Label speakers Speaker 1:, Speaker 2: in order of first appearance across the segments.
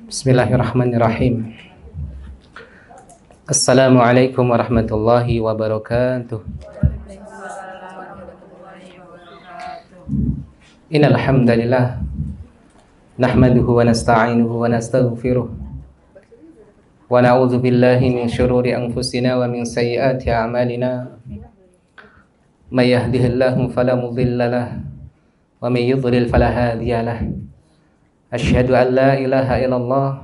Speaker 1: Bismillahirrahmanirrahim. Assalamualaikum warahmatullahi wabarakatuh. Innal hamdalillah nahmaduhu wa nasta'inuhu wa nastaghfiruh wa na'udzu billahi min syururi anfusina wa min sayyiati a'malina. May yahdihillahu fala mudilla lahu wa may yudlil fala hadiya lahu. Asyhadu an la ilaha illallah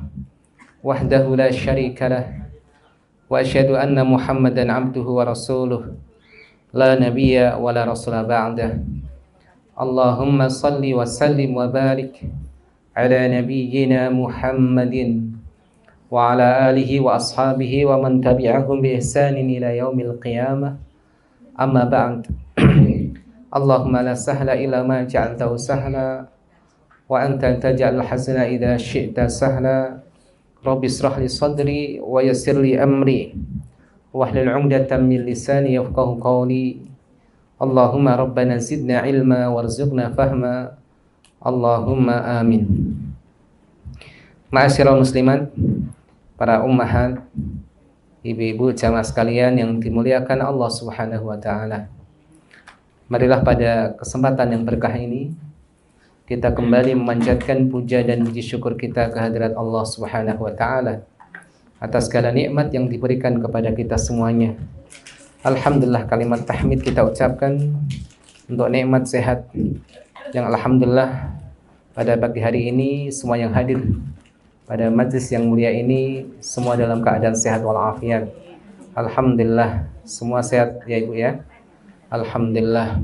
Speaker 1: wahdahu la syarika lah wa asyhadu anna Muhammadan abduhu wa rasuluh la nabiyya wa la rasula ba'dah. Allahumma salli wa sallim wa barik ala nabiyyina Muhammadin wa ala alihi wa ashabihi wa man tabi'ahum bi ihsanin ila yaumil qiyamah. Amma ba'd. Allahumma la sahla illa ma ja'altahu sahla wa anta taj'alul hazna idza syi'ta sahla. Rabbi israh li sadri wa yassir li amri wahlul 'uqdatam min lisani yafqahu qawli. Allahumma rabbana zidna ilma warzuqna fahma. Allahumma amin. Ma'asyiral muslimat, para ummahat, ibu-ibu jamaah sekalian yang dimuliakan Allah Subhanahu wa taala. Marilah pada kesempatan yang berkah ini kita kembali memanjatkan puja dan puji syukur kita kehadirat Allah Subhanahu wa taala atas segala nikmat yang diberikan kepada kita semuanya. Alhamdulillah, kalimat tahmid kita ucapkan untuk nikmat sehat yang alhamdulillah pada pagi hari ini semua yang hadir pada majlis yang mulia ini semua dalam keadaan sehat walafiat. Alhamdulillah, semua sehat ya Ibu ya. Alhamdulillah.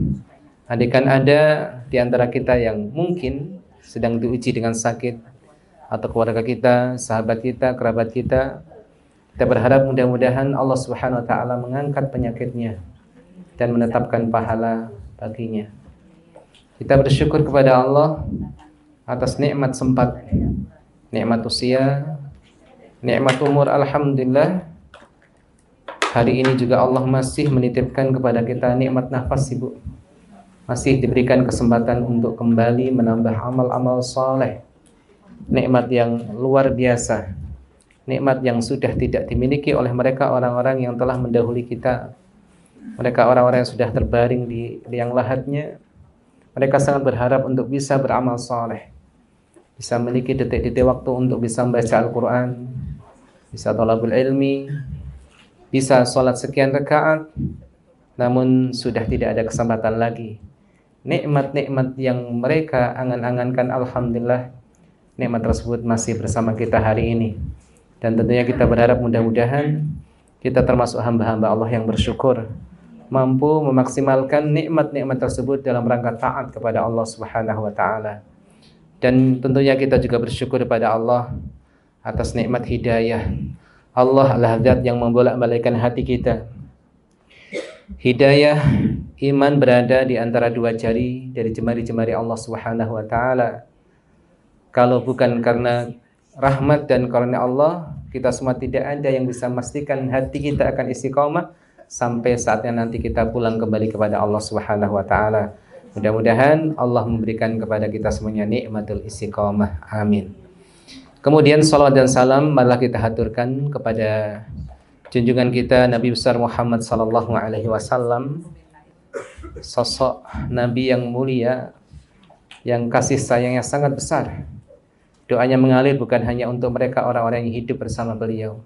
Speaker 1: Andaikan ada di antara kita yang mungkin sedang diuji dengan sakit, atau keluarga kita, sahabat kita, kerabat kita, kita berharap mudah-mudahan Allah Subhanahu wa taala mengangkat penyakitnya dan menetapkan pahala baginya. Kita bersyukur kepada Allah atas nikmat sempat, nikmat usia, nikmat umur. Alhamdulillah, hari ini juga Allah masih menitipkan kepada kita nikmat nafas, Ibu. Masih diberikan kesempatan untuk kembali menambah amal-amal saleh. Nikmat yang luar biasa, nikmat yang sudah tidak dimiliki oleh mereka orang-orang yang telah mendahului kita. Mereka orang-orang yang sudah terbaring di liang lahatnya. Mereka sangat berharap untuk bisa beramal saleh, bisa memiliki detik-detik waktu untuk bisa membaca Al-Quran, bisa thalabul ilmi, bisa sholat sekian rakaat, namun sudah tidak ada kesempatan lagi. Nikmat-nikmat yang mereka angan-angankan, alhamdulillah nikmat tersebut masih bersama kita hari ini. Dan tentunya kita berharap mudah-mudahan kita termasuk hamba-hamba Allah yang bersyukur, mampu memaksimalkan nikmat-nikmat tersebut dalam rangka taat kepada Allah Subhanahu wa taala. Dan tentunya kita juga bersyukur kepada Allah atas nikmat hidayah. Allah adalah zat yang membolak-balikkan hati kita. Hidayah iman berada di antara dua jari dari jemari-jemari Allah Subhanahu wa taala. Kalau bukan karena rahmat dan karunia Allah, kita semua tidak ada yang bisa memastikan hati kita akan istiqomah sampai saatnya nanti kita pulang kembali kepada Allah Subhanahu wa taala. Mudah-mudahan Allah memberikan kepada kita semuanya nikmatul istiqomah. Amin. Kemudian salawat dan salam marilah kita haturkan kepada junjungan kita Nabi besar Muhammad sallallahu alaihi wasallam, sosok Nabi yang mulia, yang kasih sayangnya sangat besar. Doanya mengalir bukan hanya untuk mereka orang-orang yang hidup bersama beliau,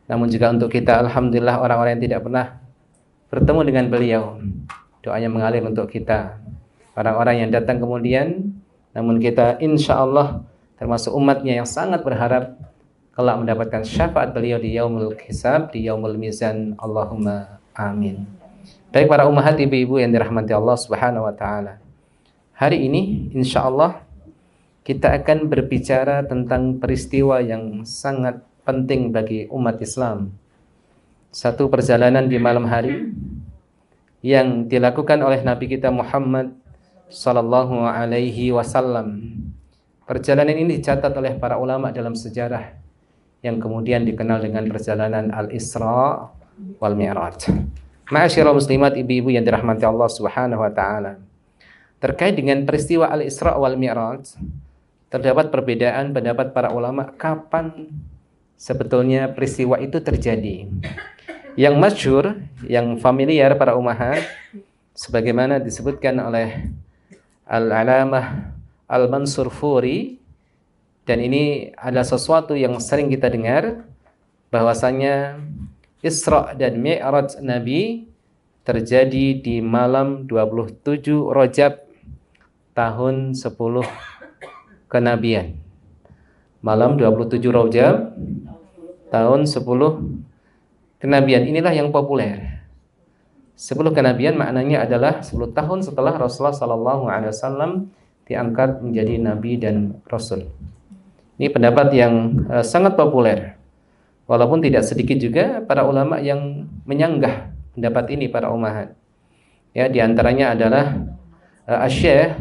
Speaker 1: namun juga untuk kita. Alhamdulillah, orang-orang yang tidak pernah bertemu dengan beliau, doanya mengalir untuk kita. Orang-orang yang datang kemudian, namun kita insya Allah termasuk umatnya yang sangat berharap kelak mendapatkan syafaat beliau di yaumul hisab, di yaumul mizan. Allahumma amin. Baik para ummahat, ibu-ibu yang dirahmati Allah Subhanahu wa taala. Hari ini insyaallah kita akan berbicara tentang peristiwa yang sangat penting bagi umat Islam. Satu perjalanan di malam hari yang dilakukan oleh Nabi kita Muhammad sallallahu alaihi wasallam. Perjalanan ini dicatat oleh para ulama dalam sejarah yang kemudian dikenal dengan perjalanan Al-Isra wal Mi'raj. Ma'asyiral muslimat, ibu-ibu yang dirahmati Allah Subhanahu wa taala. Terkait dengan peristiwa Al-Isra wal Mi'raj, terdapat perbedaan pendapat para ulama kapan sebetulnya peristiwa itu terjadi. Yang masyhur, yang familiar para ummahat, sebagaimana disebutkan oleh Al-Alamah Al-Mansur Furi, dan ini adalah sesuatu yang sering kita dengar, bahwasanya Isra dan Mi'raj Nabi terjadi di malam 27 Rajab tahun 10 kenabian. Malam 27 Rajab tahun 10 kenabian. Inilah yang populer. 10 kenabian maknanya adalah 10 tahun setelah Rasulullah SAW diangkat menjadi nabi dan rasul. Ini pendapat yang sangat populer. Walaupun tidak sedikit juga para ulama yang menyanggah pendapat ini para ummahat. Ya, di antaranya adalah Asy-Syaikh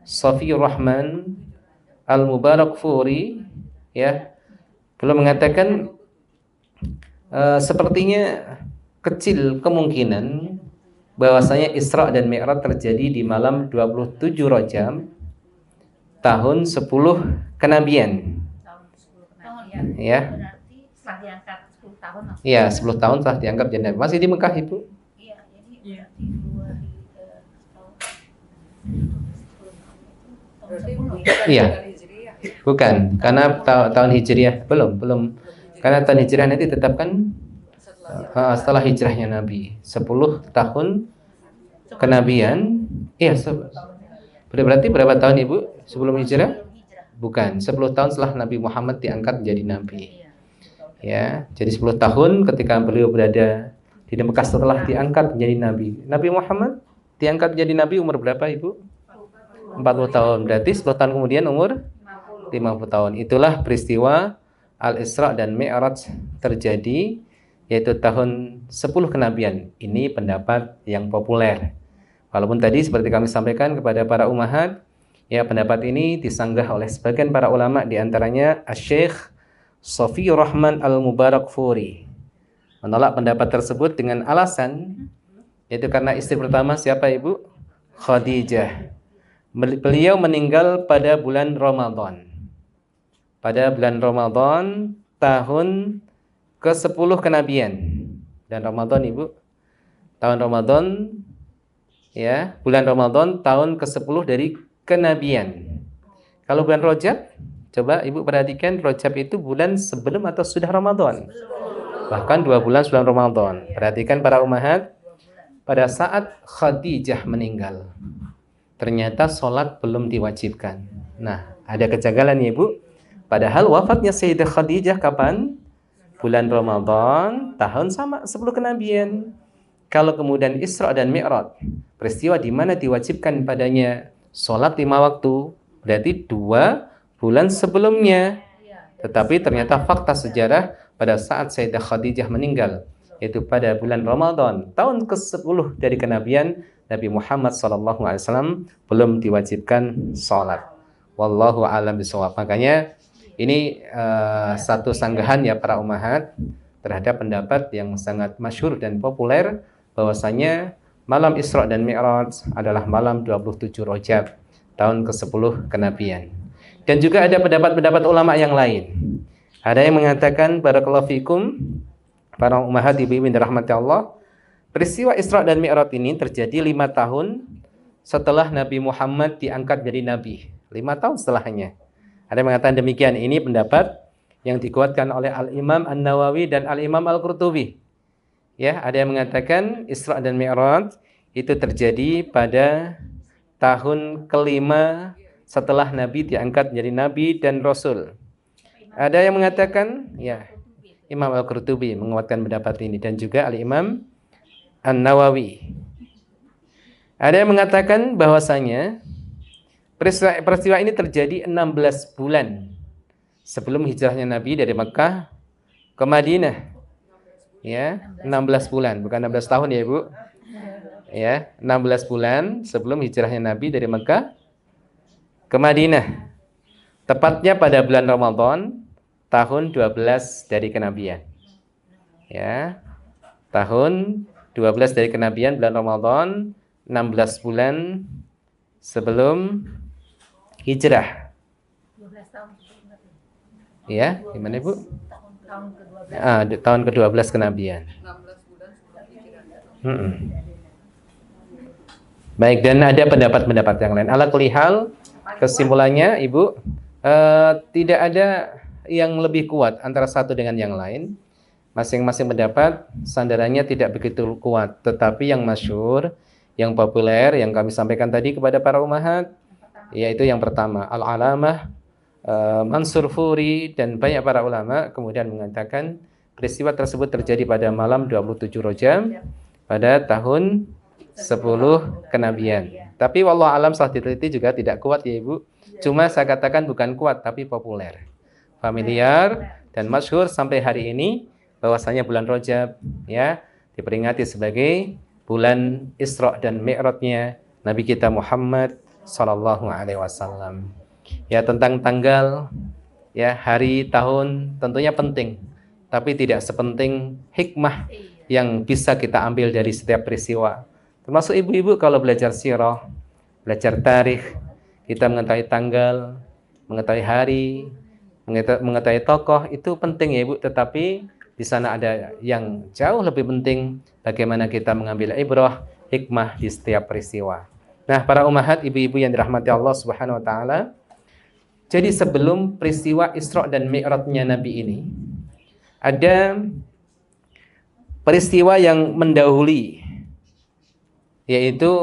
Speaker 1: Shafiyur Rahman Al-Mubarakfuri, ya, beliau mengatakan sepertinya kecil kemungkinan bahwasanya Isra dan Mi'raj terjadi di malam 27 Rajab tahun 10 kenabian. Ya.
Speaker 2: Berarti setelah diangkat 10 tahun.
Speaker 1: Iya, 10 tahun setelah dianggap jadi nabi. Masih di Mekah, Ibu?
Speaker 2: Iya, jadi berarti 2 di tahun 10
Speaker 1: Iya. Bukan, karena tahun Hijriah belum. Karena tahun Hijriah nanti ditetapkan setelah hijrahnya Nabi. 10 tahun kenabian. Iya, berarti berapa tahun Ibu sebelum hijrah? Bukan, 10 tahun setelah Nabi Muhammad diangkat menjadi nabi. Ya, jadi 10 tahun ketika beliau berada di Mekah setelah diangkat menjadi nabi. Nabi Muhammad diangkat menjadi nabi umur berapa, Ibu? 40 tahun. Berarti 10 tahun kemudian umur 50 tahun. Itulah peristiwa Al-Isra dan Mi'raj terjadi, yaitu tahun 10 kenabian. Ini pendapat yang populer. Walaupun tadi seperti kami sampaikan kepada para ummahat, ya, pendapat ini disanggah oleh sebagian para ulama, di antaranya Asy-Syaikh Shafiyur Rahman Al-Mubarakfuri. Menolak pendapat tersebut dengan alasan yaitu karena istri pertama siapa, Ibu? Khadijah. Beliau meninggal pada bulan Ramadan. Pada bulan Ramadan tahun ke-10 kenabian. Dan Ramadan, Ibu, tahun Ramadan, ya, bulan Ramadan tahun ke-10 dari kenabian. Kalau bulan Rajab, coba Ibu perhatikan, Rajab itu bulan sebelum atau sudah Ramadan? Bahkan 2 bulan sebelum Ramadan. Perhatikan para ummahat, pada saat Khadijah meninggal, ternyata sholat belum diwajibkan. Nah, ada kejanggalan ya, Ibu. Padahal wafatnya Sayyidah Khadijah kapan? Bulan Ramadan, tahun sama 10 kenabian. Kalau kemudian Isra dan Mi'raj, peristiwa di mana diwajibkan padanya sholat 5 waktu, berarti 2 bulan sebelumnya. Tetapi ternyata fakta sejarah pada saat Sayyidah Khadijah meninggal, yaitu pada bulan Ramadan, tahun ke-10 dari kenabian, Nabi Muhammad SAW belum diwajibkan sholat. Wallahu a'lam bishawab. Makanya ini satu sanggahan ya para ummahat terhadap pendapat yang sangat masyhur dan populer, bahwasanya malam Isra dan Mi'raj adalah malam 27 Rajab tahun ke-10 kenabian. Dan juga ada pendapat-pendapat ulama yang lain. Ada yang mengatakan, barakallahu fikum, para ummahat ibu-ibu yang dirahmati Allah, peristiwa Isra dan Mi'raj ini terjadi 5 tahun setelah Nabi Muhammad diangkat jadi nabi. 5 tahun setelahnya. Ada yang mengatakan demikian. Ini pendapat yang dikuatkan oleh Al-Imam An-Nawawi dan Al-Imam Al-Qurtubi. Ya, ada yang mengatakan Isra dan Mi'raj itu terjadi pada tahun kelima setelah Nabi diangkat menjadi nabi dan rasul. Ada yang mengatakan, ya, Imam Al-Qurtubi menguatkan pendapat ini, dan juga Al-Imam An-Nawawi. Ada yang mengatakan bahwasanya peristiwa ini terjadi 16 bulan sebelum hijrahnya Nabi dari Mekah ke Madinah. Ya, 16 bulan, bukan 16 tahun ya, Ibu. Ya, 16 bulan sebelum hijrahnya Nabi dari Mekah ke Madinah. Tepatnya pada bulan Ramadan tahun 12 dari kenabian. Ya. Tahun 12 dari kenabian, bulan Ramadan, 16 bulan sebelum hijrah. Ya, gimana Ibu?
Speaker 2: Tahun ke-12.
Speaker 1: Tahun ke-12 kenabian.
Speaker 3: 16 bulan setelah hijrah.
Speaker 1: Mm-mm. Baik, dan ada pendapat-pendapat yang lain. Ala kulli hal, kesimpulannya Ibu, tidak ada yang lebih kuat antara satu dengan yang lain. Masing-masing pendapat sandarannya tidak begitu kuat, tetapi yang masyhur, yang populer, yang kami sampaikan tadi kepada para ummahat, yaitu yang pertama, Al-Alamah Mansur Furi dan banyak para ulama kemudian mengatakan peristiwa tersebut terjadi pada malam 27 Rajab pada tahun 10 kenabian. Tapi wallahu alam setelah diteliti juga tidak kuat ya Ibu. Cuma saya katakan bukan kuat tapi populer, familiar dan masyhur sampai hari ini bahwasanya bulan Rajab ya diperingati sebagai bulan Isra dan Mi'rajnya Nabi kita Muhammad sallallahu alaihi wasallam. Ya, tentang tanggal, ya, hari, tahun tentunya penting, tapi tidak sepenting hikmah yang bisa kita ambil dari setiap peristiwa. Termasuk ibu-ibu kalau belajar sirah, belajar tarikh, kita mengetahui tanggal, mengetahui hari, mengetahui tokoh, itu penting ya Ibu, tetapi di sana ada yang jauh lebih penting, bagaimana kita mengambil ibrah, hikmah di setiap peristiwa. Nah, para ummahat, ibu-ibu yang dirahmati Allah Subhanahu wa taala, jadi sebelum peristiwa Isra dan Mi'rajnya Nabi ini, ada peristiwa yang mendahului, yaitu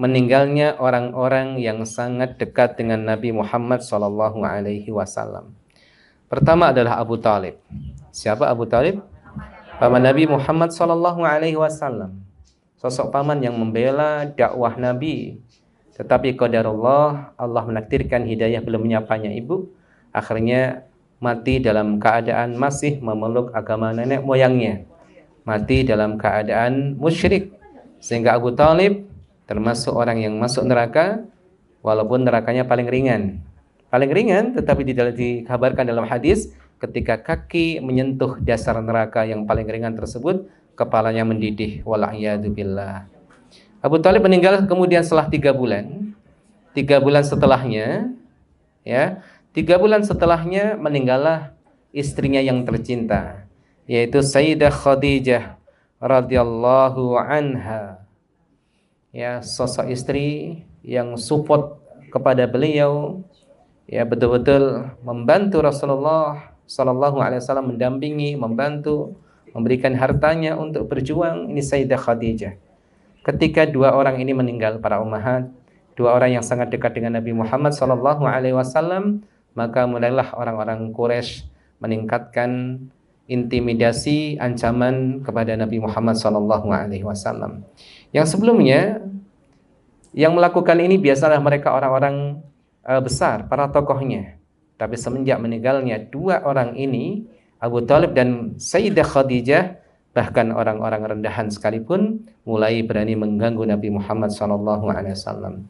Speaker 1: meninggalnya orang-orang yang sangat dekat dengan Nabi Muhammad sallallahu alaihi wasallam. Pertama adalah Abu Talib. Siapa Abu Talib? Paman Nabi Muhammad sallallahu alaihi wasallam. Sosok paman yang membela dakwah Nabi. Tetapi qadarullah, Allah menakdirkan hidayah belum menyapanya ibu. Akhirnya mati dalam keadaan masih memeluk agama nenek moyangnya. Mati dalam keadaan musyrik. Sehingga Abu Talib termasuk orang yang masuk neraka, walaupun nerakanya paling ringan. Paling ringan, tetapi dikabarkan dalam hadis, ketika kaki menyentuh dasar neraka yang paling ringan tersebut, kepalanya mendidih. Wala'iyadzubillah. Abu Talib meninggal kemudian setelah 3 bulan. 3 bulan setelahnya, ya, 3 bulan setelahnya meninggallah istrinya yang tercinta, yaitu Sayyidah Khadijah radhiyallahu anha. Ya, sosok istri yang support kepada beliau, ya, betul-betul membantu Rasulullah sallallahu alaihi wasallam, mendampingi, membantu, memberikan hartanya untuk berjuang. Ini Sayyidah Khadijah. Ketika 2 orang ini meninggal, para ummahat, 2 orang yang sangat dekat dengan Nabi Muhammad sallallahu alaihi wasallam, maka mulailah orang-orang Quraisy meningkatkan intimidasi, ancaman kepada Nabi Muhammad sallallahu alaihi wasallam. Yang sebelumnya yang melakukan ini biasalah mereka orang-orang besar, para tokohnya. Tapi semenjak meninggalnya 2 orang ini, Abu Talib dan Sayyidah Khadijah, bahkan orang-orang rendahan sekalipun mulai berani mengganggu Nabi Muhammad SAW.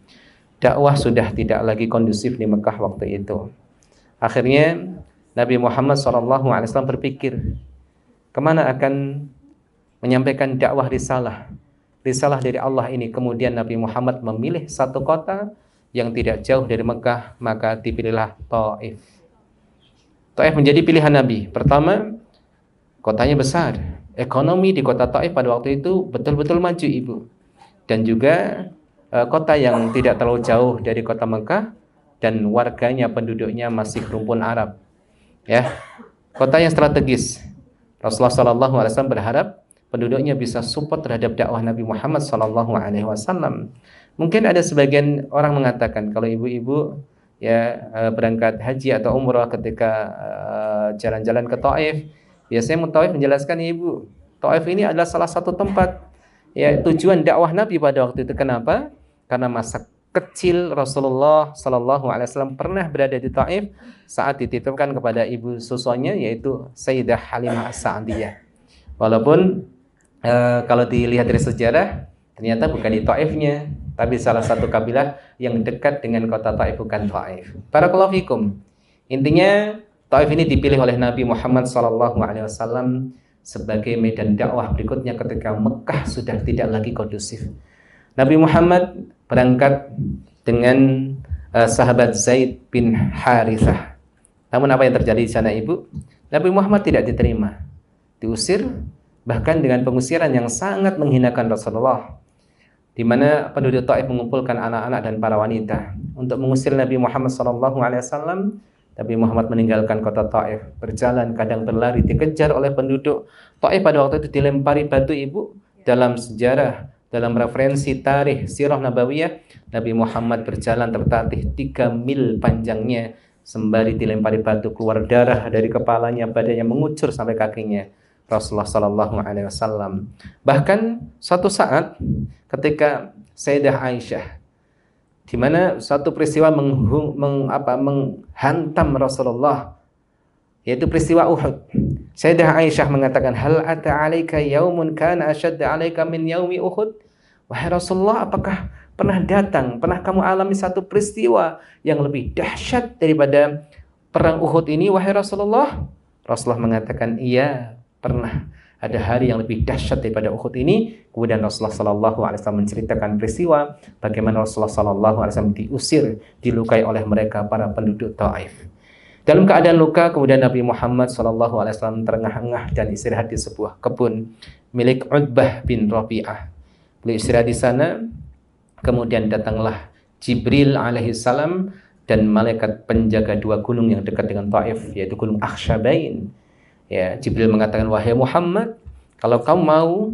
Speaker 1: Dakwah sudah tidak lagi kondusif di Mekah waktu itu. Akhirnya Nabi Muhammad SAW berpikir, kemana akan menyampaikan dakwah risalah dari Allah ini. Kemudian Nabi Muhammad memilih satu kota yang tidak jauh dari Mekah, maka dipilihlah Taif. Taif menjadi pilihan Nabi. Pertama, kotanya besar. Ekonomi di kota Taif pada waktu itu betul-betul maju ibu. Dan juga kota yang tidak terlalu jauh dari kota Mekah, dan warganya, penduduknya masih rumpun Arab. Ya, kota yang strategis. Rasulullah SAW berharap penduduknya bisa support terhadap dakwah Nabi Muhammad SAW. Mungkin ada sebagian orang mengatakan kalau ibu-ibu ya berangkat haji atau umrah, ketika jalan-jalan ke Taif, biasanya Taif menjelaskan, ibu, Taif ini adalah salah satu tempat ya tujuan dakwah Nabi pada waktu itu. Kenapa? Karena masa kecil Rasulullah SAW pernah berada di Taif saat dititipkan kepada ibu susunya, yaitu Sayyidah Halimah As-Sa'diyah. Walaupun kalau dilihat dari sejarah, ternyata bukan di Taifnya, tapi salah satu kabilah yang dekat dengan kota Taif, bukan Taif. Barakallahu fikum. Intinya Taif ini dipilih oleh Nabi Muhammad SAW sebagai medan dakwah berikutnya ketika Mekah sudah tidak lagi kondusif. Nabi Muhammad berangkat dengan sahabat Zaid bin Harithah. Namun apa yang terjadi di sana Ibu? Nabi Muhammad tidak diterima, diusir, bahkan dengan pengusiran yang sangat menghinakan Rasulullah, di mana penduduk Taif mengumpulkan anak-anak dan para wanita untuk mengusir Nabi Muhammad SAW. Nabi Muhammad meninggalkan kota Taif, berjalan, kadang berlari, dikejar oleh penduduk Taif. Pada waktu itu dilempari batu Ibu. Dalam sejarah, dalam referensi tarikh sirah nabawiyah, Nabi Muhammad berjalan tertatih 3 mil panjangnya, sembari dilempari batu, keluar darah dari kepalanya, badannya mengucur sampai kakinya Rasulullah Sallallahu Alaihi Wasallam. Bahkan suatu saat ketika Sayyidah Aisyah, di mana suatu peristiwa menghantam Rasulullah, yaitu peristiwa Uhud. Sayyidah Aisyah mengatakan, hal ata 'alaika yaumun kana ashadda 'alaika min yaumi Uhud? Wahai Rasulullah, apakah pernah kamu alami satu peristiwa yang lebih dahsyat daripada perang Uhud ini, wahai Rasulullah? Rasulullah mengatakan, iya, pernah. Ada hari yang lebih dahsyat daripada Uhud ini. Kemudian Rasulullah SAW menceritakan peristiwa bagaimana Rasulullah SAW diusir, dilukai oleh mereka para penduduk Taif. Dalam keadaan luka, kemudian Nabi Muhammad SAW terengah-engah dan istirahat di sebuah kebun milik Utbah bin Rabi'ah. Beliau istirahat di sana. Kemudian datanglah Jibril alaihissalam dan malaikat penjaga 2 gunung yang dekat dengan Taif, yaitu Gunung Akhsyabain. Ya, Jibril mengatakan, wahai Muhammad, kalau kamu mau,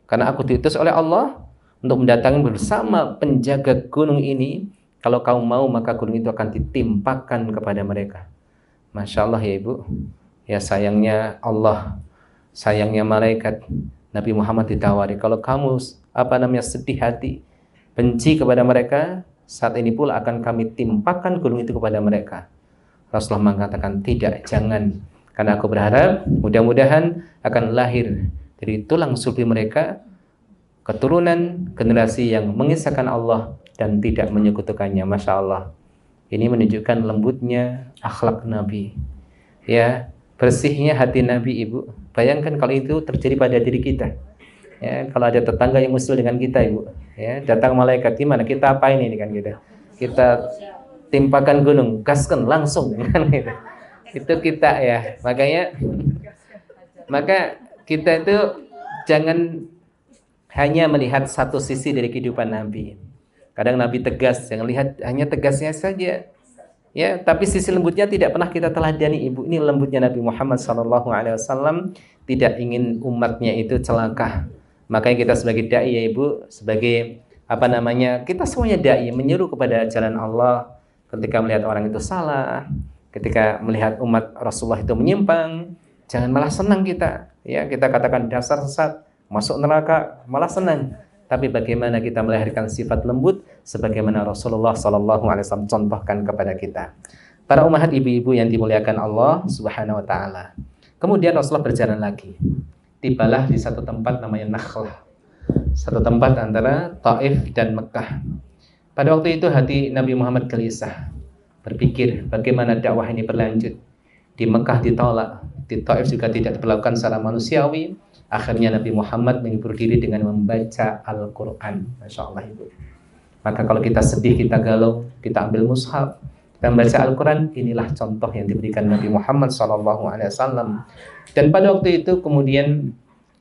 Speaker 1: karena aku diutus oleh Allah untuk mendatangi bersama penjaga gunung ini, kalau kamu mau maka gunung itu akan ditimpakan kepada mereka. Masya Allah ya Ibu. Ya, sayangnya Allah, sayangnya malaikat, Nabi Muhammad ditawari, kalau kamu sedih hati, benci kepada mereka, saat ini pula akan kami timpakan gunung itu kepada mereka. Rasulullah mengatakan, tidak, jangan. Karena aku berharap mudah-mudahan akan lahir dari tulang sulbi mereka keturunan generasi yang mengisahkan Allah dan tidak menyekutukannya. Masya Allah. Ini menunjukkan lembutnya akhlak Nabi. Ya, bersihnya hati Nabi Ibu. Bayangkan kalau itu terjadi pada diri kita. Ya, kalau ada tetangga yang usil dengan kita Ibu, ya, datang malaikat, gimana? Kita apain ini kan kita? Kita timpakan gunung, gaskan langsung kan gitu. Itu kita ya. Maka kita itu jangan hanya melihat satu sisi dari kehidupan Nabi. Kadang Nabi tegas, jangan lihat hanya tegasnya saja. Ya, tapi sisi lembutnya tidak pernah kita teladani Ibu. Ini lembutnya Nabi Muhammad SAW, tidak ingin umatnya itu celaka. Makanya kita sebagai dai ya Ibu, sebagai kita semuanya dai, menyeru kepada jalan Allah. Ketika melihat orang itu salah, ketika melihat umat Rasulullah itu menyimpang, jangan malah senang kita. Ya, kita katakan dasar sesat, masuk neraka, malah senang. Tapi bagaimana kita melahirkan sifat lembut sebagaimana Rasulullah SAW contohkan kepada kita. Para ummahat ibu-ibu yang dimuliakan Allah Subhanahu wa taala. Kemudian Rasulullah berjalan lagi. Tibalah di satu tempat namanya Nakhlah. Satu tempat antara Taif dan Mekah. Pada waktu itu hati Nabi Muhammad gelisah, berpikir bagaimana dakwah ini berlanjut. Di Mekah ditolak, di Taif juga tidak diperlakukan secara manusiawi. Akhirnya Nabi Muhammad menghibur diri dengan membaca Al-Quran. Masya Allah Ibu. Maka kalau kita sedih, kita galau, kita ambil mushaf, kita membaca Al-Quran. Inilah contoh yang diberikan Nabi Muhammad SAW. Dan pada waktu itu kemudian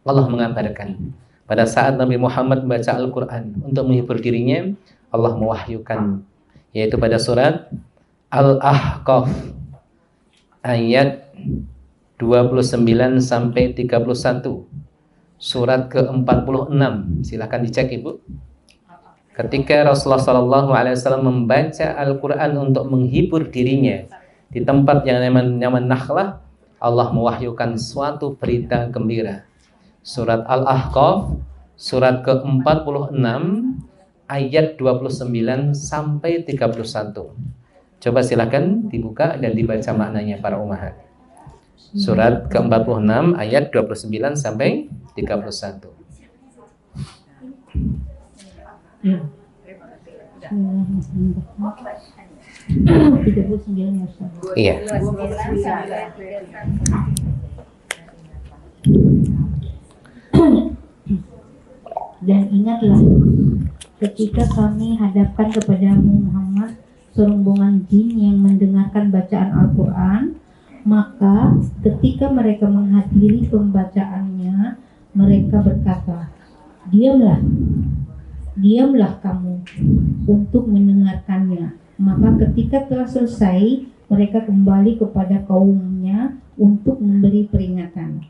Speaker 1: Allah mengabarkan, pada saat Nabi Muhammad membaca Al-Quran untuk menghibur dirinya, Allah mewahyukan, yaitu pada surat Al-Ahqaf ayat 29 sampai 31. Surat ke-46. Silakan dicek Ibu. Ketika Rasulullah SAW membaca Al-Quran untuk menghibur dirinya di tempat yang nyaman Nakhlah, Allah mewahyukan suatu berita gembira. Surat Al-Ahqaf, surat ke-46 ayat 29 sampai 31. Coba silakan dibuka dan dibaca maknanya para ummahat. Surat ke-46 ayat 29 sampai 31. Iya.
Speaker 4: Dan ingatlah ketika kami hadapkan kepadamu Muhammad serombongan jin yang mendengarkan bacaan Al-Quran, Maka ketika mereka menghadiri pembacaannya, mereka berkata, diamlah kamu untuk mendengarkannya. Maka ketika telah selesai, mereka kembali kepada kaumnya untuk memberi peringatan.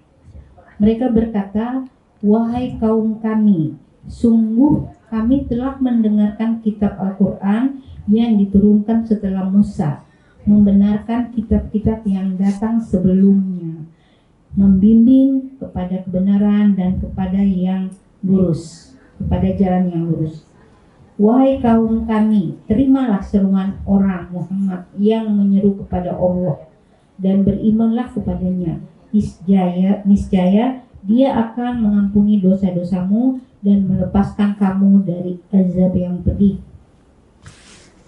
Speaker 4: Mereka berkata, wahai kaum kami, sungguh kami telah mendengarkan kitab Al-Quran yang diturunkan setelah Musa, membenarkan kitab-kitab yang datang sebelumnya, membimbing kepada kebenaran dan kepada yang lurus, kepada jalan yang lurus. Wahai kaum kami, terimalah seruan orang Muhammad yang menyeru kepada Allah dan berimanlah kepadanya. Niscaya dia akan mengampuni dosa-dosamu dan melepaskan kamu dari azab yang pedih.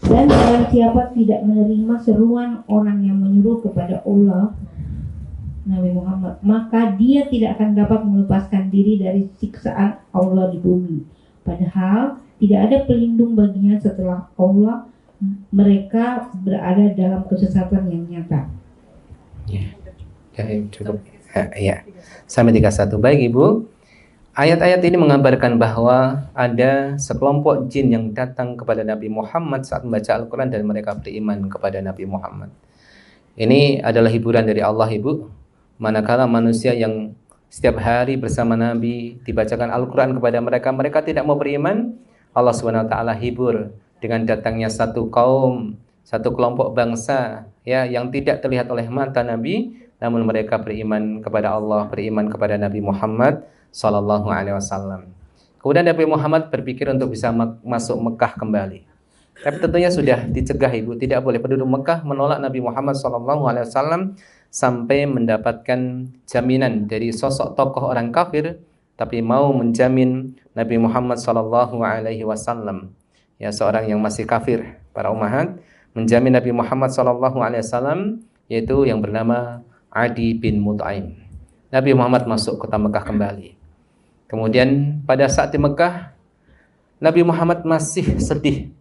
Speaker 4: Dan barang siapa tidak menerima seruan orang yang menyuruh kepada Allah, Nabi Muhammad, maka dia tidak akan dapat melepaskan diri dari siksaan Allah di bumi. Padahal tidak ada pelindung baginya setelah Allah. Mereka berada dalam kesesatan yang nyata.
Speaker 1: Ya, cukup. Ya, sampai 31. Baik Ibu. Ayat-ayat ini menggambarkan bahwa ada sekelompok jin yang datang kepada Nabi Muhammad saat membaca Al-Quran dan mereka beriman kepada Nabi Muhammad. Ini adalah hiburan dari Allah Ibu. Manakala manusia yang setiap hari bersama Nabi dibacakan Al-Quran kepada mereka, mereka tidak mau beriman, Allah SWT hibur dengan datangnya satu kaum, satu kelompok bangsa ya yang tidak terlihat oleh mata Nabi, namun mereka beriman kepada Allah, beriman kepada Nabi Muhammad Sallallahu Alaihi Wasallam. Kemudian Nabi Muhammad berpikir untuk bisa masuk Mekah kembali. Tapi tentunya sudah dicegah Ibu, tidak boleh penduduk Mekah menolak Nabi Muhammad Sallallahu Alaihi Wasallam sampai mendapatkan jaminan dari sosok tokoh orang kafir, tapi mau menjamin Nabi Muhammad Sallallahu Alaihi Wasallam, ya seorang yang masih kafir. Para ummahat menjamin Nabi Muhammad Sallallahu Alaihi Wasallam, yaitu yang bernama Adi bin Mut'aim. Nabi Muhammad masuk kota Mekah kembali. Kemudian pada saat di Mekah, Nabi Muhammad masih sedih,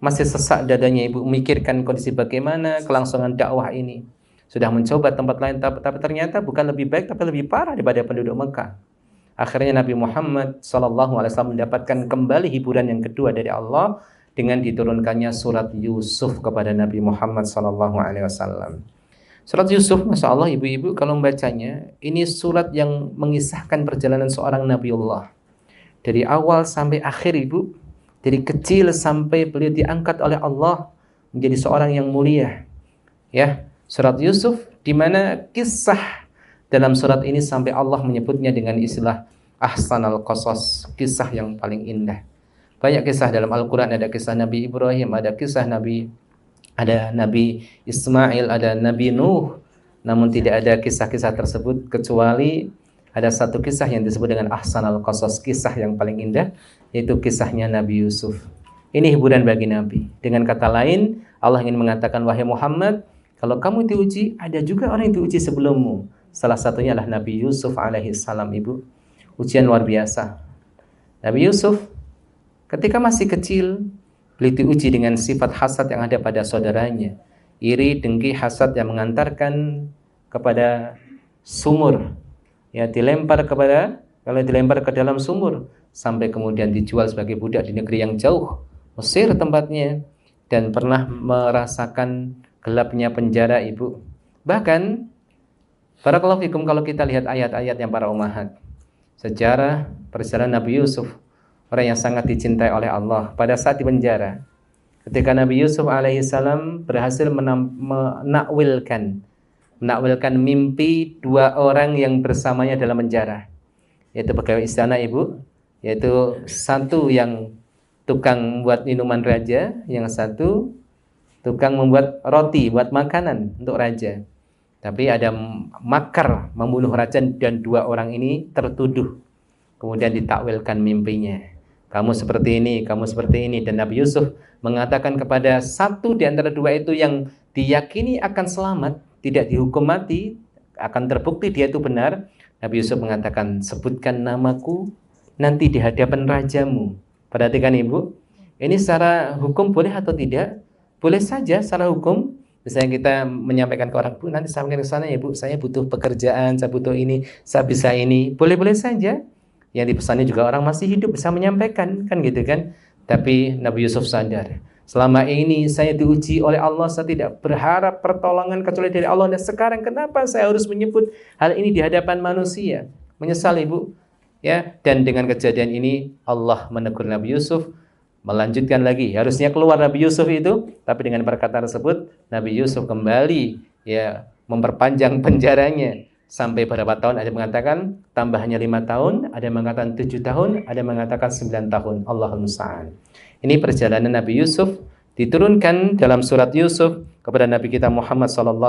Speaker 1: masih sesak dadanya Ibu, memikirkan kondisi bagaimana kelangsungan dakwah ini. Sudah mencoba tempat lain, tapi ternyata bukan lebih baik, tapi lebih parah daripada penduduk Mekah. Akhirnya Nabi Muhammad SAW mendapatkan kembali hiburan yang kedua dari Allah dengan diturunkannya surat Yusuf kepada Nabi Muhammad SAW. Surat Yusuf, Masya Allah ibu-ibu kalau membacanya, ini surat yang mengisahkan perjalanan seorang Nabiullah. Dari awal sampai akhir Ibu, dari kecil sampai beliau diangkat oleh Allah menjadi seorang yang mulia. Ya, surat Yusuf di mana kisah dalam surat ini sampai Allah menyebutnya dengan istilah ahsanal qasas, kisah yang paling indah. Banyak kisah dalam Al-Quran, ada kisah Nabi Ibrahim, ada kisah Nabi Ismail, ada Nabi Nuh. Namun tidak ada kisah-kisah tersebut kecuali ada satu kisah yang disebut dengan ahsanal qasas, kisah yang paling indah, yaitu kisahnya Nabi Yusuf. Ini hiburan bagi Nabi. Dengan kata lain, Allah ingin mengatakan, wahai Muhammad, kalau kamu diuji, ada juga orang yang diuji sebelummu. Salah satunya adalah Nabi Yusuf alaihissalam Ibu. Ujian luar biasa. Nabi Yusuf ketika masih kecil, beliau diuji dengan sifat hasad yang ada pada saudaranya. Iri, dengki, hasad yang mengantarkan kepada sumur. Ya, dilempar ke dalam sumur sampai kemudian dijual sebagai budak di negeri yang jauh, Mesir tempatnya, dan pernah merasakan gelapnya penjara Ibu. Bahkan barakallahu fikum kalau kita lihat ayat-ayat yang para ummahat, sejarah perjalanan Nabi Yusuf, orang yang sangat dicintai oleh Allah pada saat di penjara. Ketika Nabi Yusuf alaihissalam berhasil menakwilkan mimpi dua orang yang bersamanya dalam penjara, yaitu pegawai istana Ibu, yaitu satu yang tukang membuat minuman raja, yang satu tukang membuat roti, buat makanan untuk raja. Tapi ada makar membunuh raja dan dua orang ini tertuduh. Kemudian ditakwilkan mimpinya. Kamu seperti ini, kamu seperti ini. Dan Nabi Yusuf mengatakan kepada satu di antara dua itu yang diyakini akan selamat, tidak dihukum mati, akan terbukti dia itu benar. Nabi Yusuf mengatakan, sebutkan namaku nanti di hadapan rajamu. Perhatikan Ibu, ini secara hukum boleh atau tidak? Boleh saja secara hukum, Misalnya kita menyampaikan ke orang, Bu, nanti sampaikan ke sana ya Bu, saya butuh pekerjaan, saya butuh ini, saya bisa ini. Boleh-boleh saja. Yang dipesannya juga orang masih hidup bisa menyampaikan, kan gitu kan. Tapi Nabi Yusuf sadar, selama ini saya diuji oleh Allah, saya tidak berharap pertolongan kecuali dari Allah. Dan sekarang kenapa saya harus menyebut hal ini di hadapan manusia? Menyesal Ibu. Ya, dan dengan kejadian ini Allah menegur Nabi Yusuf, melanjutkan lagi. Harusnya keluar Nabi Yusuf itu, tapi dengan perkataan tersebut Nabi Yusuf kembali ya memperpanjang penjaranya sampai berapa tahun. Ada yang mengatakan tambahnya 5 tahun, ada yang mengatakan 7 tahun, ada yang mengatakan 9 tahun. Allahul musta'an. Ini perjalanan Nabi Yusuf diturunkan dalam surat Yusuf kepada Nabi kita Muhammad SAW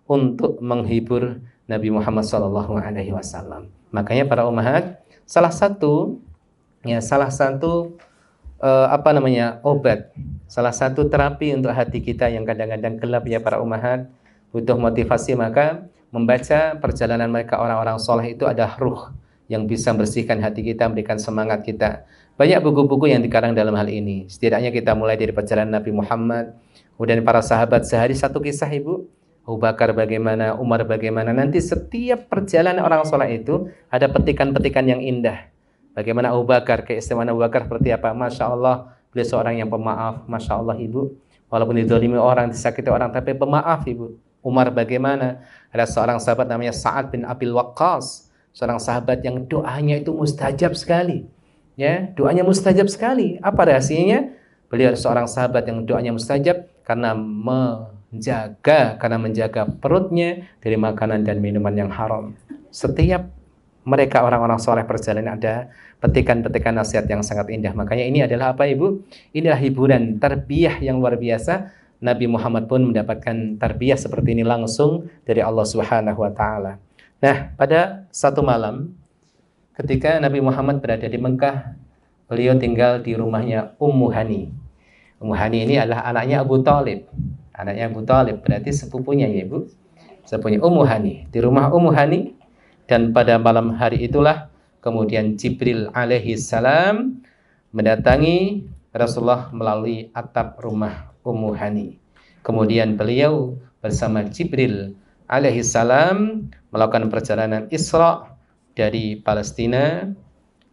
Speaker 1: untuk menghibur Nabi Muhammad SAW. Makanya para ummahat, salah satu obat, salah satu terapi untuk hati kita yang kadang-kadang gelap ya para ummahat, butuh motivasi, maka membaca perjalanan mereka orang-orang soleh itu ada ruh yang bisa bersihkan hati kita, memberikan semangat kita. Banyak buku-buku yang dikarang dalam hal ini. Setidaknya kita mulai dari perjalanan Nabi Muhammad, kemudian para sahabat, sehari satu kisah Ibu. Abu Bakar bagaimana, Umar bagaimana. Nanti setiap perjalanan orang soleh itu ada petikan-petikan yang indah. Bagaimana Abu Bakar, keistimewaan Abu Bakar seperti apa? Masya Allah, beliau seorang yang pemaaf. Masya Allah Ibu, walaupun dizalimi orang, disakiti orang, tapi pemaaf Ibu. Umar bagaimana? Ada seorang sahabat namanya Sa'ad bin Abil Waqqas, seorang sahabat yang doanya itu mustajab sekali. Ya, doanya mustajab sekali. Apa rahasianya? Beliau seorang sahabat yang doanya mustajab karena menjaga perutnya dari makanan dan minuman yang haram. Setiap mereka orang-orang soleh perjalanan ada petikan-petikan nasihat yang sangat indah. Makanya ini adalah apa Ibu? Inilah hiburan, tarbiyah yang luar biasa. Nabi Muhammad pun mendapatkan tarbiyah seperti ini langsung dari Allah Subhanahu wa taala. Nah, pada satu malam ketika Nabi Muhammad berada di Mekah, beliau tinggal di rumahnya Ummu Hani. Ummu Hani ini adalah anaknya Abu Thalib. Anaknya Abu Thalib berarti sepupunya ya Ibu. Sepupunya Ummu Hani. Di rumah Ummu Hani. Dan pada malam hari itulah kemudian Jibril alaihi salam mendatangi Rasulullah melalui atap rumah Ummu Hani. Kemudian beliau bersama Jibril alaihi salam melakukan perjalanan Isra dari Palestina,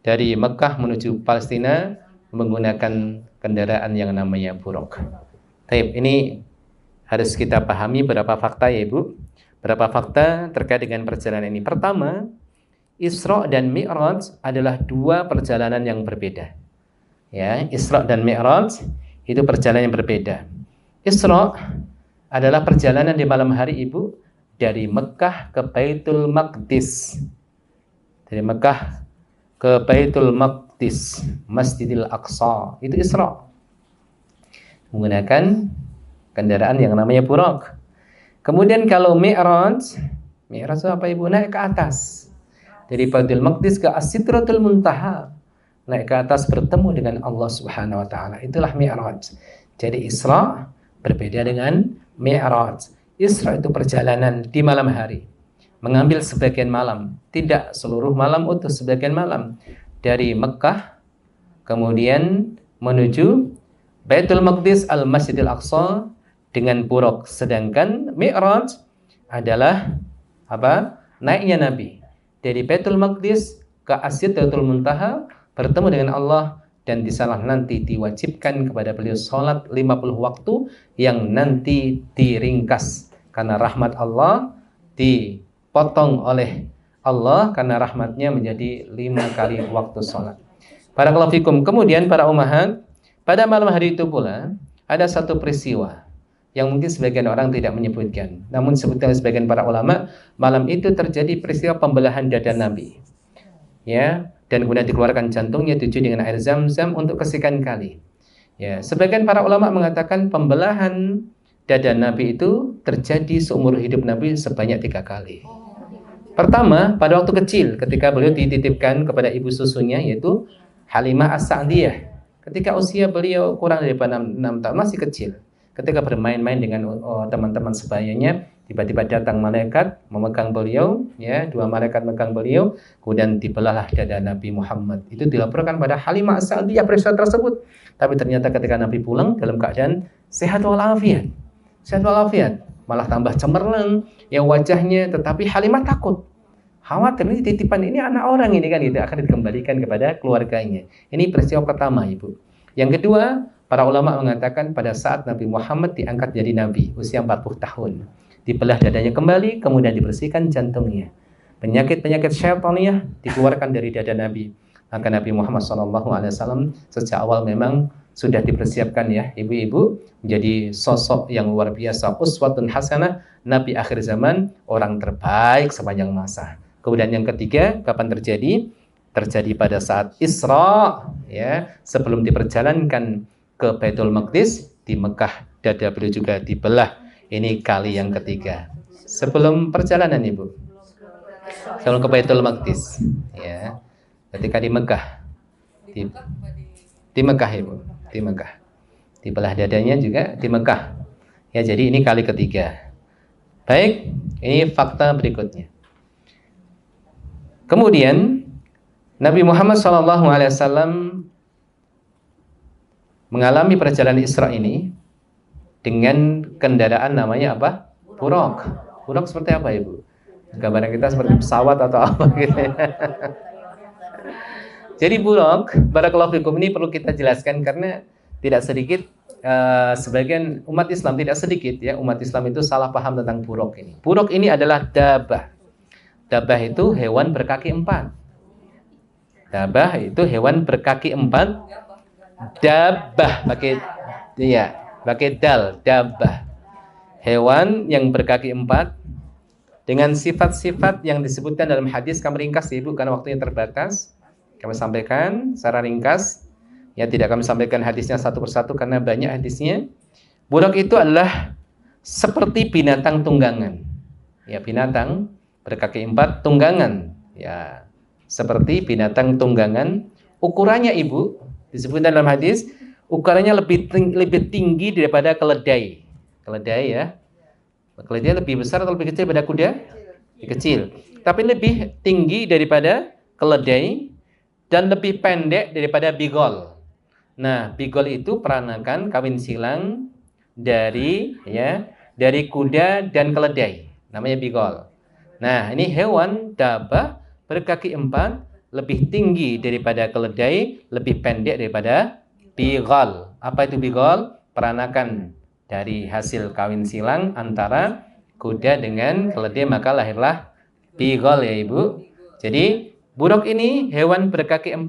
Speaker 1: dari Mekah menuju Palestina menggunakan kendaraan yang namanya buruk. Baik, ini harus kita pahami beberapa fakta ya Ibu. Beberapa fakta terkait dengan perjalanan ini. Pertama, Isra dan Mi'raj adalah dua perjalanan yang berbeda. Ya, Isra dan Mi'raj itu perjalanan yang berbeda. Isra adalah perjalanan di malam hari Ibu dari Mekah ke Baitul Maqdis. Dari Mekah ke Baitul Maqdis, Masjidil Aqsa. Itu Isra. Menggunakan kendaraan yang namanya buraq. Kemudian kalau Mi'raj itu apa Ibu? Naik ke atas. Dari Baitul Maqdis ke As-Sidratul Muntaha. Naik ke atas bertemu dengan Allah Subhanahu wa taala. Itulah Mi'raj. Jadi Isra berbeda dengan Mi'raj. Isra itu perjalanan di malam hari. Mengambil sebagian malam, tidak seluruh malam, utuh sebagian malam. Dari Mekah kemudian menuju Baitul Maqdis Al-Masjidil Aqsa dengan buraq. Sedangkan Mi'raj adalah apa? Naiknya Nabi dari Baitul Maqdis ke As-Sidratul Muntaha bertemu dengan Allah, dan di sana nanti diwajibkan kepada beliau salat 50 waktu yang nanti diringkas karena rahmat Allah, dipotong oleh Allah karena rahmatnya menjadi 5 kali waktu salat. Barakallahu fikum. Kemudian para ummahat, pada malam hari itu pula ada satu peristiwa yang mungkin sebagian orang tidak menyebutkan. Namun sebutkan sebagian para ulama, malam itu terjadi peristiwa pembelahan dada Nabi. Ya, dan kemudian dikeluarkan jantungnya, dicuci dengan air Zam-Zam untuk kesekian kali. Ya, sebagian para ulama mengatakan pembelahan dada Nabi itu terjadi seumur hidup Nabi sebanyak 3 kali. Pertama, pada waktu kecil ketika beliau dititipkan kepada ibu susunya yaitu Halimah As-Sa'diyah. Ketika usia beliau kurang daripada 6 tahun, masih kecil. Ketika bermain-main dengan teman-teman sebayanya, tiba-tiba datang malaikat memegang beliau, ya, 2 malaikat memegang beliau, kemudian dibelahlah dada Nabi Muhammad. Itu dilaporkan pada Halimah As-Sa'diyah peristiwa tersebut. Tapi ternyata ketika Nabi pulang dalam keadaan sehat walafiat. sehat walafiat, malah tambah cemerlang ya wajahnya. Tetapi Halimah takut, khawatir ini titipan ini anak orang ini kan, itu akan dikembalikan kepada keluarganya. Ini peristiwa pertama, Ibu. Yang kedua, para ulama mengatakan pada saat Nabi Muhammad diangkat jadi nabi usia 40 tahun, dibelah dadanya kembali, kemudian dibersihkan jantungnya. Penyakit-penyakit syaitaniyah dikeluarkan dari dada Nabi. Maka Nabi Muhammad SAW sejak awal memang sudah dipersiapkan ya ibu-ibu, menjadi sosok yang luar biasa, uswatun hasanah, Nabi akhir zaman, orang terbaik sepanjang masa. Kemudian yang ketiga, kapan terjadi? Terjadi pada saat Isra, ya, sebelum diperjalankan ke Baitul Maqdis di Mekah, dada beliau juga dibelah. Ini kali yang ketiga. Sebelum perjalanan, Ibu. Sebelum ke Baitul Maqdis, ya. Ketika di Mekah, di Mekah, Ibu, di Mekah, dibelah dadanya juga di Mekah. Ya, jadi ini kali ketiga. Baik, ini fakta berikutnya. Kemudian Nabi Muhammad SAW mengalami perjalanan Isra ini dengan kendaraan namanya apa? Buraq. Buraq seperti apa, Ibu? Gambaran kita seperti pesawat atau apa gitu ya. Jadi buraq, barakallahu fikum, ini perlu kita jelaskan karena tidak sedikit sebagian umat Islam, tidak sedikit ya, umat Islam itu salah paham tentang buraq ini. Buraq ini adalah dabah. Dabah itu hewan berkaki 4. Dabah itu hewan berkaki 4. Dabah pakai dal, dabah. Hewan yang berkaki 4 dengan sifat-sifat yang disebutkan dalam hadis. Kami ringkas Ibu karena waktunya terbatas. Kami sampaikan secara ringkas. Ya, tidak kami sampaikan hadisnya satu persatu karena banyak hadisnya. Buraq itu adalah seperti binatang tunggangan. Ya, binatang berkaki 4 tunggangan. Ya, seperti binatang tunggangan. Ukurannya Ibu disebutkan dalam hadis, ukurannya lebih tinggi daripada keledai. Keledai ya. Keledai lebih besar atau lebih kecil daripada kuda? Lebih kecil. Tapi lebih tinggi daripada keledai dan lebih pendek daripada bigol. Nah, bigol itu peranakan kawin silang dari kuda dan keledai. Namanya bigol. Nah, ini hewan dabah berkaki 4, lebih tinggi daripada keledai, lebih pendek daripada bigol. Apa itu bigol? Peranakan dari hasil kawin silang antara kuda dengan keledai, maka lahirlah bigol ya Ibu. Jadi buraq ini hewan berkaki 4,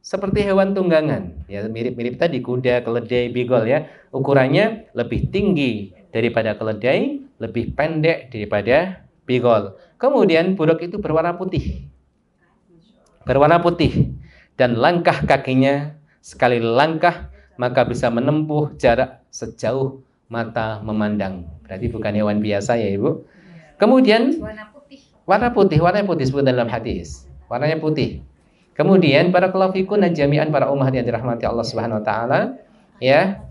Speaker 1: seperti hewan tunggangan. Ya, mirip-mirip tadi kuda, keledai, bigol ya. Ukurannya lebih tinggi daripada keledai, lebih pendek daripada bigol. Kemudian buraq itu berwarna putih. Berwarna putih dan langkah kakinya sekali langkah maka bisa menempuh jarak sejauh mata memandang. Berarti bukan hewan biasa ya Ibu. Kemudian warna putih disebut dalam hadis. Warnanya putih. Kemudian para kelafikun dan jami'an para umat yang dirahmati Allah Subhanahu wa taala, ya.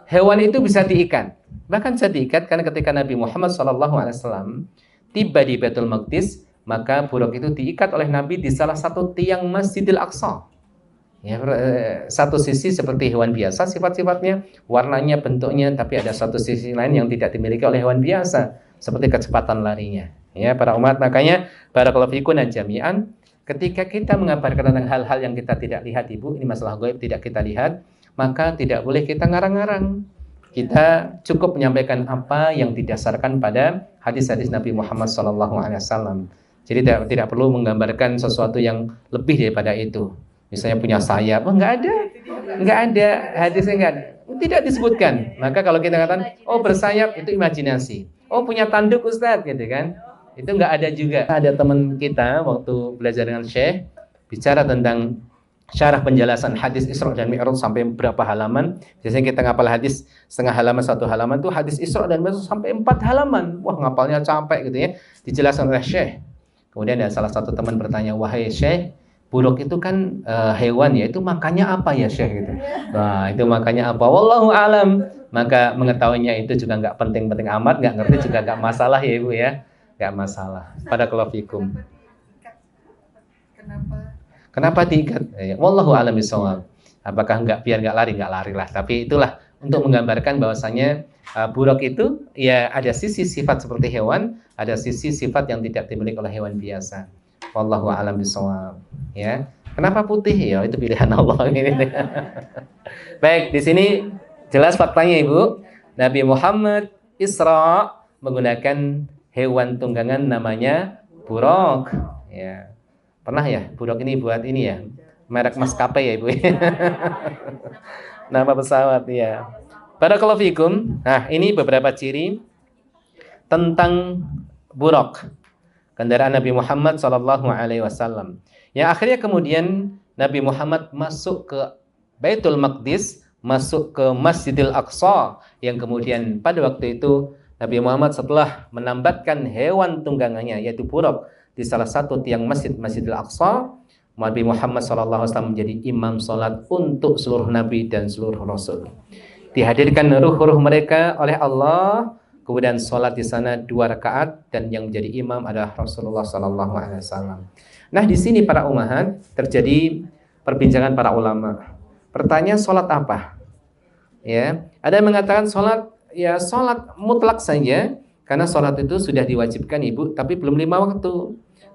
Speaker 1: Hewan itu bisa diikat. Bahkan bisa diikat karena ketika Nabi Muhammad SAW tiba di Baitul Maqdis, maka buraq itu diikat oleh Nabi di salah satu tiang Masjidil Aqsa. Ya, satu sisi seperti hewan biasa sifat-sifatnya, warnanya, bentuknya, tapi ada satu sisi lain yang tidak dimiliki oleh hewan biasa, seperti kecepatan larinya. Ya, para umat, makanya barakallahu fikum dan jami'an, ketika kita mengabarkan tentang hal-hal yang kita tidak lihat Ibu, ini masalah gaib tidak kita lihat, maka tidak boleh kita ngarang-ngarang. Kita cukup menyampaikan apa yang didasarkan pada hadis-hadis Nabi Muhammad SAW. Jadi tidak perlu menggambarkan sesuatu yang lebih daripada itu. Misalnya punya sayap, nggak ada, hadisnya nggak ada, tidak disebutkan. Maka kalau kita katakan, oh bersayap itu imajinasi. Oh punya tanduk Ustadz, gitu kan? Itu nggak ada juga. Ada teman kita waktu belajar dengan Syekh bicara tentang syarah penjelasan hadis Isra dan Mi'raj sampai berapa halaman. Biasanya kita ngapal hadis setengah halaman, 1 halaman, tuh hadis Isra dan Mi'raj sampai 4 halaman. Wah, ngapalnya capek gitu ya. Dijelaskan oleh Syekh. Kemudian ada salah satu teman bertanya, wahai Syekh, buraq itu kan hewan ya, itu makannya apa ya Syekh gitu. Nah, itu makannya apa? Wallahu alam. Maka mengetahuinya itu juga nggak penting-penting amat, nggak ngerti juga nggak masalah ya Ibu ya. Nggak masalah. Pada kalafikum. Kenapa diikat? Wallahu a'lam bishawab. Apakah biar nggak lari lah. Tapi itulah untuk menggambarkan bahwasanya buruk itu ya ada sisi sifat seperti hewan, ada sisi sifat yang tidak dimiliki oleh hewan biasa. Wallahu a'lam bishawab. Ya. Kenapa putih? Ya itu pilihan Allah. Baik, di sini jelas faktanya Ibu. Nabi Muhammad Isra menggunakan hewan tunggangan namanya buruk. Ya. Pernah ya? Buruk ini buat ini ya. Merek maskapai ya Ibu. Nama pesawat ya. Barakallahu fikum. Nah, ini beberapa ciri tentang buruk, kendaraan Nabi Muhammad SAW. Yang akhirnya kemudian Nabi Muhammad masuk ke Baitul Maqdis, masuk ke Masjidil Aqsa, yang kemudian pada waktu itu Nabi Muhammad setelah menambatkan hewan tunggangannya yaitu buruk di salah satu tiang Masjidil Aqsa, Nabi Muhammad SAW menjadi imam salat untuk seluruh nabi dan seluruh rasul. Dihadirkan ruh-ruh mereka oleh Allah, kemudian sholat di sana 2 rakaat dan yang menjadi imam adalah Rasulullah SAW. Nah, di sini para ummahat terjadi perbincangan para ulama. Pertanyaan, sholat apa? Ya, ada yang mengatakan sholat ya sholat mutlak saja, karena sholat itu sudah diwajibkan Ibu, tapi belum 5 waktu.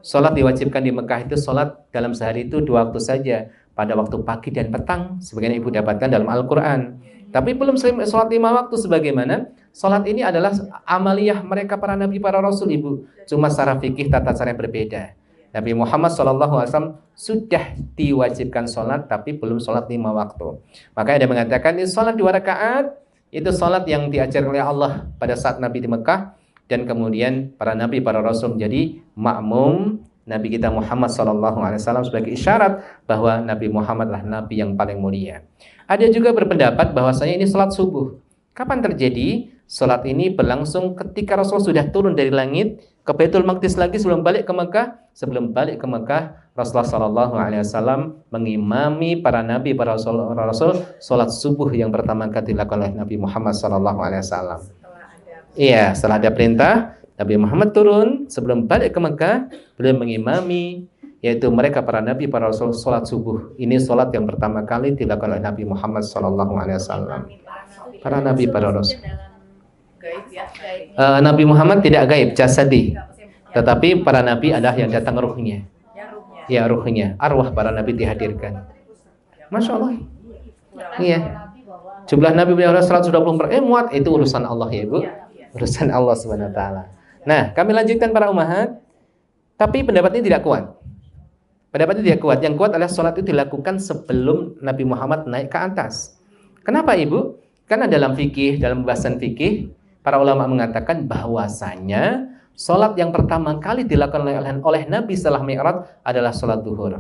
Speaker 1: Sholat diwajibkan di Mekah itu sholat dalam sehari itu 2 waktu saja, pada waktu pagi dan petang, sebagaimana Ibu dapatkan dalam Al-Quran. Tapi belum sholat 5 waktu sebagaimana sholat ini adalah amaliyah mereka para nabi, para rasul Ibu. Cuma secara fikih tata cara yang berbeda. Nabi Muhammad SAW sudah diwajibkan sholat tapi belum sholat 5 waktu. Maka ada mengatakan ini sholat 2 rakaat itu sholat yang diajarkan oleh Allah pada saat Nabi di Mekah, dan kemudian para nabi, para rasul menjadi makmum Nabi kita Muhammad SAW sebagai isyarat bahwa Nabi Muhammad adalah nabi yang paling mulia. Ada juga berpendapat bahwasanya ini sholat subuh. Kapan terjadi? Sholat ini berlangsung ketika Rasul sudah turun dari langit ke Baitul Maqdis lagi sebelum balik ke Mekah. Sebelum balik ke Mekah, Rasulullah SAW mengimami para nabi, para rasul sholat subuh yang pertama kali dilakukan oleh Nabi Muhammad SAW. Iya, setelah ada perintah, Nabi Muhammad turun sebelum balik ke Mekah, beliau mengimami yaitu mereka para nabi, para rasul sholat subuh. Ini sholat yang pertama kali dilakukan oleh Nabi Muhammad SAW. Para nabi, para rasul. Nabi Muhammad tidak gaib, jasadi. Tetapi para nabi adalah yang datang ruhnya. Ya, ruhnya, arwah para nabi dihadirkan. Masya Allah. Iya. Jumlah nabi beliau 124. Muat itu urusan Allah ya Ibu. Urusan Allah Subhanahu wa taala. Nah, kami lanjutkan para ummahat. Tapi pendapat ini tidak kuat. Pendapat ini tidak kuat. Yang kuat adalah sholat itu dilakukan sebelum Nabi Muhammad naik ke atas. Kenapa Ibu? Karena dalam fikih, dalam pembahasan fikih, para ulama mengatakan bahwasanya sholat yang pertama kali dilakukan oleh Nabi setelah Mi'raj adalah sholat duhur.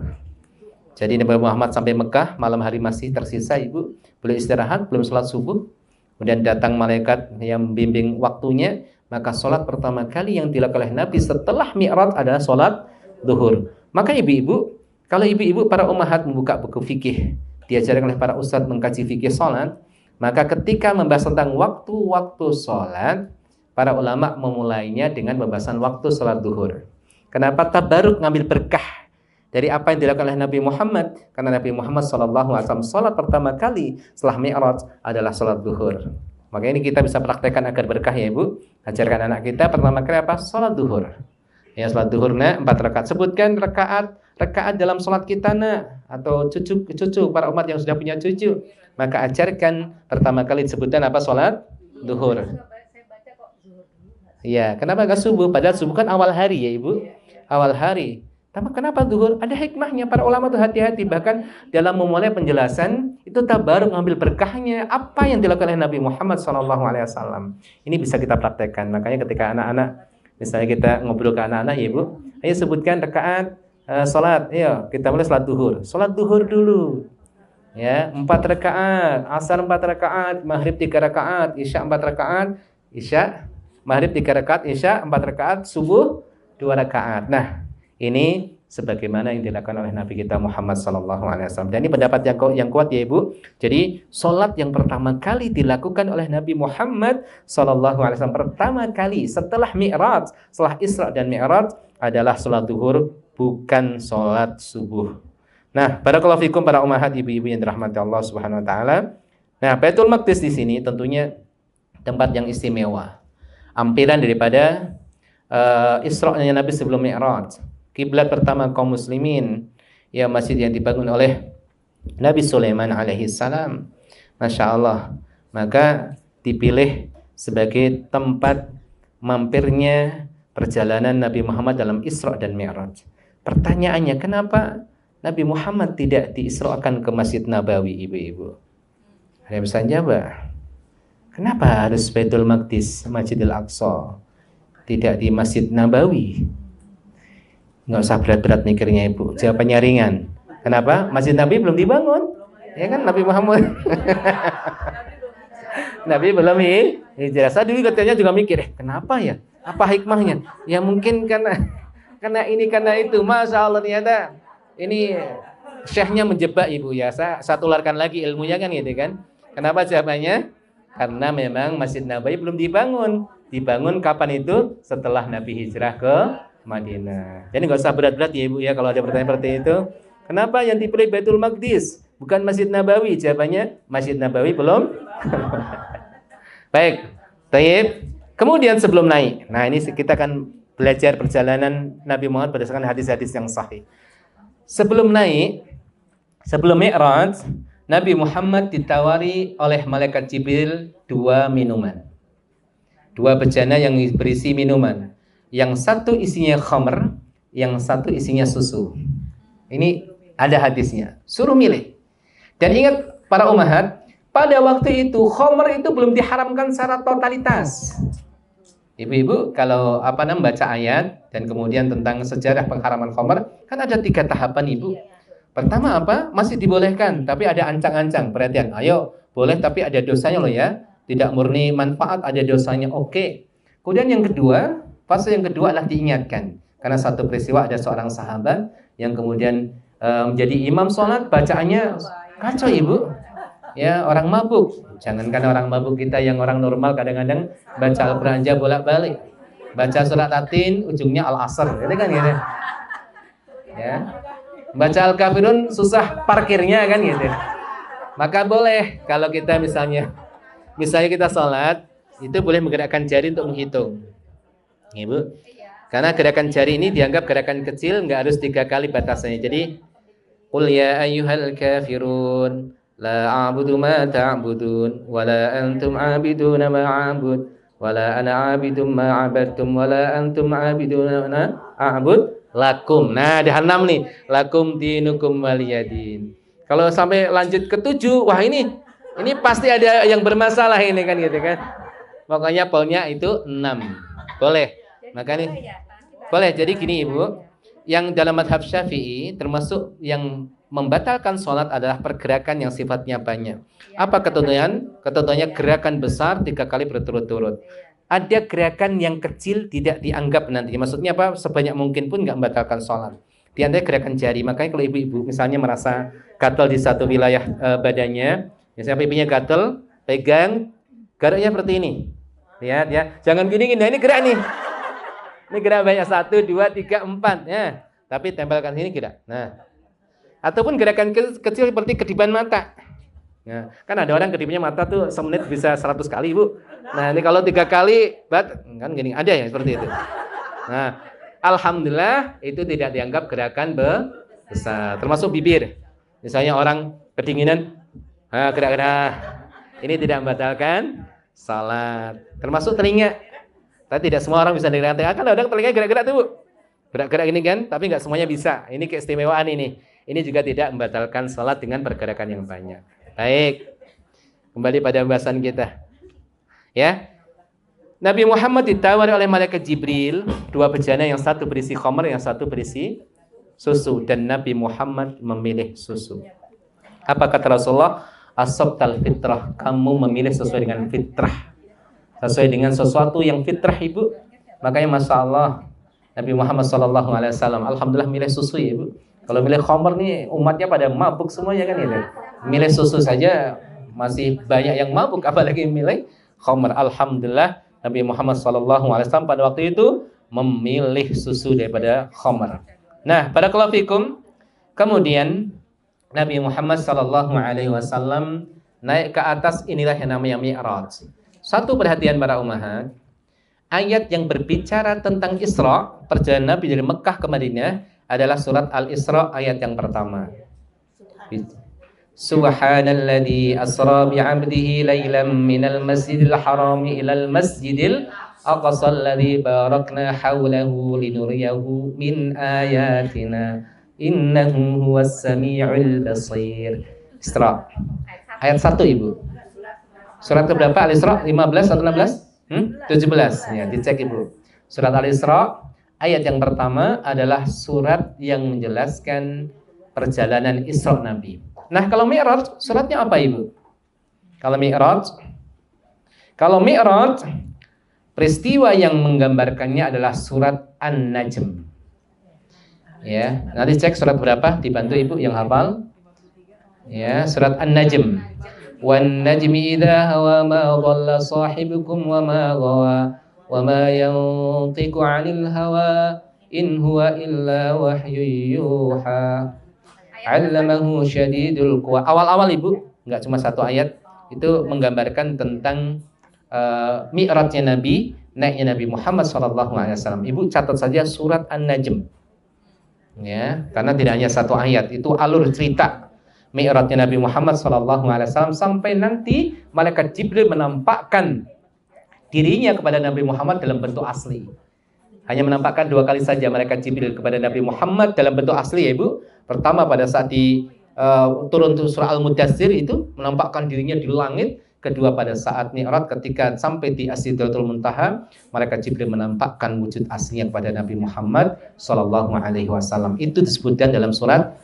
Speaker 1: Jadi Nabi Muhammad sampai Mekah, malam hari masih tersisa Ibu, beliau istirahat, belum sholat subuh. Kemudian datang malaikat yang membimbing waktunya, maka sholat pertama kali yang dilakukan oleh Nabi setelah Mi'raj adalah sholat duhur. Maka ibu-ibu, kalau ibu-ibu para ummahat membuka buku fikih, diajarkan oleh para ustadz mengkaji fikih sholat, maka ketika membahas tentang waktu-waktu sholat, para ulama memulainya dengan pembahasan waktu sholat duhur. Kenapa? Tabaruk, ngambil berkah dari apa yang dilakukan oleh Nabi Muhammad. Karena Nabi Muhammad SAW sholat pertama kali setelah Mi'raj adalah sholat duhur. Maka ini kita bisa praktekkan agar berkah ya Ibu. Ajarkan anak kita pertama kali apa? Sholat duhur. Ya, sholat duhur 4 rakaat. Sebutkan rakaat dalam sholat kita atau cucu para umat yang sudah punya cucu. Maka ajarkan pertama kali disebutkan apa? Sholat duhur. Ya, kenapa enggak subuh? Padahal subuh kan awal hari ya Ibu. Awal hari. Tapi kenapa duhur? Ada hikmahnya. Para ulama itu hati-hati. Bahkan dalam memulai penjelasan itu tabaruk ngambil berkahnya apa yang dilakukan oleh Nabi Muhammad SAW. Ini bisa kita praktekkan. Makanya ketika anak-anak, misalnya kita ngobrol ke anak-anak ya Ibu, ayo sebutkan rakaat sholat. Ayo kita mulai sholat duhur. Sholat duhur dulu. Ya, 4 rakaat, asar 4 rakaat, maghrib 3 rakaat, isya 4 rakaat, isya, maghrib 3 rakaat, isya 4 rakaat, subuh 2 rakaat. Nah, ini sebagaimana yang dilakukan oleh Nabi kita Muhammad SAW. Dan ini pendapat yang kuat ya Ibu. Jadi sholat yang pertama kali dilakukan oleh Nabi Muhammad SAW pertama kali setelah Mi'raj, setelah Isra dan Mi'raj adalah sholat duhur, bukan sholat subuh. Nah, barakallahu fikum para ummahat, ibu-ibu yang dirahmati Allah Subhanahu wa taala. Nah, Baitul Maqdis di sini tentunya tempat yang istimewa. Ampiran daripada Isra-nya Nabi sebelum Mi'raj. Kiblat pertama kaum muslimin, ya masjid yang dibangun oleh Nabi Sulaiman alaihi salam. Masya Allah. Maka dipilih sebagai tempat mampirnya perjalanan Nabi Muhammad dalam Isra dan Mi'raj. Pertanyaannya, kenapa Nabi Muhammad tidak diisrakan ke Masjid Nabawi, ibu-ibu? Ada yang bisa jawab? Kenapa harus Baitul Maqdis, Masjidil Aqsa, tidak di Masjid Nabawi? Nggak usah berat-berat mikirnya, ibu. Jawabannya ringan. Kenapa? Masjid Nabi belum dibangun. Ya kan, Nabi Muhammad. Nabi belum hijrah. Saya dulu katanya juga mikir, kenapa ya? Apa hikmahnya? Ya mungkin karena ini karena itu. Masya Allah, ternyata ini syekhnya menjebak, ibu ya. Saya tularkan lagi ilmunya kan gitu kan. Kenapa jawabannya? Karena memang Masjid Nabawi belum dibangun. Dibangun kapan itu? Setelah Nabi hijrah ke Madinah. Jadi nggak usah berat-berat ya, ibu ya, kalau ada pertanyaan seperti itu. Kenapa yang dipilih Baitul Maqdis, bukan Masjid Nabawi? Jawabannya, Masjid Nabawi belum. Baik, taib. Kemudian sebelum naik, nah ini kita akan belajar perjalanan Nabi Muhammad berdasarkan hadis-hadis yang sahih. Sebelum naik, sebelum Mi'raj, Nabi Muhammad ditawari oleh malaikat Jibril 2 minuman. 2 bejana yang berisi minuman. Yang satu isinya khamr, yang satu isinya susu. Ini ada hadisnya. Suruh milih. Dan ingat para ummahat, pada waktu itu khamr itu belum diharamkan secara totalitas. Ibu-ibu kalau membaca ayat dan kemudian tentang sejarah pengharaman khamr, kan ada 3 tahapan, ibu. Pertama apa? Masih dibolehkan, tapi ada ancang-ancang. Perhatian, ayo boleh tapi ada dosanya loh ya. Tidak murni manfaat, ada dosanya. Oke. Kemudian yang kedua, fase yang kedua adalah diingatkan. Karena satu peristiwa ada seorang sahabat yang kemudian menjadi imam sholat, bacaannya kacau, ibu. Ya, orang mabuk. Jangankan orang mabuk, kita yang orang normal kadang-kadang baca Al-Quran aja bolak-balik. Baca surat Atin, ujungnya Al-Asr. Itu kan gitu. Ya. Baca Al-Kafirun susah parkirnya kan gitu. Maka boleh kalau kita misalnya kita sholat, itu boleh menggerakkan jari untuk menghitung. Ibu. Karena gerakan jari ini dianggap gerakan kecil, nggak harus 3 kali batasannya. Jadi, qul ya ayyuhal kafirun la a'budu ma ta'budun wa la antum 'abiduna ma a'bud wa la ana 'abidum ma 'abadtum wa la antum 'abiduna ma a'bud lakum. Nah, ada 6 nih. Lakum dinukum waliyadin. Kalau sampai lanjut ke 7, wah ini pasti ada yang bermasalah ini kan gitu kan. Pokoknya polnya itu 6. Boleh. Makanya boleh. Jadi gini, ibu, yang dalam madhab Syafi'i termasuk yang membatalkan sholat adalah pergerakan yang sifatnya banyak. Apa ketentuan? Ketentuannya gerakan besar 3 kali berturut-turut. Ada gerakan yang kecil tidak dianggap nanti. Maksudnya apa? Sebanyak mungkin pun nggak membatalkan sholat. Di antara gerakan jari. Makanya kalau ibu-ibu misalnya merasa gatal di satu wilayah badannya, misalnya pipinya gatal, pegang geraknya seperti ini. Lihat ya, jangan gini. Nah ini gerak nih. Ini gerak banyak 1, 2, 3, 4 ya. Tapi tempelkan sini gerak. Nah, ataupun gerakan kecil seperti kedipan mata. Nah, kan ada orang kedipnya mata tuh semenit bisa 100 kali, Bu. Nah, ini kalau 3 kali kan gini, ada ya seperti itu. Nah, alhamdulillah itu tidak dianggap gerakan besar. Termasuk bibir. Misalnya orang kedinginan, gerak-gerak. Ini tidak membatalkan salat. Termasuk telinga. Tapi tidak semua orang bisa gerak telinga. Kan ada telinga gerak-gerak tuh, Bu. Gerak-gerak ini kan, tapi nggak semuanya bisa. Ini keistimewaan ini. Ini juga tidak membatalkan salat dengan pergerakan yang banyak. Baik. Kembali pada pembahasan kita. Ya. Nabi Muhammad ditawari oleh malaikat Jibril 2 bejana, yang satu berisi khamr, yang satu berisi susu, dan Nabi Muhammad memilih susu. Apa kata Rasulullah? Asabtal fitrah, kamu memilih sesuai dengan fitrah. Sesuai dengan sesuatu yang fitrah, ibu. Makanya masya Allah Nabi Muhammad SAW alhamdulillah milih susu ya, ibu. Kalau milih khamr nih umatnya pada mabuk semuanya kan gitu. Milih susu saja masih banyak yang mabuk, apalagi milih khamr. Alhamdulillah Nabi Muhammad SAW pada waktu itu memilih susu daripada khamr. Nah, barakallahu fikum. Kemudian Nabi Muhammad SAW naik ke atas, inilah yang namanya Mi'raj. Satu perhatian para ummahat, ayat yang berbicara tentang Isra, perjalanan Nabi dari Mekah ke Madinah adalah surat Al-Isra ayat yang pertama. Subhanalladzi asra bi'abdihi lailan minal masjidil harami ilal masjidil aqsa alladzi barakna haulahu linuriyahu min ayatina innahu huwas samiul basir. Isra ayat 1 Ibu. Surat keberapa Al-Isra? 15 atau 16? 17. Ya, dicek Ibu. Surat Al-Isra ayat yang pertama adalah surat yang menjelaskan perjalanan Isra Nabi. Nah, kalau Mi'raj suratnya apa Ibu? Kalau Mi'raj peristiwa yang menggambarkannya adalah surat An-Najm. Ya, nanti cek surat berapa, dibantu Ibu yang hafal. Ya, surat An-Najm. Wan najmi idza hawa ma dhalla sahibukum wa ma ghawa wa ma yantiqu 'anil hawa in huwa illa wahyun yuha. 'Allamahu syadidul quwa. Awal-awal Ibu, enggak cuma satu ayat, itu menggambarkan tentang mi'rajnya Nabi, naiknya Nabi Muhammad SAW. Ibu catat saja surat An-Najm. Ya, karena tidak hanya satu ayat, itu alur cerita mi'rajnya Nabi Muhammad SAW sampai nanti malaikat Jibril menampakkan dirinya kepada Nabi Muhammad dalam bentuk asli. Hanya menampakkan 2 kali saja malaikat Jibril kepada Nabi Muhammad dalam bentuk asli ya Ibu. Pertama pada saat turun surah Al-Mudaththir itu menampakkan dirinya di langit. Kedua pada saat Mi'raj ketika sampai di Sidratul Muntaha, malaikat Jibril menampakkan wujud aslinya kepada Nabi Muhammad SAW. Itu disebutkan dalam surat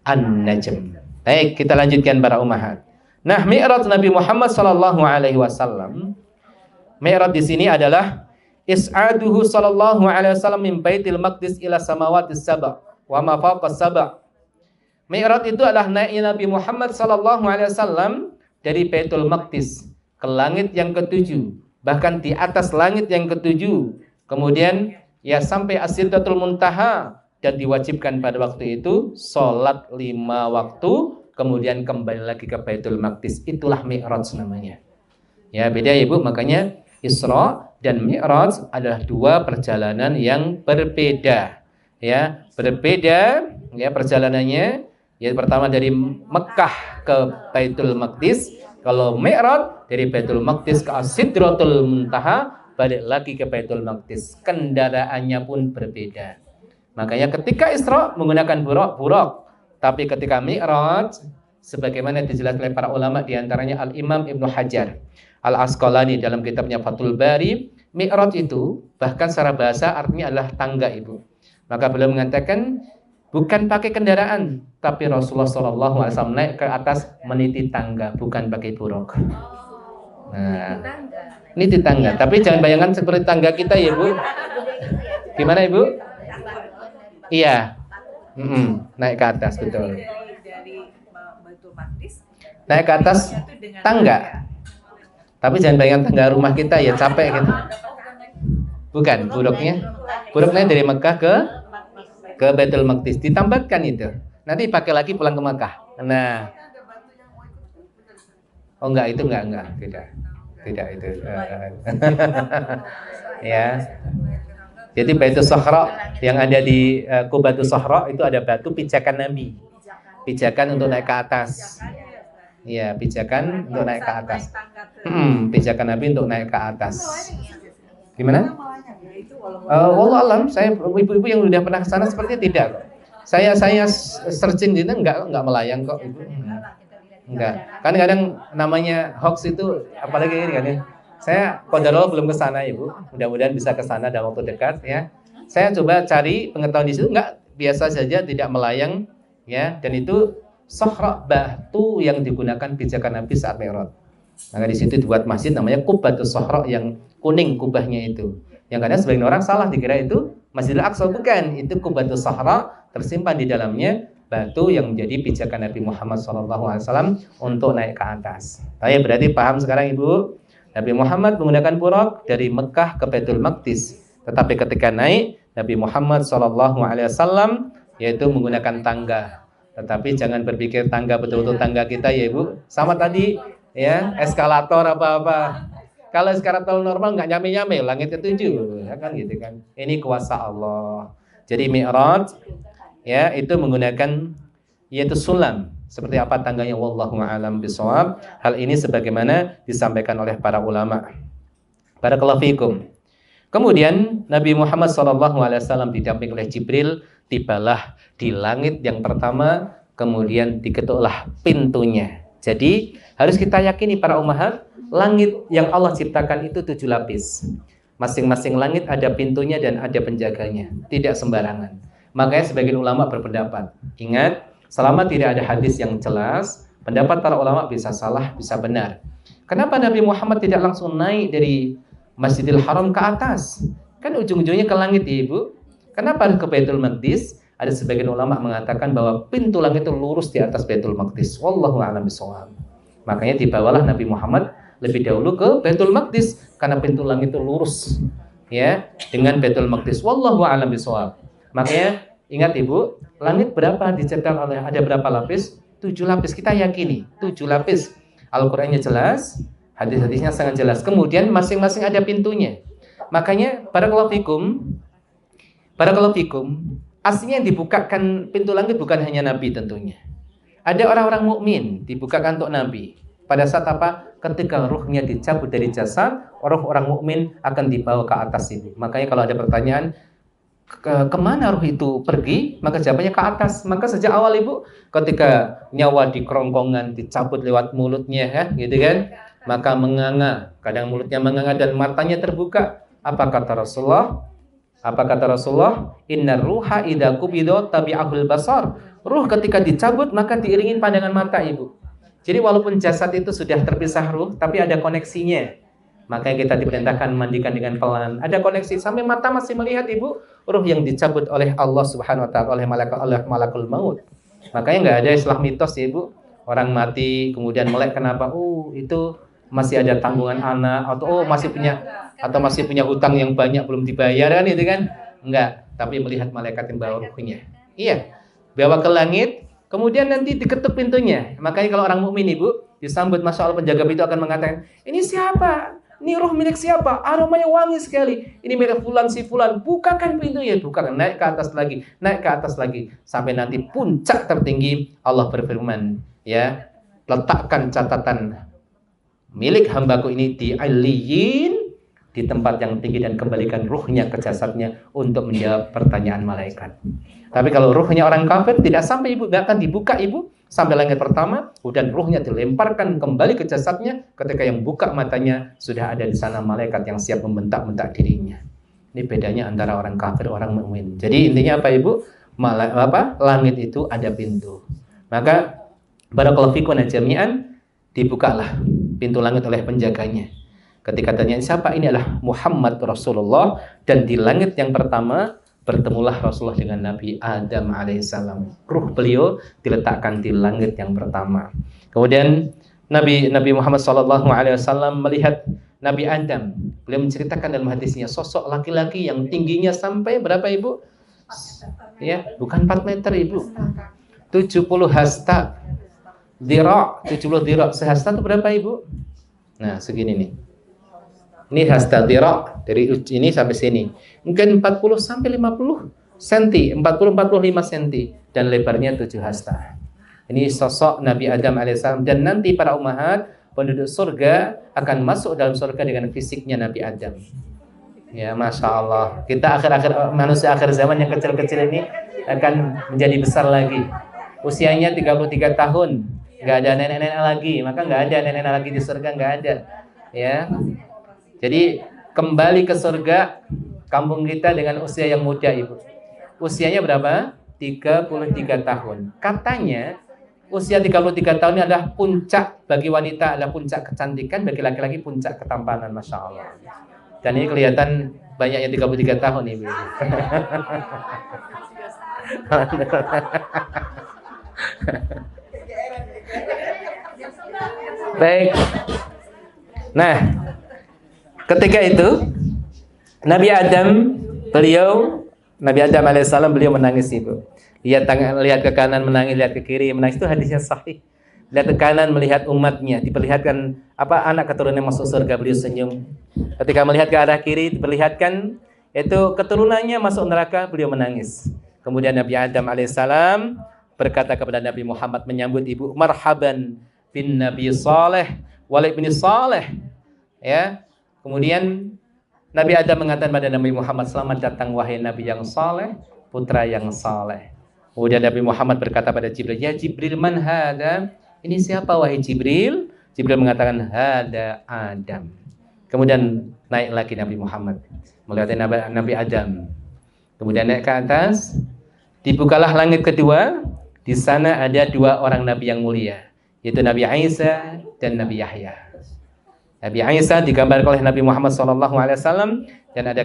Speaker 1: An-Najm. Baik, kita lanjutkan para ummahat. Nah, Mi'raj Nabi Muhammad SAW, Mi'raj di sini adalah is'aduhu sallallahu alaihi wasallam min Baitul Maqdis ila samawatis sab' wa ma fawqas sab'. Mi'raj itu adalah naiknya Nabi Muhammad sallallahu alaihi wasallam dari Baitul Maqdis ke langit yang ketujuh, bahkan di atas langit yang ketujuh. Kemudian ya sampai Sidratul Muntaha dan diwajibkan pada waktu itu salat 5 waktu, kemudian kembali lagi ke Baitul Maqdis. Itulah Mi'raj namanya. Ya, beda ya Ibu, makanya Isra dan Mi'raj adalah 2 perjalanan yang berbeda. Ya, berbeda ya perjalanannya. Ya, pertama dari Mekah ke Baitul Maqdis. Kalau Mi'raj dari Baitul Maqdis ke Sidratul Muntaha, balik lagi ke Baitul Maqdis. Kendaraannya pun berbeda. Makanya ketika Isra menggunakan buraq, tapi ketika Mi'raj sebagaimana dijelaskan oleh para ulama di antaranya Al-Imam Ibnu Hajar Al-Asqalani dalam kitabnya Fathul Bari, Mi'raj itu bahkan secara bahasa artinya adalah tangga Ibu. Maka beliau mengatakan bukan pakai kendaraan, tapi Rasulullah SAW naik ke atas meniti tangga, bukan pakai buraq. Nah, niti tangga. Tapi jangan bayangkan seperti tangga kita ya Bu. Gimana Ibu? Iya. Naik ke atas betul. Naik ke atas tangga. Tapi jangan bayangkan tangga rumah kita ya capek gitu. Bukan, buraqnya dari Mekah ke Baitul Maqdis, ditambahkan itu. Nanti pakai lagi pulang ke Mekah. Nah. Oh enggak, itu enggak. Tidak itu. Ya. Jadi Baitul Sahra yang ada di Qubatus Sahra itu ada batu pijakan Nabi. Pijakan untuk naik ke atas. Iya, pijakan untuk naik ke atas. Pijakan Nabi untuk naik ke atas. Gimana? Wallah alam, saya ibu-ibu yang sudah pernah ke sana sepertinya tidak. Saya searching di internet enggak melayang kok Ibu. Enggak. Kan kadang namanya hoax itu apalagi ini kan ya. Saya qadarullah belum ke sana Ibu. Mudah-mudahan bisa ke sana dalam waktu dekat ya. Saya coba cari pengetahuan di situ enggak, biasa saja, tidak melayang ya, dan itu Sahra, batu yang digunakan pijakan Nabi saat Mi'raj. Maka di situ dibuat masjid namanya Qubatus Sahra yang kuning kubahnya itu. Yang kadang sebagian orang salah dikira itu Masjidil Aqsa, bukan, itu Qubatus Sahra, tersimpan di dalamnya batu yang menjadi pijakan Nabi Muhammad SAW untuk naik ke atas. Tapi berarti paham sekarang Ibu? Nabi Muhammad menggunakan buraq dari Mekah ke Baitul Maqdis. Tetapi ketika naik Nabi Muhammad SAW yaitu menggunakan tangga. Tetapi jangan berpikir tangga betul-betul tangga kita ya Ibu. Sama tadi ya, eskalator apa-apa. Kalau eskalator normal nggak nyampe-nyampe, langit ketujuh, ya kan gitu kan. Ini kuasa Allah. Jadi Mi'raj, ya itu menggunakan yaitu sulam. Seperti apa tangganya, wallahu a'lam bishawab. Hal ini sebagaimana disampaikan oleh para ulama. Barakallahu fikum. Kemudian Nabi Muhammad SAW didampingi oleh Jibril, tibalah di langit yang pertama, kemudian diketuklah pintunya. Jadi harus kita yakini para ummahat, langit yang Allah ciptakan itu 7 lapis. Masing-masing langit ada pintunya dan ada penjaganya, tidak sembarangan. Makanya sebagian ulama berpendapat, ingat, selama tidak ada hadis yang jelas, pendapat para ulama bisa salah, bisa benar. Kenapa Nabi Muhammad tidak langsung naik dari Masjidil Haram ke atas? Kan ujung-ujungnya ke langit ya Ibu. Kenapa harus ke Baitul Maqdis? Ada sebagian ulama mengatakan bahwa pintu langit itu lurus di atas Baitul Maqdis. Wallahu a'lam bishawab. Makanya dibawalah Nabi Muhammad lebih dahulu ke Baitul Maqdis karena pintu langit itu lurus ya dengan Baitul Maqdis. Wallahu a'lam bishawab. Makanya ingat Ibu, langit berapa diciptakan oleh, ada berapa lapis? 7 lapis. Kita yakini 7 lapis. Al-Qur'annya jelas, hadis-hadisnya sangat jelas. Kemudian masing-masing ada pintunya. Makanya barakallahu fikum, aslinya yang dibukakan pintu langit bukan hanya Nabi tentunya. Ada orang-orang mukmin dibukakan untuk Nabi. Pada saat apa? Ketika ruhnya dicabut dari jasad, orang mukmin akan dibawa ke atas ini. Makanya kalau ada pertanyaan, kemana ruh itu pergi? Maka jawabannya ke atas. Maka sejak awal Ibu, ketika nyawa di kerongkongan dicabut lewat mulutnya, ya, gitu kan? Maka menganga, kadang mulutnya menganga dan matanya terbuka. Apa kata Rasulullah? Innar ruha idza qubida tabi'ahul basar. Ruh ketika dicabut maka diiringi pandangan mata Ibu. Jadi walaupun jasad itu sudah terpisah ruh, tapi ada koneksinya. Makanya kita diperintahkan mandikan dengan pelan. Ada koneksi sampai mata masih melihat Ibu, ruh yang dicabut oleh Allah Subhanahu wa taala, oleh malakul maut. Makanya nggak ada istilah mitos ya Ibu. Orang mati kemudian melek kenapa? Itu masih ada tanggungan anak atau masih punya hutang yang banyak belum dibayar kan itu kan? Enggak, tapi melihat malaikat yang bawa ruhnya. Iya. Bawa ke langit, kemudian nanti diketuk pintunya. Makanya kalau orang mukmin Ibu disambut, masya Allah, penjaga pintu akan mengatakan, "Ini siapa? Ini ruh milik siapa? Aromanya wangi sekali. Ini milik fulan si fulan." Bukakan pintunya, bukakan, naik ke atas lagi, sampai nanti puncak tertinggi Allah berfirman, ya, letakkan catatan milik hambaku ini di Aliyin, di tempat yang tinggi, dan kembalikan ruhnya ke jasadnya untuk menjawab pertanyaan malaikat. Tapi kalau ruhnya orang kafir tidak sampai Ibu, tidak akan dibuka Ibu sampai langit pertama, dan ruhnya dilemparkan kembali ke jasadnya. Ketika yang buka matanya sudah ada di sana malaikat yang siap membentak-bentak dirinya. Ini bedanya antara orang kafir orang mukmin. Jadi intinya apa Ibu? Langit itu ada pintu. Maka barakallahu fikum jami'an, dibukalah pintu langit oleh penjaganya. Ketika tanya siapa, ini adalah Muhammad Rasulullah, dan di langit yang pertama bertemulah Rasulullah dengan Nabi Adam alaihissalam. Ruh beliau diletakkan di langit yang pertama. Kemudian Nabi Muhammad SAW melihat Nabi Adam. Beliau menceritakan dalam hadisnya sosok laki-laki yang tingginya sampai berapa Ibu? Ya, bukan 4 meter Ibu. 70 hasta. Dira', 70 dira'. Sehasta itu berapa Ibu? Nah, segini nih. Ini hasta dira' dari ini sampai sini. Mungkin 40 sampai 50 cm, 40-45 cm, dan lebarnya 7 hasta. Ini sosok Nabi Adam alaihissalam, dan nanti para ummahat penduduk surga akan masuk dalam surga dengan fisiknya Nabi Adam. Ya, masya Allah. Kita manusia akhir zaman yang kecil-kecil ini akan menjadi besar lagi. Usianya 33 tahun. Nggak ada nenek-nenek lagi, maka nggak ada nenek-nenek lagi di surga, nggak ada, ya. Jadi kembali ke surga kampung kita dengan usia yang muda Ibu. Usianya berapa? 33 tahun. Katanya usia 33 tahun ini adalah puncak bagi wanita, adalah puncak kecantikan, bagi laki-laki puncak ketampanan, masya Allah. Dan ini kelihatan banyaknya 33 tahun Ibu. Baik. Nah, ketika itu Nabi Adam alaihissalam beliau menangis Ibu. Lihat ke kanan menangis, lihat ke kiri menangis, itu hadisnya sahih. lihat ke kanan melihat umatnya, diperlihatkan apa anak keturunannya masuk surga, beliau senyum. Ketika melihat ke arah kiri diperlihatkan itu keturunannya masuk neraka, beliau menangis. Kemudian Nabi Adam alaihissalam berkata kepada Nabi Muhammad menyambut ibu, marhaban bin Nabi Saleh wal ibni Saleh. Ya. Kemudian Nabi Adam mengatakan pada Nabi Muhammad, selamat datang wahai Nabi yang saleh, putra yang saleh. Kemudian Nabi Muhammad berkata pada Jibril, ya Jibril, man hada? Ini siapa wahai Jibril? Jibril mengatakan, hada Adam. Kemudian naik lagi Nabi Muhammad melihat Nabi Adam. Kemudian naik ke atas, dibukalah langit kedua. Di sana ada dua orang Nabi yang mulia, yaitu Nabi Isa dan Nabi Yahya. Nabi Isa digambarkan oleh Nabi Muhammad SAW, dan ada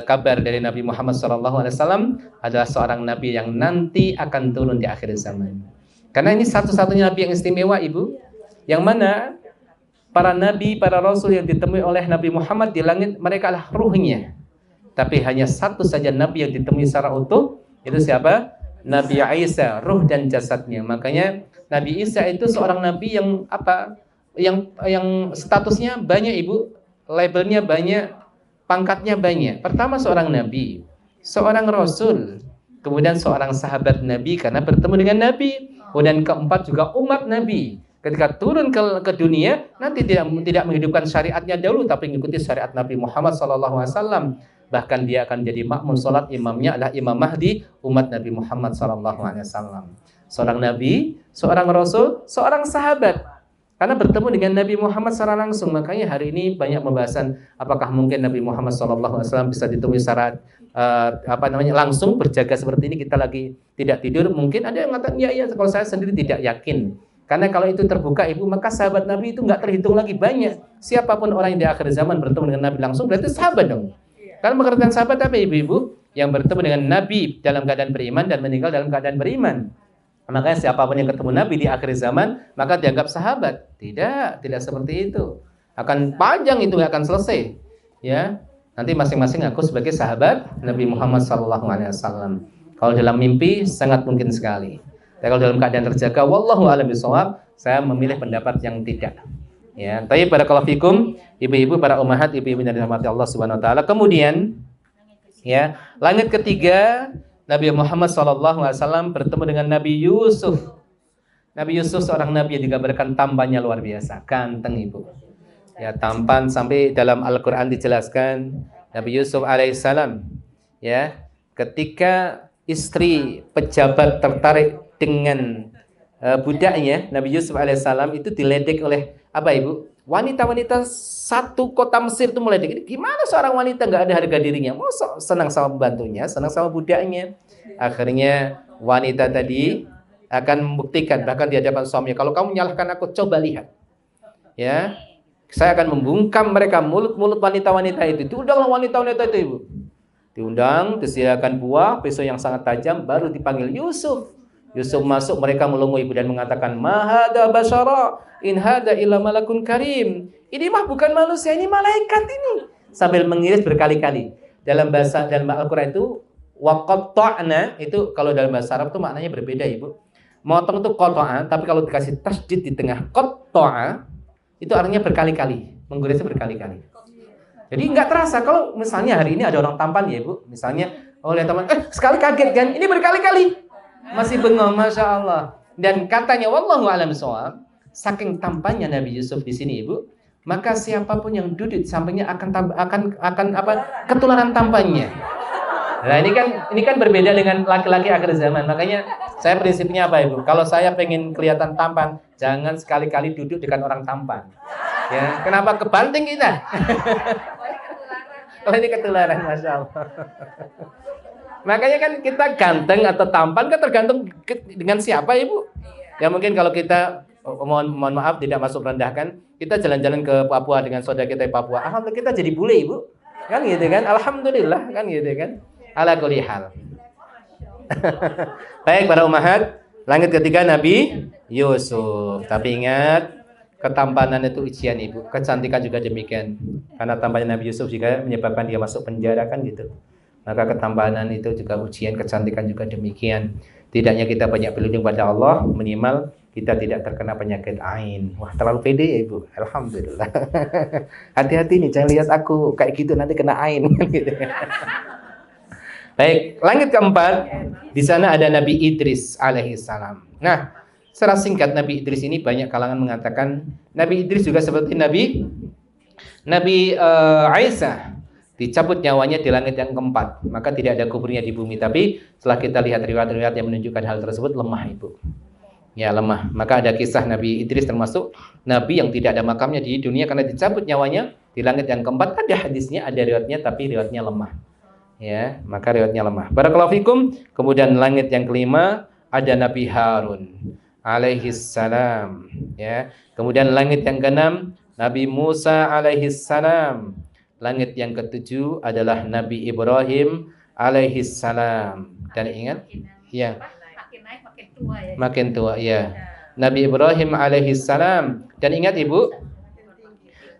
Speaker 1: kabar dari Nabi Muhammad SAW adalah seorang Nabi yang nanti akan turun di akhir zaman. Karena ini satu-satunya Nabi yang istimewa, Ibu, yang mana para Nabi, para Rasul yang ditemui oleh Nabi Muhammad di langit, mereka adalah ruhnya. Tapi hanya satu saja Nabi yang ditemui secara utuh, itu siapa? Nabi Isa, ruh dan jasadnya. Makanya Nabi Isa itu seorang Nabi yang apa? Yang statusnya banyak, Ibu, labelnya banyak, pangkatnya banyak. Pertama seorang Nabi, seorang Rasul, kemudian seorang sahabat Nabi karena bertemu dengan Nabi. Kemudian keempat juga umat Nabi. Ketika turun ke dunia, nanti tidak menghidupkan syariatnya dahulu, tapi mengikuti syariat Nabi Muhammad SAW. Bahkan dia akan jadi makmum sholat, imamnya adalah Imam Mahdi, umat Nabi Muhammad SAW. Seorang Nabi, seorang Rasul, seorang sahabat. Karena bertemu dengan Nabi Muhammad secara langsung. Makanya hari ini banyak pembahasan apakah mungkin Nabi Muhammad SAW bisa ditemui secara langsung berjaga seperti ini, kita lagi tidak tidur. Mungkin ada yang mengatakan ya, kalau saya sendiri tidak yakin. Karena kalau itu terbuka, Ibu, maka sahabat Nabi itu nggak terhitung lagi banyak. Siapapun orang yang di akhir zaman bertemu dengan Nabi langsung berarti sahabat dong. Karena pengertian sahabat apa, Ibu-ibu? Yang bertemu dengan Nabi dalam keadaan beriman dan meninggal dalam keadaan beriman. Makanya siapapun yang ketemu Nabi di akhir zaman maka dianggap sahabat. Tidak seperti itu. Akan panjang itu, nggak akan selesai. Ya, nanti masing-masing aku sebagai sahabat Nabi Muhammad SAW. Kalau dalam mimpi sangat mungkin sekali. Tapi kalau dalam keadaan terjaga, wallahu a'lam bishawab, saya memilih pendapat yang tidak. Ya, tapi barakallahu fikum, ibu-ibu, para ummahat, ibu-ibu yang dirahmati Allah Subhanahu wa taala. Kemudian ya, langit ketiga, Nabi Muhammad SAW bertemu dengan Nabi Yusuf. Nabi Yusuf seorang Nabi yang digambarkan tampannya luar biasa, ganteng, Ibu. Ya, tampan sampai dalam Al-Quran dijelaskan Nabi Yusuf alaihissalam. Ya, ketika istri pejabat tertarik dengan budaknya, Nabi Yusuf alaihissalam itu diledek oleh apa, Ibu? Wanita-wanita satu kota Mesir itu meledek. Ini gimana seorang wanita nggak ada harga dirinya? Mau senang sama pembantunya, senang sama budaknya. Akhirnya wanita tadi akan membuktikan, bahkan di hadapan suaminya, kalau kamu menyalahkan aku, coba lihat. Ya, saya akan membungkam mereka, mulut-mulut wanita-wanita itu. Diundanglah wanita-wanita itu, Ibu. Diundang, disediakan buah, pisau yang sangat tajam, baru dipanggil Yusuf. Yusuf masuk, mereka melongo, Ibu, dan mengatakan, mahada basyara in hada illa malakun karim. Ini mah bukan manusia, ini malaikat ini. Sambil mengiris berkali-kali. Dalam Al-Quran itu waqatta'na, itu kalau dalam bahasa Arab itu maknanya berbeda, Ibu. Motong itu qata'a, tapi kalau dikasih tasydid di tengah qatta'a, itu artinya berkali-kali, menggurisnya berkali-kali. Jadi nggak terasa kalau misalnya hari ini ada orang tampan, ya Ibu, misalnya lihat teman, sekali kaget kan, ini berkali-kali. Masih bengong, Masya Allah. Dan katanya, wallahu a'lam bishawab, saking tampannya Nabi Yusuf di sini, Ibu, maka siapapun yang duduk di sampingnya akan ketularan tampannya. Nah, ini kan berbeda dengan laki-laki akhir zaman. Makanya saya prinsipnya apa, Ibu? Kalau saya pengen kelihatan tampan, jangan sekali-kali duduk dengan orang tampan. Ya, kenapa kebanting kita? Kalau ini ketularan, Masya Allah. Makanya kan kita ganteng atau tampan kan tergantung dengan siapa, Ibu. Ya mungkin kalau kita mohon maaf tidak masuk rendahkan, kita jalan-jalan ke Papua dengan saudara kita di Papua, alhamdulillah kita jadi bule, Ibu. Kan gitu kan? Alhamdulillah kan gitu kan? Ala kulli hal. Baik para ummahat, langit ketiga Nabi Yusuf. Tapi ingat, ketampanan itu ujian, Ibu. Kecantikan juga demikian. Karena tampanan Nabi Yusuf juga menyebabkan dia masuk penjara kan gitu. Maka ketampanan itu juga ujian, kecantikan juga demikian. Tidaknya kita banyak berlindung pada Allah, minimal kita tidak terkena penyakit ain. Wah, terlalu pede ya Ibu. Alhamdulillah. Hati-hati nih, jangan lihat aku kayak gitu nanti kena ain. Gitu. Baik, langit keempat, di sana ada Nabi Idris alaihissalam. Nah, secara singkat Nabi Idris ini banyak kalangan mengatakan Nabi Idris juga seperti Nabi Isa, dicabut nyawanya di langit yang keempat, maka tidak ada kuburnya di bumi. Tapi setelah kita lihat riwayat-riwayat yang menunjukkan hal tersebut, lemah Ibu. Ya, lemah. Maka ada kisah Nabi Idris termasuk Nabi yang tidak ada makamnya di dunia karena dicabut nyawanya di langit yang keempat. Ada hadisnya, ada riwayatnya, tapi riwayatnya lemah. Ya, maka riwayatnya lemah. Barakallahu fikum. Kemudian langit yang kelima ada Nabi Harun alaihissalam. Ya. Kemudian langit yang keenam Nabi Musa alaihissalam. Langit yang ketujuh adalah Nabi Ibrahim alaihissalam. Dan ingat, ya,
Speaker 2: Makin naik makin tua ya.
Speaker 1: makin tua, ya. Nabi Ibrahim alaihissalam. Dan ingat Ibu,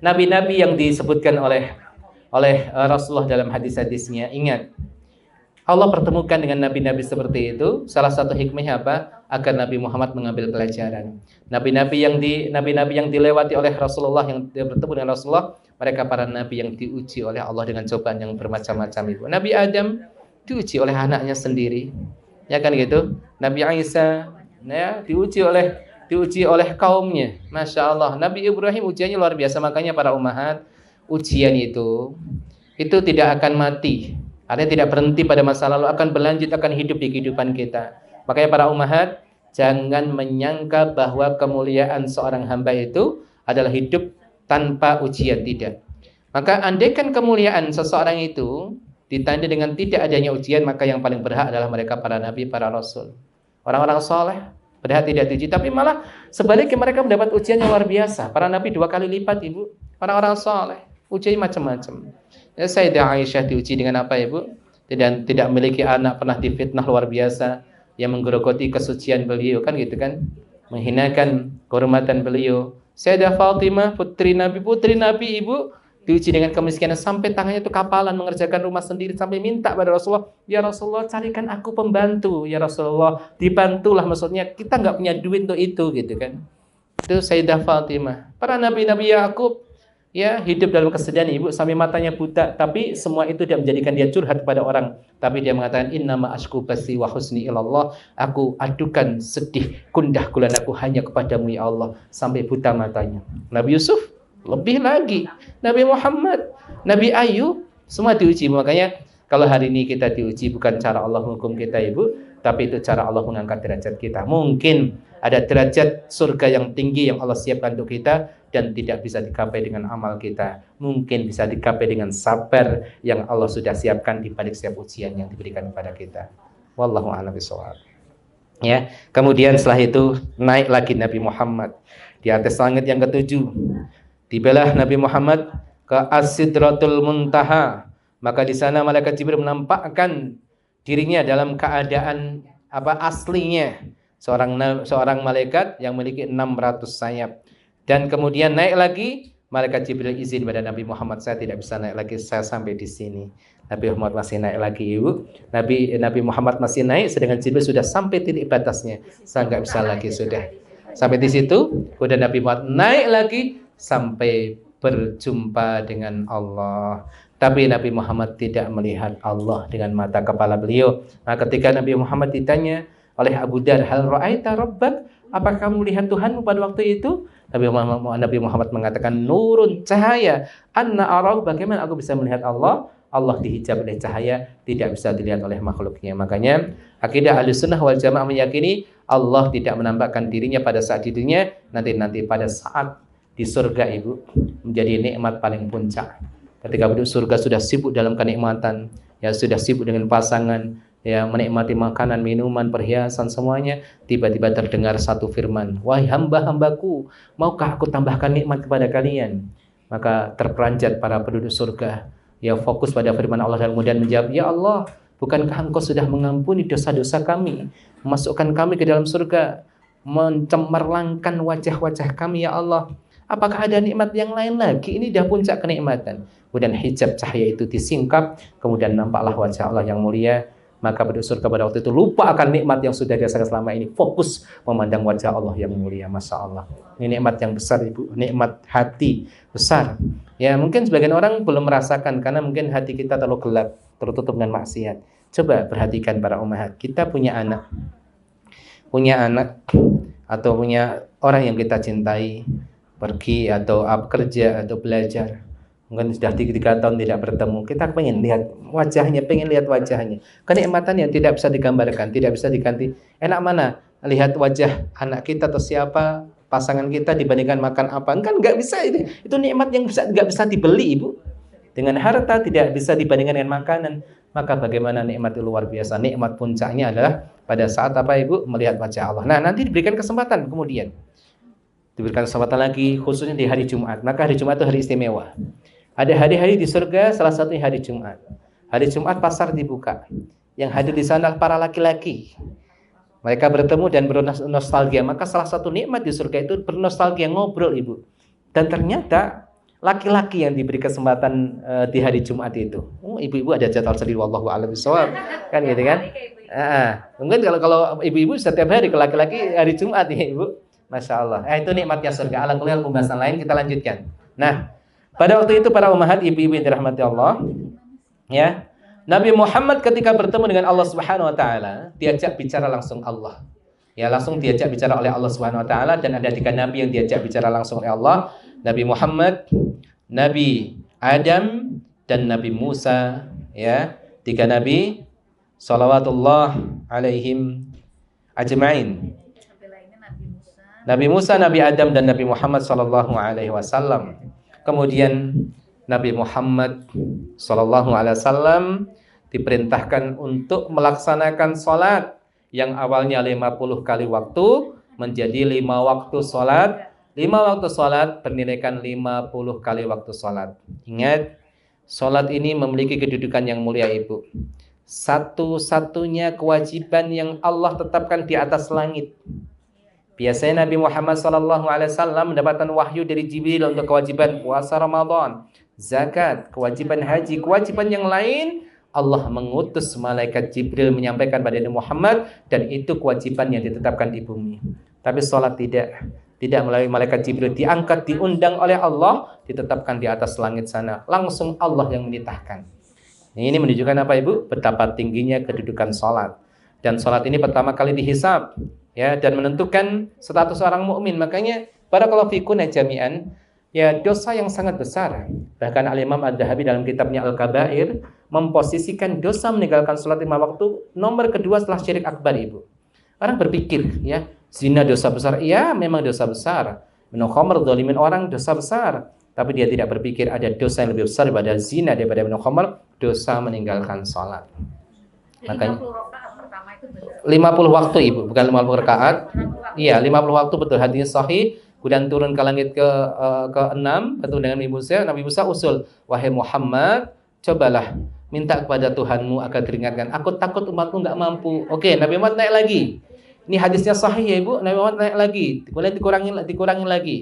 Speaker 1: nabi-nabi yang disebutkan oleh Rasulullah dalam hadis-hadisnya, ingat, Allah pertemukan dengan nabi-nabi seperti itu. Salah satu hikmahnya apa? Agar Nabi Muhammad mengambil pelajaran. Nabi-nabi yang dilewati oleh Rasulullah, yang bertemu dengan Rasulullah, mereka para nabi yang diuji oleh Allah dengan cobaan yang bermacam-macam Ibu. Nabi Adam diuji oleh anaknya sendiri. Ya kan gitu? Nabi Isa ya diuji oleh kaumnya. Masya Allah. Nabi Ibrahim ujiannya luar biasa. Makanya para ummahat, ujian itu tidak akan mati. Artinya tidak berhenti pada masa lalu, akan berlanjut, akan hidup di kehidupan kita. Makanya para ummahat, jangan menyangka bahwa kemuliaan seorang hamba itu adalah hidup tanpa ujian, tidak. Maka andaikan kemuliaan seseorang itu ditandai dengan tidak adanya ujian, maka yang paling berhak adalah mereka para nabi, para rasul. Orang-orang soleh berhak tidak diuji, tapi malah sebaliknya mereka mendapat ujian yang luar biasa. Para nabi 2 kali lipat Ibu, orang-orang soleh ujian macam-macam. Ya, Sayyidah Aisyah diuji dengan apa Ibu? Tidak memiliki anak, pernah difitnah luar biasa, yang menggerogoti kesucian beliau, kan gitu kan, menghinakan kehormatan beliau. Sayyidah Fatimah putri Nabi Ibu, diuji dengan kemiskinan sampai tangannya itu kapalan mengerjakan rumah sendiri, sampai minta pada Rasulullah, ya Rasulullah carikan aku pembantu, ya Rasulullah dibantulah, maksudnya kita nggak punya duit untuk itu, gitu kan. Itu Sayyidah Fatimah. Para nabi-nabi Yakub ya hidup dalam kesedihan Ibu sampai matanya buta, tapi semua itu tidak menjadikan dia curhat kepada orang, tapi dia mengatakan innama ashku basi wa husni ilallah, aku adukan sedih gundah gulanaku hanya kepadamu ya Allah, sampai buta matanya. Nabi Yusuf lebih lagi, Nabi Muhammad, Nabi Ayub, semua diuji. Makanya kalau hari ini kita diuji bukan cara Allah menghukum kita Ibu, tapi itu cara Allah mengangkat derajat kita. Mungkin ada derajat surga yang tinggi yang Allah siapkan untuk kita dan tidak bisa dicapai dengan amal kita. Mungkin bisa dicapai dengan sabar yang Allah sudah siapkan di balik setiap ujian yang diberikan kepada kita. Wallahu a'lam bishawab. Ya, kemudian setelah itu naik lagi Nabi Muhammad di atas langit yang ketujuh. Tibalah Nabi Muhammad ke As-Sidratul Muntaha. Maka di sana malaikat Jibril menampakkan dirinya dalam keadaan aslinya, seorang malaikat yang memiliki 600 sayap. Dan kemudian naik lagi, malaikat Jibril izin pada Nabi Muhammad, saya tidak bisa naik lagi, saya sampai di sini. Nabi Muhammad masih naik lagi Ibu. Nabi Muhammad masih naik, sedangkan Jibril sudah sampai titik batasnya. Saya nggak bisa lagi sudah. Sampai di situ, kemudian Nabi Muhammad naik lagi sampai berjumpa dengan Allah. Tapi Nabi Muhammad tidak melihat Allah dengan mata kepala beliau. Nah, ketika Nabi Muhammad ditanya oleh Abu Dar, hal ra'aita rabbak? Apakah kamu melihat Tuhanmu pada waktu itu? Nabi Muhammad mengatakan nurun, cahaya. Anna arau, bagaimana aku bisa melihat Allah? Allah dihijab oleh cahaya, tidak bisa dilihat oleh makhluknya. Makanya akidah Ahlussunnah wal Jamaah meyakini Allah tidak menampakkan dirinya pada saat di dunia, nanti pada saat di surga Ibu menjadi nikmat paling puncak. Ketika penduduk surga sudah sibuk dalam kenikmatan, ya sudah sibuk dengan pasangan, ya menikmati makanan, minuman, perhiasan semuanya, tiba-tiba terdengar satu firman, wahai hamba-hambaku, maukah aku tambahkan nikmat kepada kalian? Maka terperanjat para penduduk surga, ya fokus pada firman Allah dan kemudian menjawab, ya Allah, bukankah Engkau sudah mengampuni dosa-dosa kami, memasukkan kami ke dalam surga, mencemerlangkan wajah-wajah kami ya Allah, apakah ada nikmat yang lain lagi? Ini dah puncak kenikmatan. Kemudian hijab cahaya itu disingkap, kemudian nampaklah wajah Allah yang mulia. maka penduduk surga pada waktu itu lupa akan nikmat yang sudah dirasakan selama ini, fokus memandang wajah Allah yang mulia. Masya Allah, ini nikmat yang besar Ibu, nikmat hati besar. Ya mungkin sebagian orang belum merasakan karena mungkin hati kita terlalu gelap, tertutup dengan maksiat. Coba perhatikan para ummahat, kita punya anak atau punya orang yang kita cintai, pergi atau kerja atau belajar, mungkin sudah 3 tahun tidak bertemu, kita pengen lihat wajahnya, kenikmatan yang tidak bisa digambarkan, tidak bisa diganti. Enak mana lihat wajah anak kita atau siapa pasangan kita dibandingkan makan apa? Kan nggak bisa itu nikmat yang nggak bisa dibeli Ibu. Dengan harta tidak bisa dibandingkan dengan makanan. Maka bagaimana nikmat itu luar biasa. Nikmat puncaknya adalah pada saat apa Ibu? Melihat wajah Allah. Nah nanti diberikan kesempatan kemudian. Diberikan kesempatan lagi khususnya di hari Jumat. Maka hari Jumat itu hari istimewa. Ada hari-hari di surga, salah satunya hari Jumat. Hari Jumat pasar dibuka. Yang hadir di sana para laki-laki. Mereka bertemu dan bernostalgia. Maka salah satu nikmat di surga itu bernostalgia, ngobrol Ibu. Dan ternyata laki-laki yang diberi kesempatan di hari Jumat itu. Ibu-ibu ada jadwal sendiri, wallahu a'lam bishawab. Kan gitu kan? Mungkin kalau ibu-ibu setiap hari ke laki-laki hari Jumat ya Ibu. Masya Allah. Itu nikmatnya surga. Ala kulli hal pembahasan lain kita lanjutkan. Nah, pada waktu itu para ummahat, ibu-ibu yang dirahmati Allah, ya, Nabi Muhammad ketika bertemu dengan Allah Subhanahu wa taala, diajak bicara langsung Allah. Ya, langsung diajak bicara oleh Allah Subhanahu wa taala, dan ada 3 nabi yang diajak bicara langsung oleh Allah. Nabi Muhammad, Nabi Adam, dan Nabi Musa, ya. 3 nabi salawatullah alaihim ajma'in. Nabi Musa, Nabi Adam, dan Nabi Muhammad sallallahu alaihi wasallam. Kemudian Nabi Muhammad sallallahu alaihi wasallam diperintahkan untuk melaksanakan salat yang awalnya 50 kali waktu menjadi 5 waktu salat. 5 waktu salat bernilaikan 50 kali waktu salat. Ingat, salat ini memiliki kedudukan yang mulia Ibu. Satu-satunya kewajiban yang Allah tetapkan di atas langit. Biasanya Nabi Muhammad SAW mendapatkan wahyu dari Jibril untuk kewajiban puasa Ramadan, zakat, kewajiban haji, kewajiban yang lain. Allah mengutus malaikat Jibril menyampaikan pada Nabi Muhammad, dan itu kewajiban yang ditetapkan di bumi. Tapi sholat tidak melalui malaikat Jibril, diangkat, diundang oleh Allah, ditetapkan di atas langit sana. Langsung Allah yang menitahkan. Ini menunjukkan apa Ibu? Betapa tingginya kedudukan sholat. Dan sholat ini pertama kali dihisab, ya, dan menentukan status orang mukmin. Makanya barakallahu fikum jami'an, ya, dosa yang sangat besar. Bahkan Al-Imam Ad-Dhahabi dalam kitabnya Al-Kabair memposisikan dosa meninggalkan sholat 5 waktu nomor kedua setelah syirik akbar Ibu. Orang berpikir, ya, zina dosa besar. Iya, memang dosa besar. Minum khamr, zalimin orang, dosa besar. Tapi dia tidak berpikir ada dosa yang lebih besar daripada zina, daripada minum khamr, dosa meninggalkan sholat. Makanya 50 waktu Ibu, bukan 50 rakaat. Iya, 50 waktu betul, hadis sahih. Kemudian turun ke langit ke-6, bertemu dengan Nabi Musa usul, wahai Muhammad, cobalah minta kepada Tuhanmu agar diringankan. Aku takut umatmu enggak mampu. Oke, Nabi Muhammad naik lagi. Ini hadisnya sahih ya Ibu. Nabi Muhammad naik lagi. Kemudian dikurangi lagi.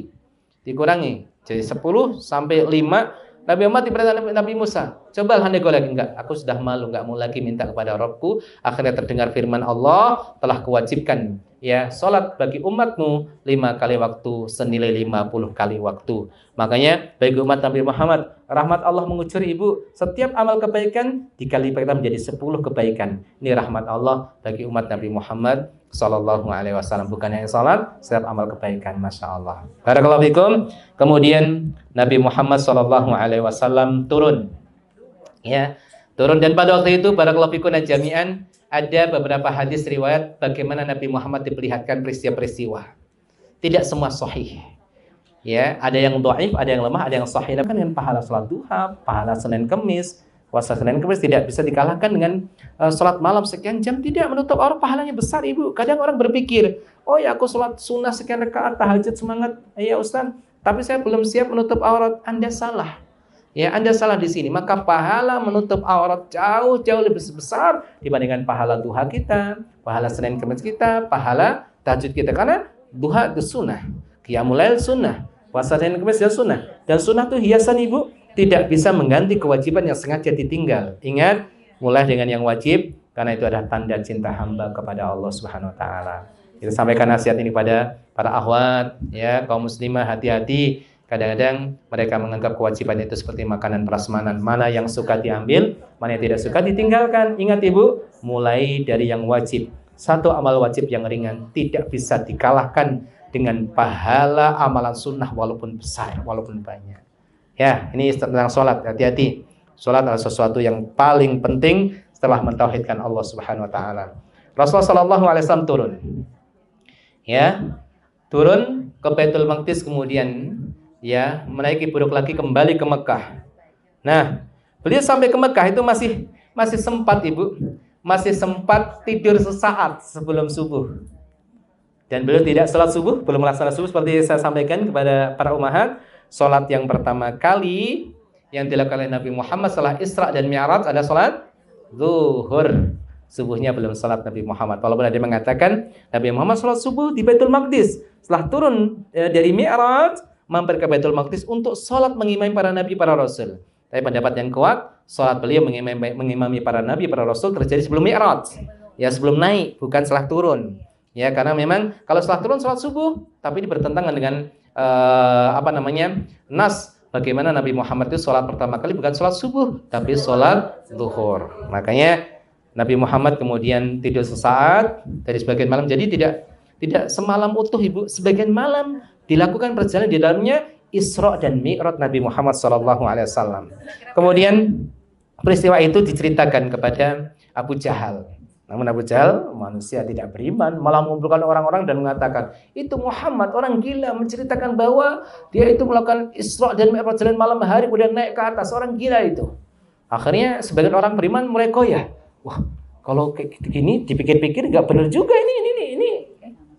Speaker 1: Dikurangi. Jadi 10 sampai 5. Nabi Muhammad diperintah Nabi Musa, cobalah nego lagi. Enggak, aku sudah malu, enggak mau lagi minta kepada Rabbku. Akhirnya terdengar firman Allah, telah kewajibkan, ya, salat bagi umatmu 5 kali waktu senilai 50 kali waktu. Makanya bagi umat Nabi Muhammad, rahmat Allah mengucur Ibu. Setiap amal kebaikan dikalikan menjadi 10 kebaikan. Ini rahmat Allah bagi umat Nabi Muhammad sallallahu alaihi wasallam. Bukan hanya salat, setiap amal kebaikan, masya Allah. Barakallahu fikum. Kemudian Nabi Muhammad sallallahu alaihi wasallam turun, ya, turun. Dan pada waktu itu barakallahu fikum jami'an, ada beberapa hadis riwayat bagaimana Nabi Muhammad diperlihatkan peristiwa-peristiwa. Tidak semua sahih, ya, ada yang dhaif, ada yang lemah, ada yang sahih. Kan dengan pahala salat duha, pahala Senin Kamis. Puasa Senin Kamis tidak bisa dikalahkan dengan sholat malam sekian jam. Tidak menutup aurat, pahalanya besar Ibu. Kadang orang berpikir, oh ya aku sholat sunnah sekian rakaat, tahajud semangat, ya Ustaz, tapi saya belum siap menutup aurat. Anda salah. Ya, Anda salah di sini. Maka pahala menutup aurat jauh lebih besar dibandingkan pahala duha kita, pahala Senin Kamis kita, pahala tahajud kita. Karena duha itu sunnah, qiyamul lail sunnah, puasa Senin Kamis itu sunnah. Dan sunnah itu hiasan Ibu, tidak bisa mengganti kewajiban yang sengaja ditinggal. Ingat, mulai dengan yang wajib, karena itu adalah tanda cinta hamba kepada Allah Subhanahu wa taala. Kita sampaikan nasihat ini pada para akhwat, ya, kaum muslimah, hati-hati. Kadang-kadang mereka menganggap kewajiban itu seperti makanan prasmanan, mana yang suka diambil, mana yang tidak suka ditinggalkan. Ingat Ibu, mulai dari yang wajib. Satu amal wajib yang ringan tidak bisa dikalahkan dengan pahala amalan sunnah walaupun besar, walaupun banyak. Ya, ini tentang sholat, hati-hati. Sholat adalah sesuatu yang paling penting setelah mentauhidkan Allah Subhanahu wa taala. Rasulullah sallallahu alaihi wasallam turun. Ya, turun ke Baitul Maqdis, kemudian ya menaiki buruk lagi kembali ke Mekah. Nah, beliau sampai ke Mekah itu masih sempat Ibu, masih sempat tidur sesaat sebelum subuh. Dan beliau tidak salat subuh, belum melaksanakan subuh seperti saya sampaikan kepada para ummahat. Salat yang pertama kali yang dilakukan oleh Nabi Muhammad setelah Isra dan Mi'raj ada salat zuhur. Subuhnya belum salat Nabi Muhammad. Walaupun ada yang mengatakan Nabi Muhammad salat subuh di Baitul Maqdis. Setelah turun dari Mi'raj, mampir ke Baitul Maqdis untuk salat mengimami para nabi, para rasul. Tapi pendapat yang kuat, salat beliau mengimami para nabi, para rasul terjadi sebelum Mi'raj. Ya, sebelum naik, bukan setelah turun. Ya, karena memang kalau setelah turun salat subuh, tapi ini bertentangan dengan nas bagaimana Nabi Muhammad itu salat pertama kali bukan salat subuh, tapi salat zuhur. Makanya Nabi Muhammad kemudian tidur sesaat dari sebagian malam. Jadi tidak semalam utuh Ibu. Sebagian malam dilakukan perjalanan di dalamnya Isra dan Mi'raj Nabi Muhammad SAW. Kemudian peristiwa itu diceritakan kepada Abu Jahal. Namun Abu Jahal manusia tidak beriman, malah mengumpulkan orang-orang dan mengatakan, itu Muhammad orang gila, menceritakan bahwa dia itu melakukan Isra dan Mi'raj jalan malam hari kemudian naik ke atas, orang gila itu. Akhirnya sebagian orang beriman mulai goyah. Wah, kalau kayak gini dipikir-pikir nggak benar juga ini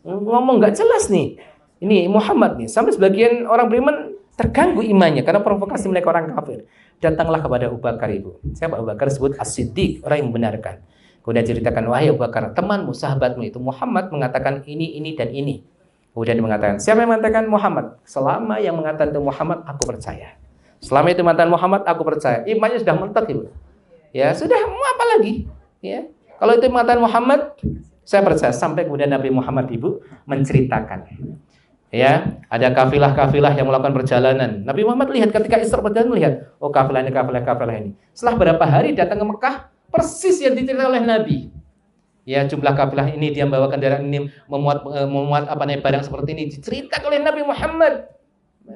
Speaker 1: ngomong nggak jelas nih. Ini Muhammad nih. Sampai sebagian orang beriman terganggu imannya karena provokasi mereka orang kafir. Datanglah kepada Abu Bakar Ibu. Siapa Abu Bakar? Sebut As-Siddiq, orang yang membenarkan. Kemudian ceritakan, wahai Abu Bakar, temanmu, sahabatmu itu Muhammad mengatakan ini dan ini. Kemudian dia mengatakan, siapa yang mengatakan Muhammad? Selama yang mengatakan itu Muhammad, aku percaya. Selama itu mengatakan Muhammad, aku percaya. Imannya sudah mentok Ibu. Ya sudah, mau apa lagi? Ya, kalau itu mengatakan Muhammad, saya percaya. Sampai kemudian Nabi Muhammad Ibu menceritakan. Ya, ada kafilah-kafilah yang melakukan perjalanan. Nabi Muhammad lihat ketika Isra berjalan melihat, oh kafilah ini. Setelah berapa hari datang ke Mekah, persis yang diceritakan oleh Nabi. Ya, jumlah kafilah ini dia membawa kendaraan ini memuat barang seperti ini diceritakan oleh Nabi Muhammad.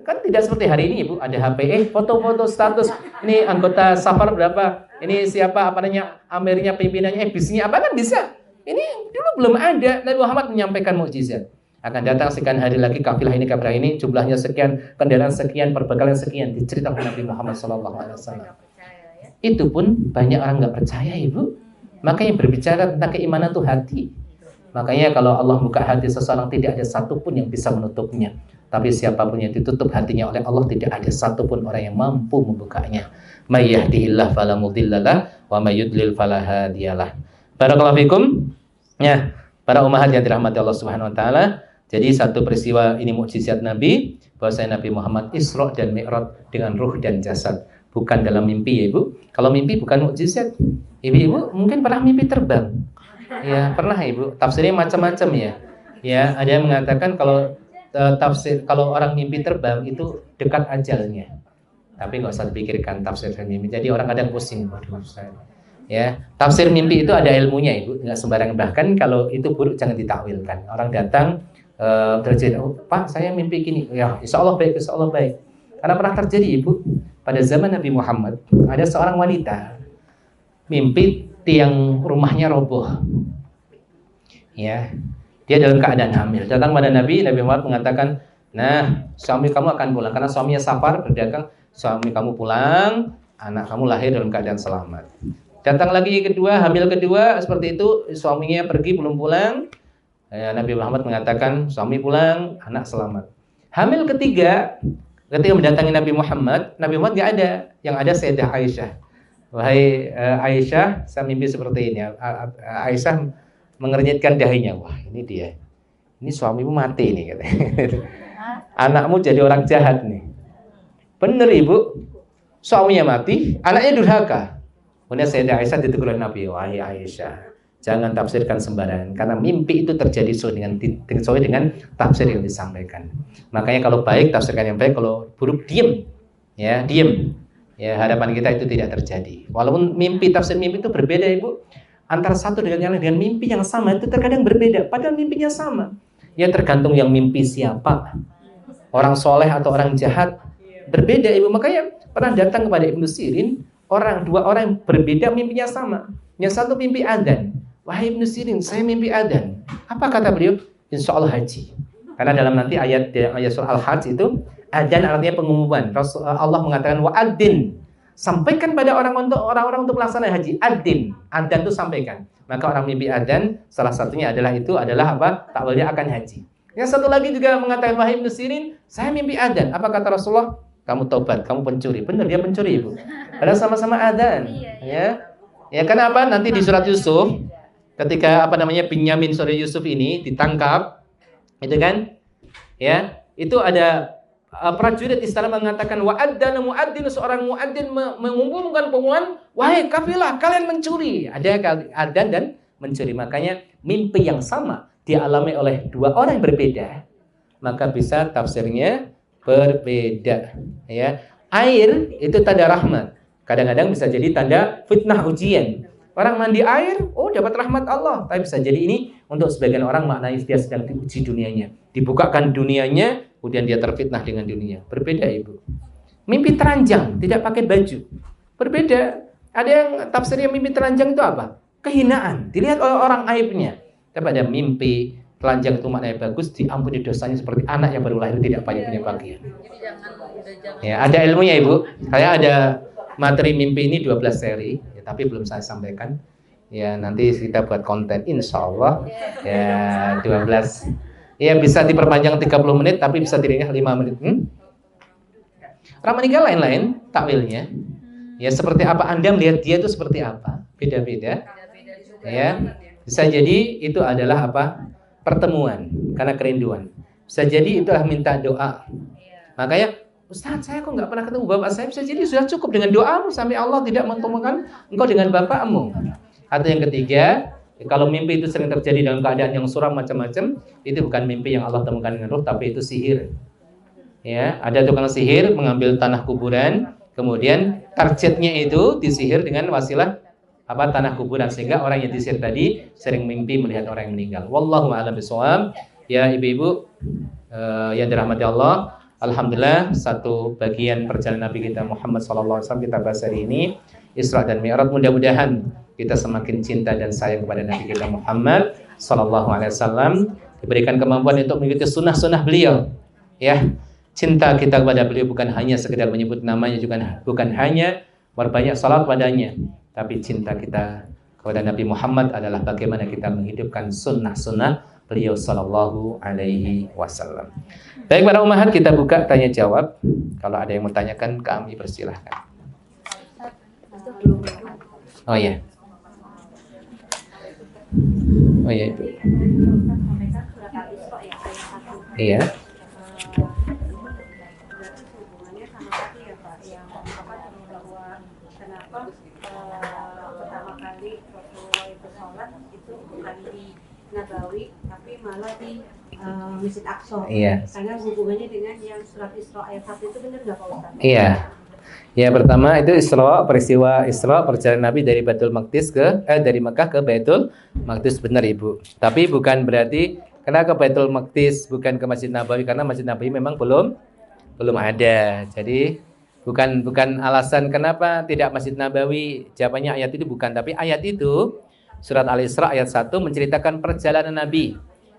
Speaker 1: Kan tidak seperti hari ini Ibu, ada HP, foto-foto status. Ini anggota safar berapa? Ini siapa amirnya, pimpinannya, bisnya apa, kan bisa. Ini dulu belum ada. Nabi Muhammad menyampaikan mukjizat. Akan datang sekian hari lagi kafilah ini jumlahnya sekian, kendaraan sekian, perbekalan sekian, diceritakan Nabi Muhammad SAW. Itu pun banyak orang nggak percaya Ibu. Makanya berbicara tentang keimanan itu hati. Makanya kalau Allah buka hati seseorang, tidak ada satupun yang bisa menutupnya. Tapi siapapun yang ditutup hatinya oleh Allah, tidak ada satupun orang yang mampu membukanya. May yahdihillahu fala mudhillalah wa may yudlil fala hadiyalah. Barakallahu fikum. Ya, para ummahat yang dirahmati Allah Subhanahu wa taala. Jadi satu peristiwa ini mukjizat Nabi, bahwasanya Nabi Muhammad Isra dan Mi'raj dengan ruh dan jasad, bukan dalam mimpi ya Ibu. Kalau mimpi bukan mukjizat. Ibu mungkin pernah mimpi terbang. Ya, pernah Ibu. Tafsirnya macam-macam ya. Ya, ada yang mengatakan kalau kalau orang mimpi terbang itu dekat ajalnya. Tapi nggak usah dipikirkan tafsir mimpi. Jadi orang kadang pusing. Waduh, ya, tafsir mimpi itu ada ilmunya Ibu, nggak sembarangan. Bahkan kalau itu buruk jangan ditakwilkan. Orang datang terjadi, oh, Pak saya mimpi gini, ya insya Allah baik. Karena pernah terjadi Ibu, pada zaman Nabi Muhammad ada seorang wanita mimpi tiang rumahnya roboh. Ya, dia dalam keadaan hamil. Datang pada Nabi Muhammad mengatakan, nah suami kamu akan pulang karena suaminya safar berdagang. Suami kamu pulang, anak kamu lahir dalam keadaan selamat. Datang lagi kedua, hamil kedua seperti itu, suaminya pergi belum pulang. Nabi Muhammad mengatakan suami pulang, anak selamat. Hamil ketiga, ketika mendatangi Nabi Muhammad nggak ada, yang ada Sayyidah Aisyah. Wahai Aisyah, saya mimpi seperti ini. Aisyah mengernyitkan dahinya. Wah, ini dia. Ini suamimu mati nih katanya. Anakmu jadi orang jahat nih. Bener Ibu, suaminya mati, anaknya durhaka. Kemudian Sayyidah Aisyah ditegur oleh Nabi, wahai Aisyah, jangan tafsirkan sembarangan karena mimpi itu terjadi sesuai dengan tafsir yang disampaikan. Makanya kalau baik tafsirkan yang baik, kalau buruk diam. Ya, diam. Ya, harapan kita itu tidak terjadi. Walaupun tafsir mimpi itu berbeda, Ibu. Antara satu dengan yang lain, dengan mimpi yang sama itu terkadang berbeda, padahal mimpinya sama. Ya tergantung yang mimpi siapa. Orang soleh atau orang jahat berbeda, Ibu. Makanya pernah datang kepada Ibnu Sirin dua orang yang berbeda mimpinya sama. Yang satu mimpi adzan. Wahai Ibnu Sirin, saya mimpi adzan. Apa kata beliau? Insya Allah haji. Karena dalam nanti ayat surah Al-Hajj itu adzan artinya pengumuman. Allah mengatakan wa'adzin. Sampaikan pada orang-orang untuk melaksanakan haji. Adzin itu sampaikan. Maka orang mimpi adzan salah satunya adalah apa? Takwilnya akan haji. Yang satu lagi juga mengatakan wahai Ibnu Sirin, saya mimpi adzan. Apa kata Rasulullah? Kamu taubat, kamu pencuri. Benar, dia pencuri, Ibu. Padahal sama-sama adzan. Ya, kenapa? Nanti di surat Yusuf ketika Binyamin saudara Yusuf ini ditangkap, itu kan? Ya, itu ada prajurit istana mengatakan wa'adzana mu'adzin, seorang mu'adzin mengumumkan pengumuman, wahai kafilah, kalian mencuri. Ada adzan dan mencuri. Makanya mimpi yang sama dialami oleh dua orang yang berbeda, maka bisa tafsirnya berbeda. Ya, air itu tanda rahmat. Kadang-kadang bisa jadi tanda fitnah ujian. Orang mandi air, dapat rahmat Allah. Tapi bisa jadi ini untuk sebagian orang maknanya dia sedang diuji dunianya. Dibukakan dunianya, kemudian dia terfitnah dengan dunia. Berbeda, Ibu. Mimpi telanjang, tidak pakai baju. Berbeda. Ada yang tafsirnya mimpi telanjang itu apa? Kehinaan. Dilihat oleh orang aibnya. Tapi ada mimpi telanjang itu maknanya bagus, diampuni dosanya seperti anak yang baru lahir tidak punya bagian. Ya, ada ilmunya, Ibu. Saya ada materi mimpi ini 12 seri, ya, tapi belum saya sampaikan. Ya, nanti kita buat konten insya Allah. Ya, 12. Ya, bisa diperpanjang 30 menit, tapi bisa diringkas 5 menit. Orang meninggal lain-lain takwilnya. Ya, seperti apa Anda melihat dia itu seperti apa? Beda-beda. Ya, bisa jadi itu adalah apa? Pertemuan karena kerinduan. Bisa jadi itulah minta doa. Makanya, Ustaz, saya kok nggak pernah ketemu bapak saya. Bisa jadi sudah cukup dengan doamu sampai Allah tidak mentemukan engkau dengan bapakmu. Atau yang ketiga, kalau mimpi itu sering terjadi dalam keadaan yang suram macam-macam, itu bukan mimpi yang Allah temukan dengan roh, tapi itu sihir. Ya, ada tukang sihir mengambil tanah kuburan, kemudian targetnya itu disihir dengan wasilah tanah kuburan, sehingga orang yang disihir tadi sering mimpi melihat orang yang meninggal. Wallahu a'lam bishawab. Ya ibu-ibu yang dirahmati Allah, alhamdulillah satu bagian perjalanan Nabi kita Muhammad SAW kita bahas hari ini, Isra dan Mi'raj. Mudah-mudahan kita semakin cinta dan sayang kepada Nabi kita Muhammad SAW, diberikan kemampuan untuk mengikuti sunnah-sunnah beliau. Ya, cinta kita kepada beliau bukan hanya sekedar menyebut namanya, juga bukan hanya berbanyak salat padanya, tapi cinta kita kepada Nabi Muhammad adalah bagaimana kita menghidupkan sunnah-sunnah beliau sallallahu alaihi wasallam. Baik para ummahat, kita buka tanya jawab. Kalau ada yang mau tanyakan, kami persilahkan. Oh ya. Oh ya Ibu. Iya.
Speaker 5: Nabawi, tapi malah di Masjid Aqsa.
Speaker 1: Iya.
Speaker 5: Karena hubungannya dengan yang surat Isra ayat 1 itu benar nggak Pak Ustaz?
Speaker 1: Iya. Ya, pertama itu peristiwa Isra, perjalanan Nabi dari Baitul Maqdis dari Mekah ke Baitul Maqdis, benar Ibu. Tapi bukan berarti karena ke Baitul Maqdis bukan ke Masjid Nabawi, karena Masjid Nabawi memang belum ada. Jadi bukan alasan kenapa tidak Masjid Nabawi. Jawabannya ayat itu bukan, tapi ayat itu surat Al-Isra ayat 1 menceritakan perjalanan Nabi,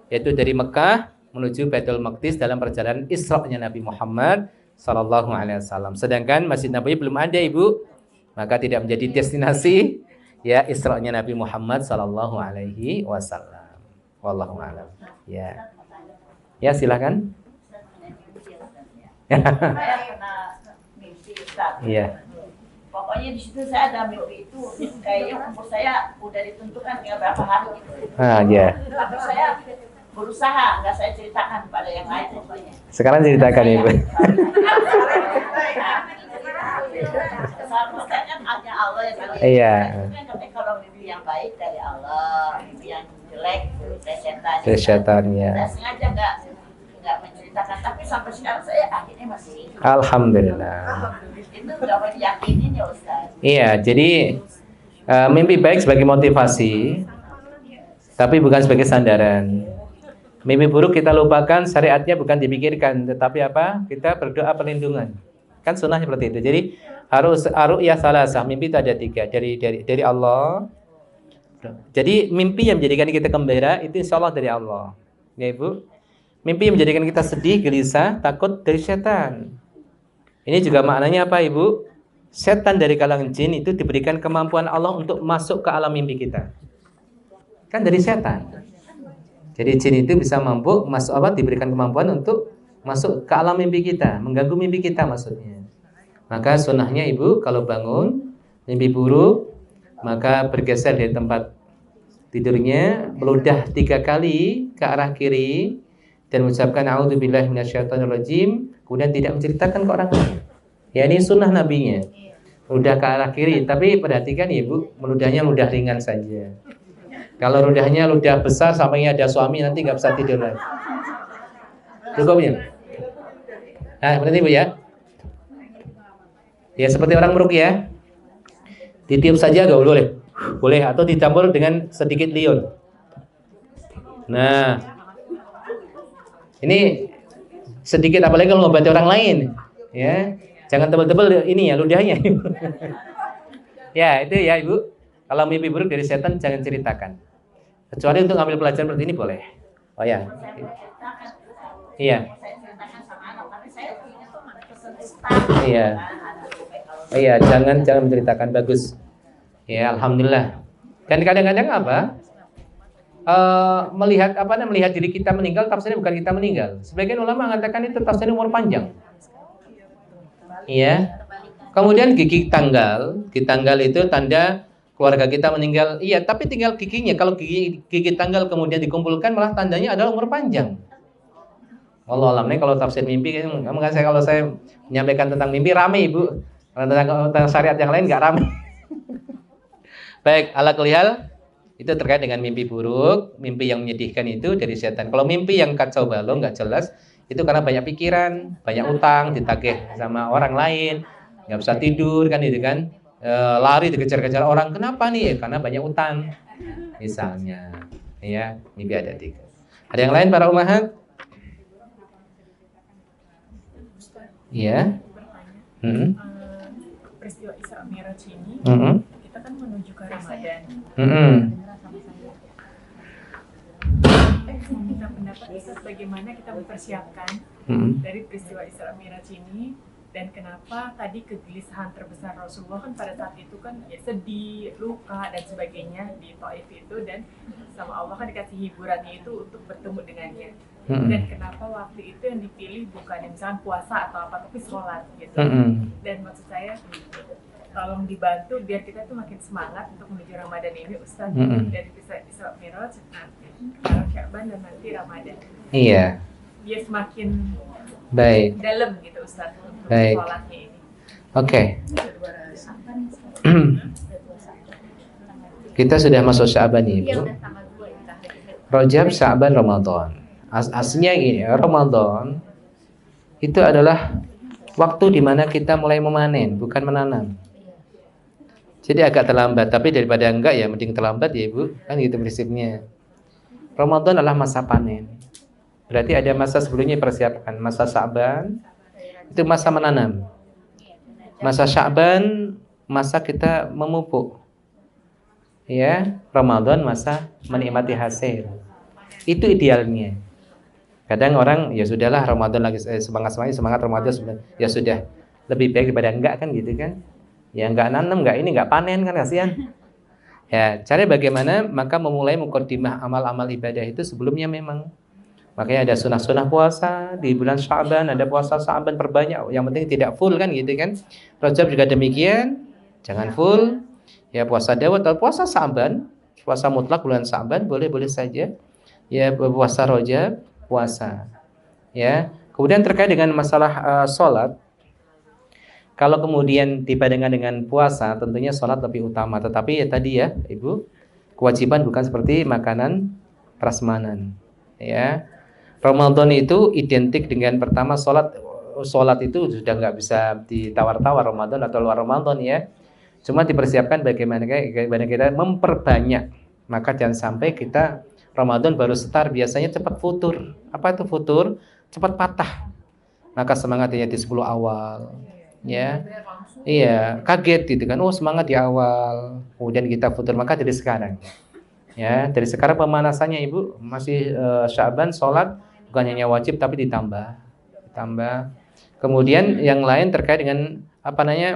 Speaker 1: yaitu dari Mekah menuju Baitul Maqdis dalam perjalanan Isra-nya Nabi Muhammad sallallahu alaihi wasallam. Sedangkan Masjid Nabawi belum ada, Ibu. Maka tidak menjadi destinasi ya Isra-nya Nabi Muhammad sallallahu alaihi wasallam. Wallahu a'lam. Ya. Ya, silakan. Iya.
Speaker 2: Pokoknya di situ saya ada mimpi itu, kayaknya umur saya udah ditentukan tinggal berapa hari gitu.
Speaker 1: Iya.
Speaker 2: Tapi saya berusaha nggak saya ceritakan pada yang lain pokoknya.
Speaker 1: Sekarang ceritakan Ibu.
Speaker 2: Seharusnya kan hanya Allah yang tahu.
Speaker 1: Iya.
Speaker 2: Kan katanya kalau mimpi yang baik dari Allah, mimpi yang jelek dari setan.
Speaker 1: Dari setan, ya.
Speaker 2: Saya sengaja nggak menceritakan, tapi sampai sekarang saya akhirnya masih hidup.
Speaker 1: Alhamdulillah.
Speaker 2: Itu nggak mau diyakinin ya Ustaz.
Speaker 1: Iya, jadi mimpi baik sebagai motivasi, tapi bukan sebagai sandaran. Mimpi buruk kita lupakan, syariatnya bukan dipikirkan, tetapi apa? Kita berdoa perlindungan. Kan sunnah seperti itu. Jadi harus ru'yah salasah, mimpi itu ada 3 dari Allah. Jadi mimpi yang menjadikan kita gembira itu insya Allah dari Allah, ya Ibu. Mimpi yang menjadikan kita sedih, gelisah, takut dari setan. Ini juga maknanya apa Ibu? Setan dari kalangan jin itu diberikan kemampuan Allah untuk masuk ke alam mimpi kita. Kan dari setan. Jadi jin itu bisa mampu masuk apa? Diberikan kemampuan untuk masuk ke alam mimpi kita, mengganggu mimpi kita maksudnya. Maka sunnahnya Ibu kalau bangun mimpi buruk, maka bergeser dari tempat tidurnya, meludah 3 kali ke arah kiri dan mengucapkan a'udzubillahi minasyaitonirrajim, kemudian tidak menceritakan ke orang lain. Ya ini sunnah nabinya. Meludah ke arah kiri, tapi perhatikan Ibu, meludahnya ludah ringan saja. Kalau ludahnya ludah besar sampingnya ada suami nanti nggak bisa tidur lagi. Cukup ya? Nah, seperti Ibu ya. Ya seperti orang meruqyah. Ditiup saja nggak boleh. Boleh atau dicampur dengan sedikit liun. Nah, ini sedikit apalagi kalau ngobati orang lain, ya. Jangan tebal-tebal ini ya ludahnya. Ya, itu ya Ibu. Kalau mimpi buruk dari setan jangan ceritakan. Kecuali untuk ambil pelajaran seperti ini boleh. Oh ya. Iya. Iya. Oh iya, jangan menceritakan, bagus. Ya, alhamdulillah. Dan kadang-kadang apa? Melihat diri kita meninggal, tafsirnya bukan kita meninggal. Sebagian ulama mengatakan itu tafsirnya umur panjang. Iya. Kemudian gigi tanggal itu tanda keluarga kita meninggal. Iya, tapi tinggal giginya. Kalau gigi tanggal kemudian dikumpulkan malah tandanya adalah umur panjang. Allah alam, nih kalau tafsir mimpi, kalau saya menyampaikan tentang mimpi rame Ibu. Tentang syariat yang lain nggak rame. Baik, ala kulihal itu terkait dengan mimpi buruk, mimpi yang menyedihkan itu dari setan. Kalau mimpi yang kacau balau nggak jelas, itu karena banyak pikiran, banyak utang, ditagih sama orang lain, nggak bisa tidur kan itu kan. Lari dikejar-kejar orang, kenapa nih? Karena banyak utang misalnya, ya. Mimpi ada 3. Ada yang lain para ummahat? Iya.
Speaker 3: Peristiwa Isra Mi'raj ini kita kan menuju ke Ramadan. Kita pendapat Ustaz bagaimana kita mempersiapkan dari peristiwa Isra Mi'raj ini. Dan kenapa tadi kegelisahan terbesar Rasulullah kan pada saat itu kan ya sedih, luka dan sebagainya di Taif itu, dan sama Allah kan dikasih hiburannya itu untuk bertemu dengannya. Dan kenapa waktu itu yang dipilih bukan yang misalnya puasa atau apa, tapi sholat gitu. Dan maksud saya tolong dibantu biar kita tuh makin semangat untuk menuju Ramadan ini Ustaz. Dari Isra Mi'raj nanti Sya'ban dan nanti Ramadan.
Speaker 1: Iya.
Speaker 3: Biar semakin
Speaker 1: baik
Speaker 3: dalam gitu Ustaz.
Speaker 1: Baik. Oke. Kita sudah masuk Sya'ban Ibu. Rajab, Sya'ban, Ramadan. Aslinya ini Ramadan itu adalah waktu di mana kita mulai memanen, bukan menanam. Jadi agak terlambat, tapi daripada enggak ya mending terlambat ya Ibu. Kan gitu prinsipnya. Ramadan adalah masa panen. Berarti ada masa sebelumnya persiapkan. Masa Sya'ban itu masa menanam. Masa Sya'ban masa kita memupuk. Ya, Ramadan masa menikmati hasil. Itu idealnya. Kadang orang ya sudahlah Ramadan lagi semangat Ramadan ya sudah, lebih baik daripada enggak kan gitu kan. Ya enggak nanam, enggak ini enggak panen kan kasihan. Ya, cara bagaimana maka memulai muqaddimah amal-amal ibadah itu sebelumnya memang. Makanya ada sunah-sunah puasa di bulan Sya'ban, ada puasa Sya'ban perbanyak. Yang penting tidak full kan gitu kan. Rajab juga demikian, jangan full. Ya puasa Daud atau puasa Sya'ban, puasa mutlak bulan Sya'ban boleh-boleh saja. Ya puasa Rajab, puasa. Ya. Kemudian terkait dengan masalah sholat, Kalau kemudian dibandingkan dengan puasa, tentunya sholat lebih utama. Tetapi ya tadi ya, Ibu, kewajiban bukan seperti makanan prasmanan. Ya, Ramadan itu identik dengan pertama sholat. Sholat itu sudah nggak bisa ditawar-tawar Ramadan atau luar Ramadan ya. Cuma dipersiapkan bagaimana kita memperbanyak. Maka jangan sampai kita Ramadan baru start biasanya cepat futur. Apa itu futur? Cepat patah. Maka semangatnya di 10 awal. Ya, iya, kaget gitu kan. Oh, semangat di awal, kemudian kita futur. Maka dari sekarang, ya, dari sekarang pemanasannya Ibu masih Sya'ban sholat bukan hanya wajib tapi ditambah. Kemudian yang lain terkait dengan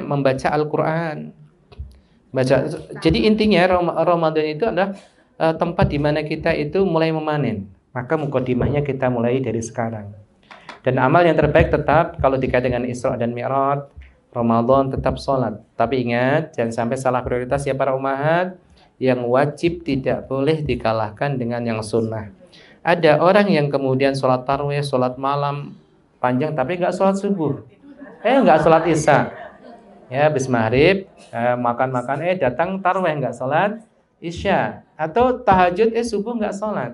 Speaker 1: membaca Al-Quran. Jadi intinya Ramadan itu adalah tempat di mana kita itu mulai memanen. Maka mukadimahnya kita mulai dari sekarang. Dan amal yang terbaik tetap kalau dikait dengan Isra dan Mi'raj, Ramadan tetap sholat. Tapi ingat, jangan sampai salah prioritas ya para ummahat. Yang wajib tidak boleh dikalahkan dengan yang sunnah. Ada orang yang kemudian sholat tarawih, sholat malam panjang, tapi nggak sholat subuh. Nggak sholat isya. Ya, habis maghrib, makan-makan, datang tarawih nggak sholat isya. Atau tahajud, subuh nggak sholat.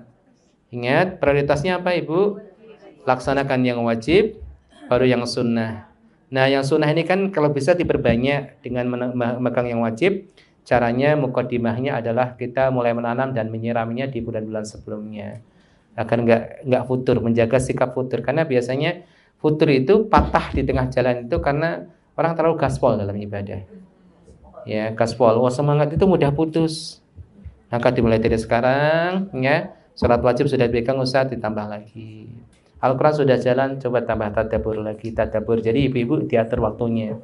Speaker 1: Ingat, prioritasnya apa Ibu? Laksanakan yang wajib, baru yang sunnah. Nah, yang sunnah ini kan kalau bisa diperbanyak dengan memegang yang wajib. Caranya mukadimahnya adalah kita mulai menanam dan menyiramnya di bulan-bulan sebelumnya. Agar nggak futur, menjaga sikap futur. Karena biasanya futur itu patah di tengah jalan itu karena orang terlalu gaspol dalam ibadah. Ya, gaspol. Wah, semangat itu mudah putus. Maka dimulai dari sekarang, ya. Sholat wajib sudah dipegang, usah ditambah lagi. Al-Quran sudah jalan, coba tambah tadabbur lagi, tadabbur. Jadi ibu-ibu diatur waktunya.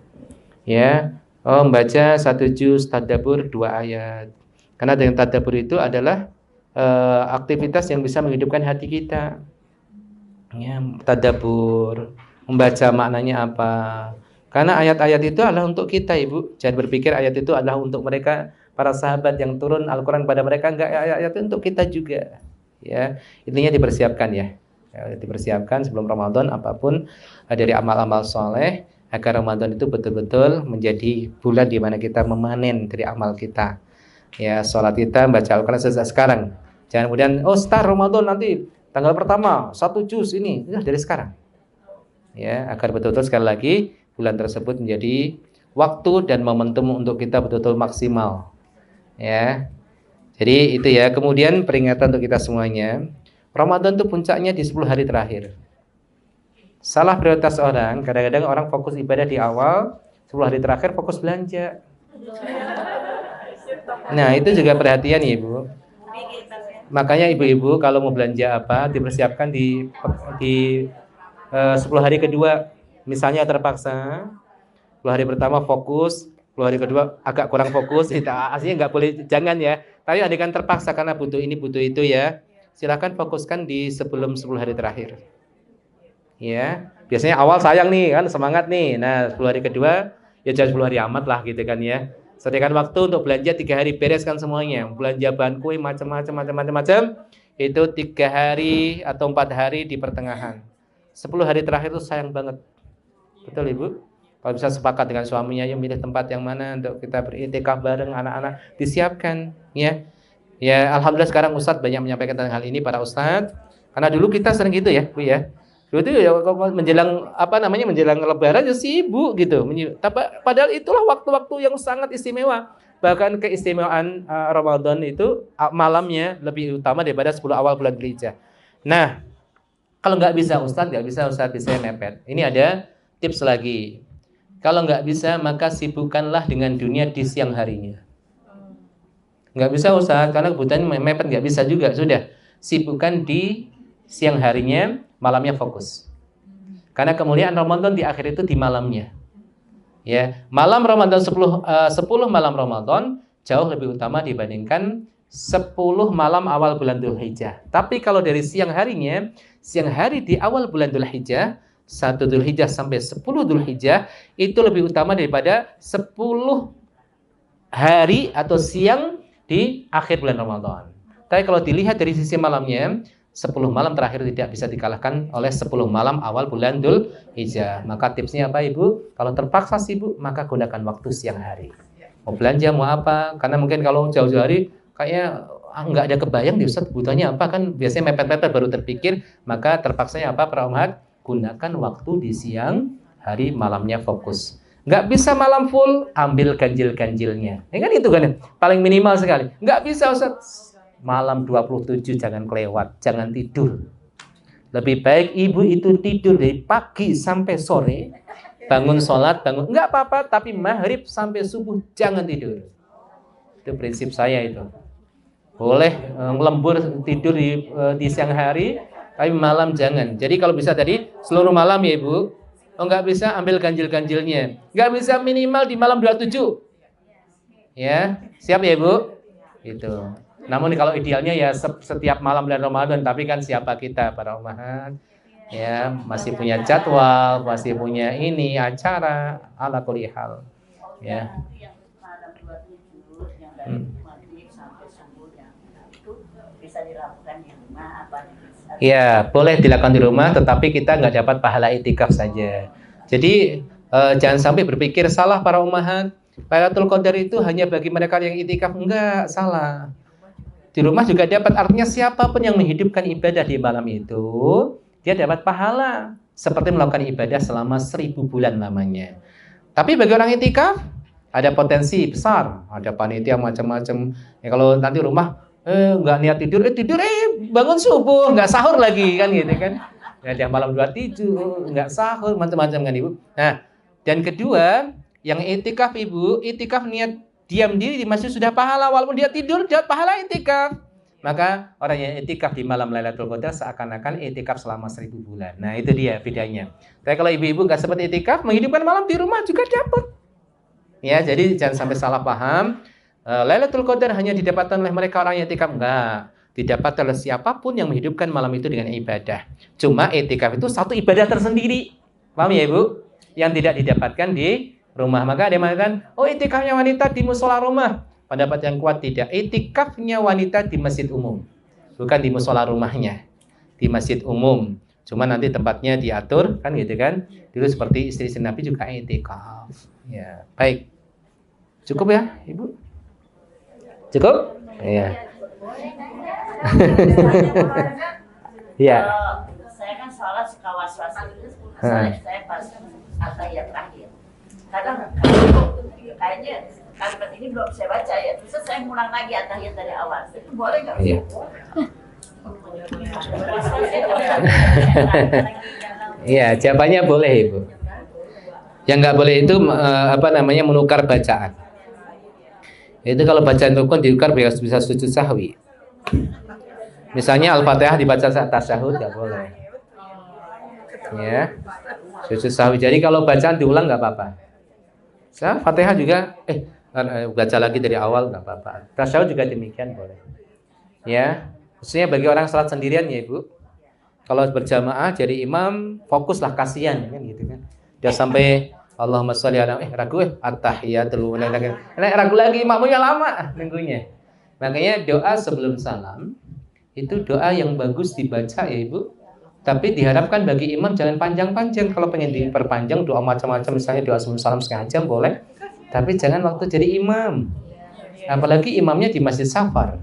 Speaker 1: Ya, membaca 1 juz, tadabbur 2 ayat. Karena dengan tadabbur itu adalah aktivitas yang bisa menghidupkan hati kita. Ya, tadabbur, membaca maknanya apa. Karena ayat-ayat itu adalah untuk kita, Ibu. Jangan berpikir ayat itu adalah untuk mereka, para sahabat yang turun Al-Quran pada mereka. Enggak, ayat itu untuk kita juga. Ya, intinya dipersiapkan ya. Dipersiapkan sebelum Ramadan apapun dari amal-amal soleh agar Ramadan itu betul-betul menjadi bulan di mana kita memanen dari amal kita. Ya, sholat kita, baca Al-Quran sejak sekarang. Jangan kemudian start Ramadan nanti tanggal pertama 1 juz ini dari sekarang. Ya, agar betul-betul sekali lagi bulan tersebut menjadi waktu dan momentum untuk kita betul-betul maksimal. Ya. Jadi itu ya. Kemudian peringatan untuk kita semuanya. Ramadan itu puncaknya di 10 hari terakhir. Salah prioritas orang, kadang-kadang orang fokus ibadah di awal, 10 hari terakhir fokus belanja. Nah, itu juga perhatian ya, Ibu. Makanya ibu-ibu kalau mau belanja apa, dipersiapkan di 10 hari kedua. Misalnya terpaksa 10 hari pertama fokus, 10 hari kedua agak kurang fokus, aslinya nggak boleh, jangan ya. Tapi andaikan terpaksa karena butuh ini butuh itu ya, silakan fokuskan di sebelum 10 hari terakhir. Ya, biasanya awal sayang nih kan, semangat nih. Nah, 10 hari kedua ya jangan 10 hari amat lah gitu kan ya. Sediakan waktu untuk belanja 3 hari, bereskan semuanya. Belanja bahan kue macam-macam. Itu 3 hari atau 4 hari di pertengahan. 10 hari terakhir itu sayang banget. Betul Ibu? Kalau bisa sepakat dengan suaminya, yuk milih tempat yang mana untuk kita beriktikaf bareng anak-anak, disiapkan ya. Ya, alhamdulillah sekarang Ustadz banyak menyampaikan tentang hal ini para Ustadz. Karena dulu kita sering gitu ya, Bu ya. Dulu itu ya menjelang menjelang Lebaran ya sibuk gitu. Padahal itulah waktu-waktu yang sangat istimewa. Bahkan keistimewaan Ramadan itu malamnya lebih utama daripada 10 awal bulan Dzulhijjah. Nah, kalau nggak bisa Ustadz bisa mepet. Ini ada tips lagi. Kalau nggak bisa maka sibukkanlah dengan dunia di siang harinya. Nggak bisa Ustaz, karena kebutuhan mepet nggak bisa juga. Sudah, sibukkan di siang harinya, malamnya fokus. Karena kemuliaan Ramadan di akhir itu di malamnya. Ya, malam Ramadan 10 malam Ramadan jauh lebih utama dibandingkan 10 malam awal bulan Dzulhijjah. Tapi kalau dari siang harinya, siang hari di awal bulan Dzulhijjah, 1 Dzulhijjah sampai 10 Dzulhijjah itu lebih utama daripada 10 hari atau siang di akhir bulan Ramadan. Tapi kalau dilihat dari sisi malamnya, 10 malam terakhir tidak bisa dikalahkan oleh 10 malam awal bulan Dzulhijjah. Maka tipsnya apa Ibu? Kalau terpaksa sibuk, maka gunakan waktu siang hari. Mau belanja, mau apa? Karena mungkin kalau jauh-jauh hari kayaknya nggak ada kebayang di Ustaz butuhnya apa, kan biasanya mepet-mepet baru terpikir. Maka terpaksanya apa para umat? Gunakan waktu di siang hari, malamnya fokus. Nggak bisa malam full, ambil ganjil-ganjilnya. Ya kan itu kan paling minimal sekali. Nggak bisa Ustaz. Malam 27 jangan kelewat, jangan tidur. Lebih baik ibu itu tidur dari pagi sampai sore, bangun sholat, bangun, nggak apa-apa, tapi maghrib sampai subuh jangan tidur. Itu prinsip saya itu. Boleh lembur tidur di siang hari, tapi malam jangan. Jadi kalau bisa tadi seluruh malam ya ibu. Oh nggak bisa, ambil ganjil-ganjilnya. Nggak bisa, minimal di malam 27. Ya, siap ya ibu? Itu. Namun kalau idealnya ya setiap malam bulan Ramadan, tapi kan siapa kita para umat ya, masih punya jadwal, masih punya ini acara ala kulli hal ya.
Speaker 2: Yang malam 27 yang dari maghrib sampai subuh itu bisa dilakukan di rumah apa?
Speaker 1: Ya, boleh dilakukan di rumah, tetapi kita nggak dapat pahala itikaf saja. Jadi jangan sampai berpikir salah para ummahat, Lailatul Qadar itu hanya bagi mereka yang itikaf. Enggak, salah. Di rumah juga dapat, artinya siapapun yang menghidupkan ibadah di malam itu, dia dapat pahala seperti melakukan ibadah selama 1000 bulan lamanya. Tapi bagi orang itikaf ada potensi besar, ada panitia macam-macam. Ya, kalau nanti rumah nggak niat tidur, bangun subuh nggak sahur lagi kan gitu kan. Ya, ada malam 27 nggak sahur, macam-macam kan ibu. Nah, dan kedua yang itikaf ibu, itikaf niat diam diri di masjid sudah pahala, walaupun dia tidur dapat pahala itikaf. Maka orang yang itikaf di malam Lailatul Qadar seakan-akan itikaf selama 1000 bulan. Nah itu dia bedanya. Tapi kalau ibu-ibu nggak seperti itikaf, menghidupkan malam di rumah juga dapat. Ya, jadi jangan sampai salah paham. Lailatul Qadar hanya didapatkan oleh mereka orang yang itikaf. Enggak, didapat oleh siapapun yang menghidupkan malam itu dengan ibadah. Cuma itikaf itu satu ibadah tersendiri. Paham ya ibu? Yang tidak didapatkan di rumah. Maka ada yang mengatakan, oh itikafnya wanita di musola rumah. Pendapat yang kuat tidak. Itikafnya wanita di masjid umum, bukan di musola rumahnya, di masjid umum. Cuma nanti tempatnya diatur kan gitu kan. Dulu seperti istri-istri Nabi juga itikaf. Ya, baik. Cukup ya, Ibu? Cukup? Iya. Iya.
Speaker 2: Saya kan sholat suka was-was itu. Saya pas atahiyat terakhir. Kadang kayaknya kalimat ini belum saya baca ya. Terus saya ngulang lagi atahiyat dari awal. Itu boleh nggak?
Speaker 1: Iya. Iya, jawabannya boleh Ibu. Yang nggak boleh itu menukar bacaan. Itu kalau bacaan rukun diukar bisa sujud sahwi. Misalnya Al-Fatihah dibaca saat tasyahud nggak boleh. Ya, sujud sahwi. Jadi kalau bacaan diulang nggak apa-apa. Fatihah juga baca lagi dari awal nggak apa-apa. Tasyahud juga demikian boleh. Ya, khususnya bagi orang salat sendirian ya Ibu. Kalau berjamaah jadi imam, fokuslah, kasihan kan gitu kan. Dia sampai Allahumma sholli ala ragu at-tahiyatul ragu lagi makmumnya lama nunggunya. Makanya doa sebelum salam itu doa yang bagus dibaca ya Ibu. Tapi diharapkan bagi imam jangan panjang-panjang. Kalau pengen diperpanjang doa macam-macam, misalnya doa sebelum salam setengah jam boleh. Tapi jangan waktu jadi imam. Apalagi imamnya di masjid safar,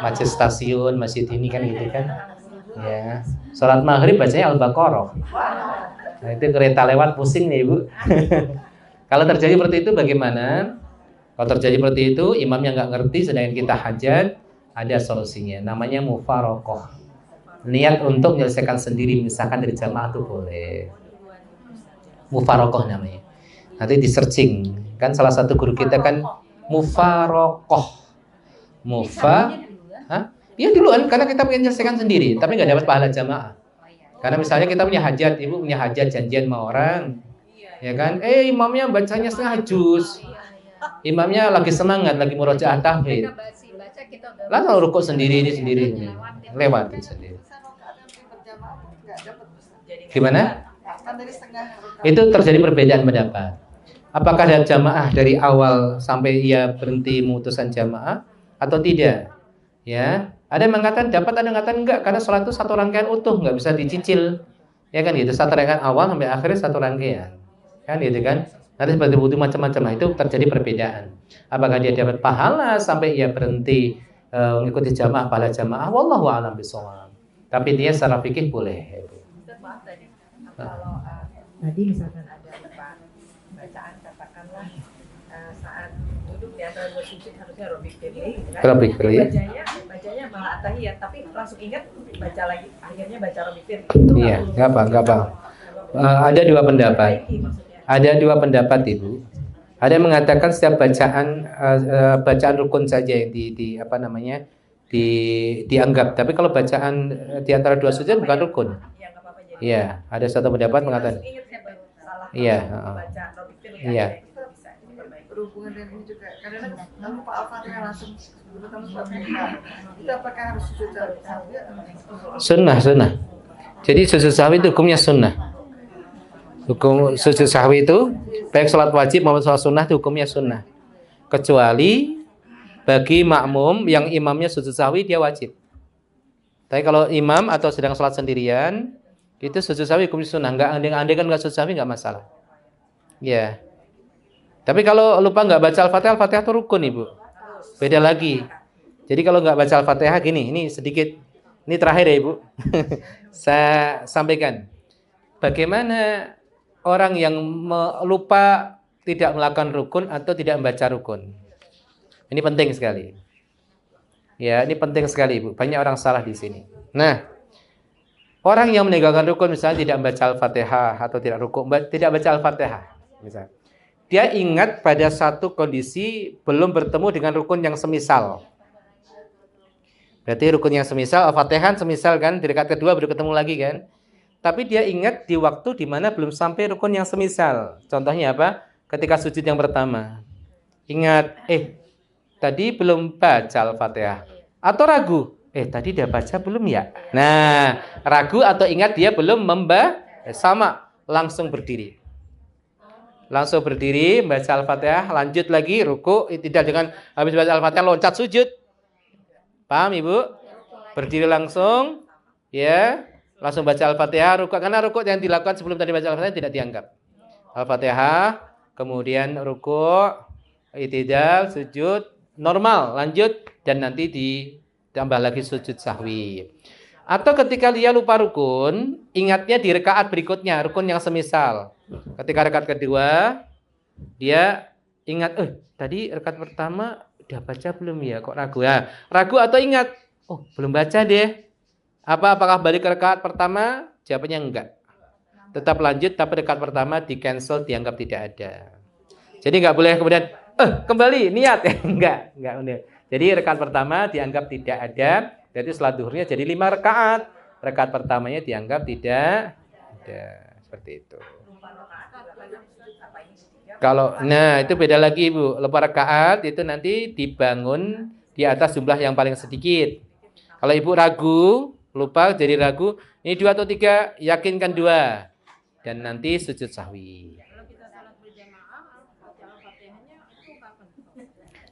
Speaker 1: masjid stasiun, masjid ini kan gitu kan. Ya, sholat maghrib bacanya Al-Baqarah. Nah, itu kereta lewat pusing nih Ibu. Kalau terjadi seperti itu bagaimana? Kalau terjadi seperti itu, imamnya nggak ngerti sedangkan kita hajat, ada solusinya. Namanya mufarokoh. Niat untuk menyelesaikan sendiri, misalkan dari jamaah itu boleh. Mufarokoh namanya. Nanti di searching. Kan salah satu guru kita kan mufarokoh. Iya duluan, karena kita pengen menyelesaikan sendiri, tapi nggak dapat pahala jamaah. Karena misalnya kita punya hajat, Ibu punya hajat janjian sama orang, ya kan? Imamnya bacanya setengah juz, imamnya lagi semangat, lagi murojaah tahfidz, lalu rukuk sendiri ini sendiri, lewatin sendiri. Gimana? Itu terjadi perbedaan pendapat. Apakah ada jamaah dari awal sampai ia berhenti memutuskan jamaah atau tidak? Ya, Ada yang mengatakan dapat, ada yang mengatakan enggak, karena sholat itu satu rangkaian utuh, nggak bisa dicicil. Ya kan gitu, satu rangkaian awal sampai akhirnya satu rangkaian. Kan gitu kan? Nanti seperti wudhu macam-macam, nah itu terjadi perbedaan. Apakah dia dapat pahala sampai ia berhenti mengikuti jamaah, pahala jamaah, wallahu a'lam bishawab. Tapi dia secara fikih boleh.
Speaker 3: Maaf tadi, kalau tadi misalkan ada lupa bacaan, katakanlah saat duduk di antara dua sujud harusnya Robik Firli, kan?
Speaker 1: Robik Firli.
Speaker 3: Bacanya malah atahiyat, tapi langsung ingat baca lagi, akhirnya baca Robik Firli.
Speaker 1: Iya, nggak apa. Ada dua pendapat. Ada dua pendapat, Ibu. Ada yang mengatakan setiap bacaan rukun saja yang dianggap. Tapi kalau bacaan di antara dua sujud bukan rukun. Iya, ada satu pendapat mengatakan. Iya, iya.
Speaker 6: Berhubungan dengan ini juga. Kadang-kadang kamu Pak Al-Fatihah langsung sebelum kamu sudah buka. Itu apakah harus sujud sahwi?
Speaker 1: Sunnah. Jadi sujud sahwi itu hukumnya sunnah. Hukum sujud sahwi itu baik sholat wajib maupun sholat sunnah itu hukumnya sunnah. Kecuali bagi makmum yang imamnya sujud sahwi dia wajib. Tapi kalau imam atau sedang sholat sendirian itu sujud sahwi hukumnya sunnah. Andai kan nggak sujud sahwi nggak masalah. Ya. Tapi kalau lupa nggak baca Al-Fatihah, Al-Fatihah itu rukun, Ibu. Beda lagi. Jadi kalau nggak baca Al-Fatihah gini, ini sedikit, ini terakhir ya Ibu. Saya sampaikan. Bagaimana orang yang lupa tidak melakukan rukun atau tidak membaca rukun? Ini penting sekali. Ya, ini penting sekali, Ibu. Banyak orang salah di sini. Nah, orang yang meninggalkan rukun misalnya tidak membaca Al-Fatihah atau tidak baca Al-Fatihah, misalnya. Dia ingat pada satu kondisi belum bertemu dengan rukun yang semisal. Berarti rukun yang semisal, Al-Fatihah semisal kan, di rakaat kedua baru ketemu lagi kan. Tapi dia ingat di waktu di mana belum sampai rukun yang semisal. Contohnya apa? Ketika sujud yang pertama. Ingat, tadi belum baca Al-Fatihah. Atau ragu, tadi dia baca belum ya? Nah, ragu atau ingat dia belum sama, langsung berdiri. Langsung berdiri, baca Al-Fatihah, lanjut lagi, ruku, tidak dengan habis baca Al-Fatihah loncat sujud. Paham Ibu? Berdiri langsung, ya, langsung baca Al-Fatihah, ruku, karena ruku yang dilakukan sebelum tadi baca Al-Fatihah tidak dianggap. Al-Fatihah, kemudian ruku, i'tidal, sujud, normal, lanjut, dan nanti ditambah lagi sujud sahwi. Atau ketika dia lupa rukun, ingatnya di rakaat berikutnya, rukun yang semisal. Ketika rakaat kedua, dia ingat, tadi rakaat pertama udah baca belum ya? Kok ragu ya? Ragu atau ingat, belum baca deh. Apakah balik ke rakaat pertama? Jawabannya enggak. Tetap lanjut, tapi rakaat pertama di cancel, dianggap tidak ada. Jadi enggak boleh kemudian, kembali niat ya? Enggak benar. Jadi rakaat pertama dianggap tidak ada. Jadi setelah duhurnya jadi 5 rakaat. Rakaat pertamanya dianggap tidak ada. Seperti itu. Kalau itu beda lagi Bu. Lupa rakaat itu nanti dibangun di atas jumlah yang paling sedikit. Kalau Ibu ragu, lupa jadi ragu, ini 2 atau 3, yakinkan 2. Dan nanti sujud sahwi.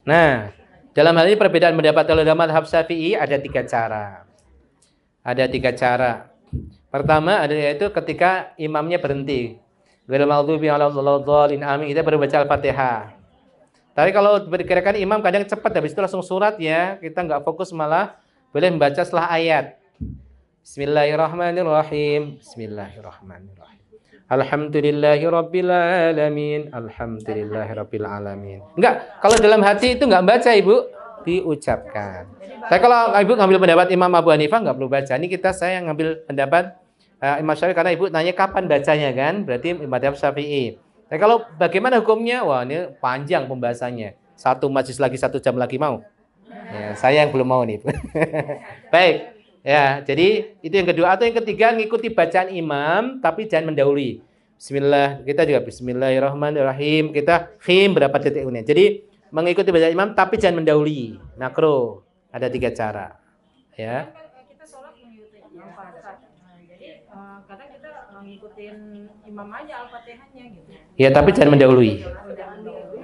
Speaker 1: Nah, dalam hal ini perbedaan pendapat dalam mazhab Syafi'i ada 3 cara. Ada 3 cara. Pertama yaitu ketika imamnya berhenti. Ghairil maghdubi 'alaihim amin, kita baru baca Al-Fatihah. Tapi kalau diperkirakan imam kadang cepat habis itu langsung surat ya, kita enggak fokus, malah boleh membaca setelah ayat. Bismillahirrahmanirrahim. Bismillahirrahmanirrahim. Alhamdulillahirabbil alamin. Alhamdulillahirabbil alamin. Enggak, kalau dalam hati itu enggak baca Ibu, diucapkan. Tapi kalau Ibu ngambil pendapat Imam Abu Hanifah enggak perlu baca. Ini saya ngambil pendapat Imam Syafi'i karena Ibu nanya kapan bacanya kan? Berarti mazhab Syafi'i. Tapi kalau bagaimana hukumnya? Wah, ini panjang pembahasannya. 1 majelis lagi 1 jam lagi mau. Ya, saya yang belum mau nih. Baik. Ya, jadi itu yang kedua. Atau yang ketiga, ngikuti bacaan imam tapi jangan mendahului. Bismillah, kita juga Bismillahirrahmanirrahim. Kita khim berapa detik ini. Jadi mengikuti bacaan imam tapi jangan mendahului. Makro. Ada 3 cara. Ya.
Speaker 3: Kita sholat mengikuti imam Fatihah. Jadi kadang kita ngikutin imam aja Al-Fatihahnya gitu.
Speaker 1: Ya, tapi jangan mendahului.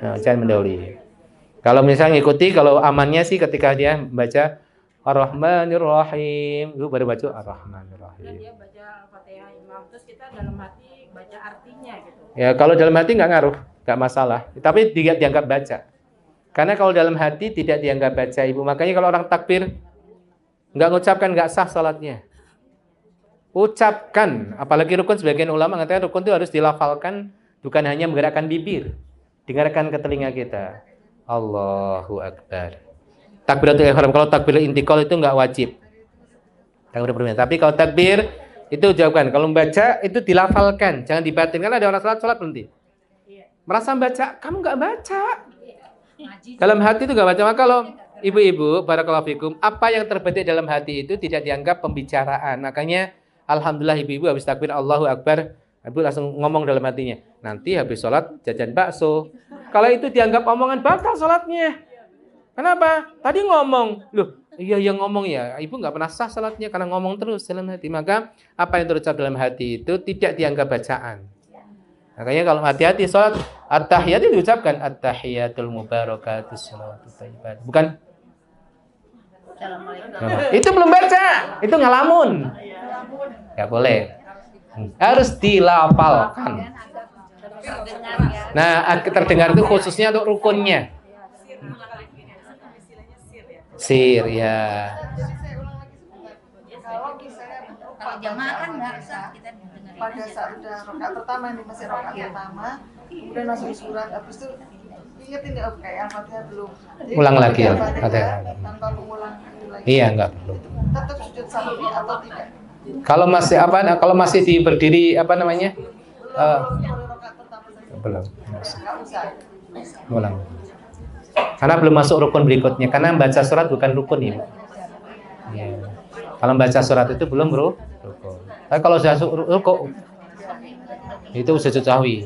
Speaker 1: Nah, jangan mendahului. Kalau misalnya ngikuti, kalau amannya sih ketika dia membaca Ar-Rahmanir Rahim. Ibu baru baca Ar-Rahmanir
Speaker 5: Dan
Speaker 1: Rahim.
Speaker 5: dia baca Al-Fatihah Imam, terus kita dalam hati baca artinya gitu.
Speaker 1: Ya, kalau dalam hati nggak ngaruh, nggak masalah. Tapi tidak dianggap baca. Karena kalau dalam hati tidak dianggap baca, Ibu. Makanya kalau orang takbir nggak ngucapkan nggak sah salatnya. Ucapkan, apalagi rukun, sebagian ulama mengatakan rukun itu harus dilafalkan, bukan hanya menggerakkan bibir, dengarkan ke telinga kita. Allahu Akbar. Takbiratul ihram, kalau takbir intikal itu nggak wajib. Takbir pertama. Tapi kalau takbir itu ucapkan. Kalau membaca itu dilafalkan, jangan dibatin. Kan ada orang sholat berhenti. Merasa baca, kamu nggak baca. Dalam hati itu nggak baca. Maka kalau ibu-ibu, barakallahu fikum, apa yang terbetik dalam hati itu tidak dianggap pembicaraan. Makanya alhamdulillah ibu-ibu habis takbir Allahu Akbar, ibu langsung ngomong dalam hatinya, nanti habis sholat jajan bakso. Kalau itu dianggap omongan, batal sholatnya. Kenapa? Tadi ngomong, loh iya yang ngomong ya, ibu nggak pernah sah sholatnya karena ngomong terus dalam hati. Maka apa yang terucap dalam hati itu tidak dianggap bacaan. Makanya kalau hati-hati sholat, at-tahiyat itu diucapkan at-tahiyatul mubarakatus shalawatut thayyibat. Bukan? Itu belum baca, itu ngalamun. Nggak boleh. Harus dilafalkan. Nah, terdengar itu khususnya untuk rukunnya. Sir, ya.
Speaker 6: Saya ulang lagi sebentar. Kalau misalnya
Speaker 4: Kalau jamaah kan nggak usah kita dengerin
Speaker 6: pada
Speaker 4: aja.
Speaker 6: saat udah rakaat pertama nih, masih rakaat pertama, kemudian masuk surat, habis itu ingetin nggak kayak Al-Fatihah belum? Jadi
Speaker 1: Ulang lagi ya,
Speaker 6: Al-Fatihah
Speaker 1: Al-Fatihah.
Speaker 6: tanpa mengulang lagi.
Speaker 1: Iya, nggak perlu.
Speaker 6: Tetap sujud sahwi atau tidak?
Speaker 1: Kalau masih apa? Kalau masih di berdiri apa namanya?
Speaker 6: Belum rakaat pertama saja.
Speaker 1: Belum.
Speaker 6: Nggak usah.
Speaker 1: Ulang. Karena belum masuk rukun berikutnya. Karena baca surat bukan rukun ya. Ya. Kalau baca surat itu belum rukun. Tapi kalau sudah rukun itu sujud sahwi.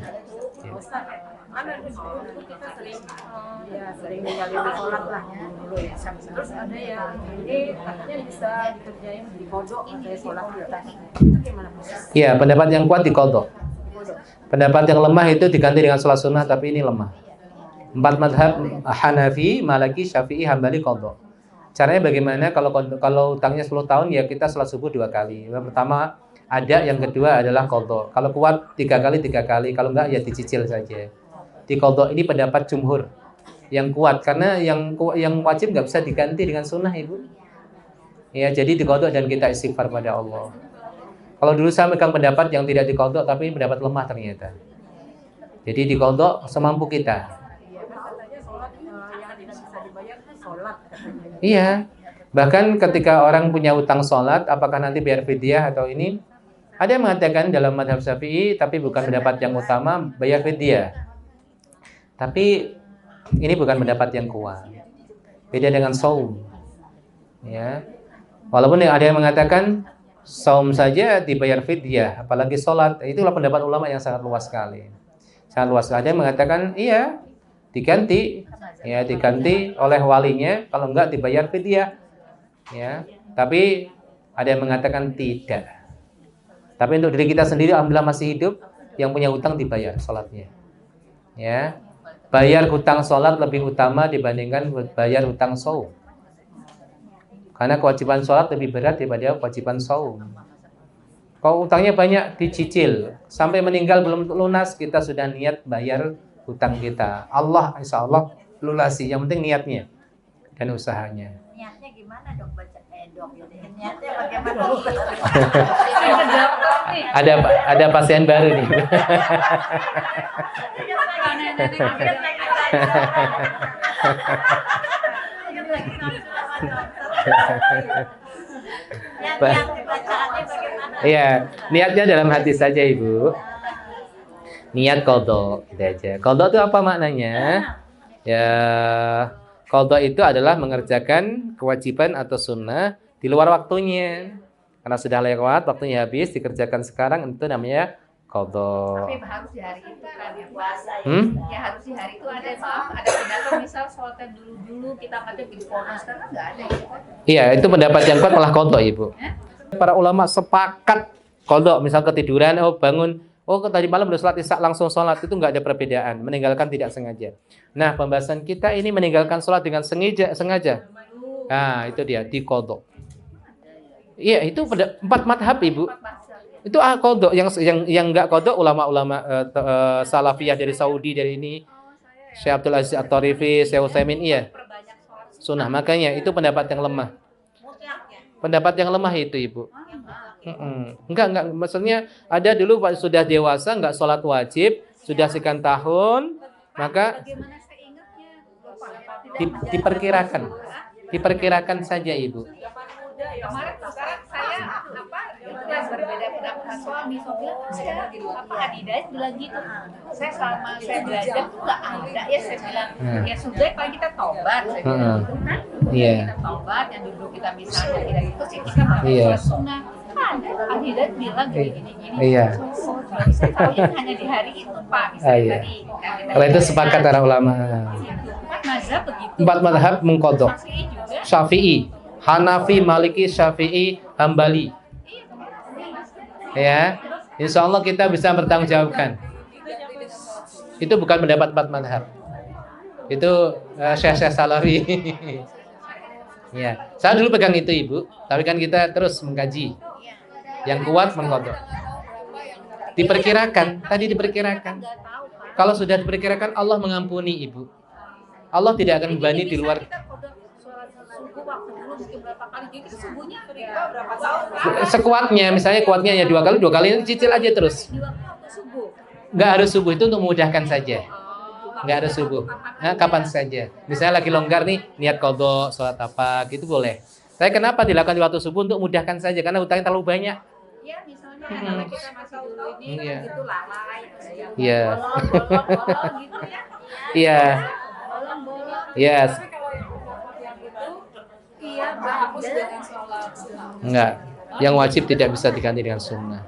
Speaker 5: Ada di situ kita sering sering ninggalin sholat lah dulu ya. Terus ada yang ini katanya bisa dikerjain di kodok katanya sholat kita. Itu gimana Mas?
Speaker 1: Iya, pendapat yang kuat diqadha. Pendapat yang lemah itu diganti dengan sholat sunnah, tapi ini lemah. 4 madhab Hanafi, Maliki, Syafi'i, Hambali qadha. Caranya bagaimana? Kalau utangnya 10 tahun ya kita sholat subuh 2 kali. Yang pertama ada, yang kedua adalah qadha. Kalau kuat 3 kali, kalau enggak ya dicicil saja. Di qadha ini pendapat jumhur yang kuat, karena yang wajib nggak bisa diganti dengan sunnah, Ibu. Ya, jadi di qadha dan kita istighfar pada Allah. Kalau dulu saya megang pendapat yang tidak di qadha, tapi pendapat lemah ternyata. Jadi di qadha semampu kita.
Speaker 5: Katanya sholat yang tidak bisa dibayar itu sholat katanya.
Speaker 1: Iya. Bahkan ketika orang punya utang sholat, apakah nanti bayar fidyah atau ini? Ada yang mengatakan dalam madhab Syafi'i, tapi bukan pendapat yang utama, bayar fidyah. Tapi ini bukan pendapat yang kuat. Beda dengan saum. Ya. Walaupun ada yang mengatakan saum saja dibayar fidyah, apalagi sholat. Itulah pendapat ulama yang sangat luas sekali. Sangat luas. Ada yang mengatakan iya, diganti. Ya, diganti oleh walinya, kalau enggak dibayar fidyah. Ya. Tapi ada yang mengatakan tidak. Tapi untuk diri kita sendiri alhamdulillah masih hidup, yang punya hutang dibayar sholatnya. Ya. Bayar hutang sholat lebih utama dibandingkan bayar hutang saum. Karena kewajiban sholat lebih berat daripada kewajiban saum. Kalau utangnya banyak dicicil, sampai meninggal belum lunas, kita sudah niat bayar hutang kita. Allah insya Allah lunasi, yang penting niatnya dan usahanya.
Speaker 2: Niatnya gimana dok baca dok gitu. Niatnya bagaimana?
Speaker 1: Ada pasien baru nih. Iya, niatnya dalam hati saja Ibu. Niat qadha, gitu aja. Qadha itu apa maknanya? Ya, qadha itu adalah mengerjakan kewajiban atau sunnah di luar waktunya. Karena sudah lewat, waktunya habis, dikerjakan sekarang, itu namanya qadha.
Speaker 7: Tapi harus di hari itu kan ya
Speaker 2: Puasa
Speaker 7: Ya harus di hari itu ada maaf ada pendapat misal sholatnya dulu kita ngajak di pondok sekarang nggak ada itu kan.
Speaker 1: Iya, itu pendapat yang kuat malah qadha, Ibu. Para ulama sepakat qadha, misal ketiduran, bangun, tadi malam udah sholat isya langsung sholat, itu nggak ada perbedaan, meninggalkan tidak sengaja. Nah, pembahasan kita ini meninggalkan sholat dengan sengaja. Nah, itu dia diqadha. Iya, itu pada 4 madhab, Ibu. Itu qadha. Yang enggak qadha ulama-ulama salafiyah dari Saudi, dari ini Syekh Abdul Aziz At-Tharifi, Syekh Utsaimin, iya. Sunnah, makanya itu pendapat yang lemah. Pendapat yang lemah itu, Ibu. Enggak, maksudnya ada dulu Pak sudah dewasa enggak sholat wajib, sudah sekian tahun, maka diperkirakan saja, Ibu.
Speaker 7: Kemarin sekarang saya berbeda pendapat suami bilang Adidas bilang gitu, saya selama saya belajar tuh nggak ada ya, saya bilang ya sudah kalau kita tobat, saya bilang gitu kan, kita tobat yang dulu kita misalnya tidak itu sih kita melakukan sunnah. Adidas bilang gini. Saya tahu hanya di hari itu Pak, misalnya tadi.
Speaker 1: Kalau itu sepakat para ulama.
Speaker 7: 4 mazhab begitu.
Speaker 1: 4 mazhab mengqadha. Syafi'i, Hanafi, Maliki, Syafi'i, Hambali. Ya, insya Allah kita bisa bertanggungjawabkan. Itu bukan pendapat 4 mazhab. Itu Syekh Salafi. Ya, saya dulu pegang itu, Ibu. Tapi kan kita terus mengkaji. Yang kuat mengqadha. Diperkirakan, tadi diperkirakan. Kalau sudah diperkirakan, Allah mengampuni, Ibu. Allah tidak akan membebani di luar. Sekuatnya, misalnya kuatnya ya 2 kali cicil aja terus. Nggak harus subuh, itu untuk memudahkan saja. Nggak harus subuh. Nah, kapan saja. Misalnya lagi longgar nih, niat qadha, sholat apa, gitu boleh. Saya kenapa dilakukan di waktu subuh untuk memudahkan saja, karena hutangnya terlalu banyak.
Speaker 7: Ya, misalnya anak kita masih dulu ini kan gitu lalai.
Speaker 1: Iya.
Speaker 7: Bolong-bolong gitu ya.
Speaker 1: Iya.
Speaker 7: Bolong-bolong.
Speaker 1: Yes.
Speaker 6: Tapi kalau yang itu
Speaker 7: Iya,
Speaker 6: hapus dengan sholat.
Speaker 1: Enggak. Yang wajib tidak bisa diganti dengan sunnah.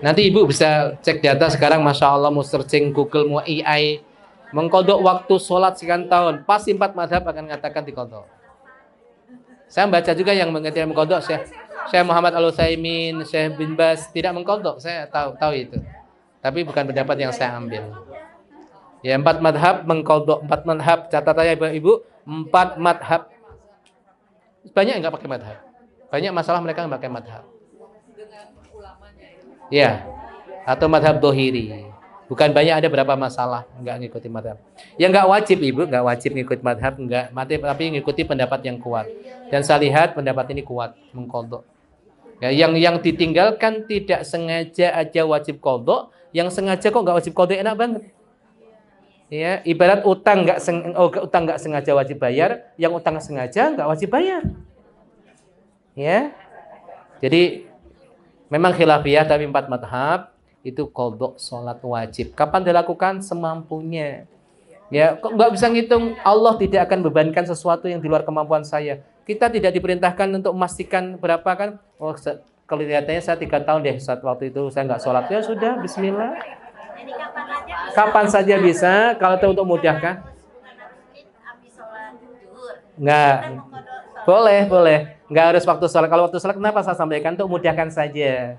Speaker 1: Nanti Ibu bisa cek data sekarang, Masya Allah, mau searching Google, mau AI, mengqadha waktu sholat sekian tahun, pasti 4 mazhab akan mengatakan diqadha. Saya baca juga yang mengerti mengqadha, Syekh Muhammad Al-Utsaimin, Syekh bin Baz tidak mengqadha, saya tahu itu. Tapi bukan pendapat yang saya ambil. Ya, 4 mazhab mengqadha, 4 mazhab, catatannya Ibu, 4 mazhab. Banyak yang enggak pakai mazhab. Banyak masalah mereka yang pakai mazhab. Ya, atau mazhab dohiri. Bukan banyak, ada berapa masalah enggak ngikuti mazhab. Yang enggak wajib, Ibu, enggak wajib ngikut mazhab, enggak, tapi ngikuti pendapat yang kuat. Dan saya lihat pendapat ini kuat, mengqadha. Ya, yang ditinggalkan tidak sengaja aja wajib qadha, yang sengaja kok enggak wajib qadha, enak banget. Ya, ibarat utang enggak sengaja wajib bayar, yang utang sengaja enggak wajib bayar. Ya. Jadi memang khilafiyah, tapi 4 mazhab itu qadha salat wajib. Kapan dilakukan? Semampunya. Ya, kok nggak bisa ngitung? Allah tidak akan bebankan sesuatu yang di luar kemampuan saya. Kita tidak diperintahkan untuk memastikan berapa kan? Oh, kelihatannya saya 3 tahun deh saat waktu itu saya nggak sholat. Ya sudah, Bismillah.
Speaker 2: Jadi
Speaker 1: Kapan saja bisa. Kalau itu untuk mudahkan. Nggak. Boleh. Nggak harus waktu sholat. Kalau waktu sholat, kenapa saya sampaikan? Untuk mudahkan saja.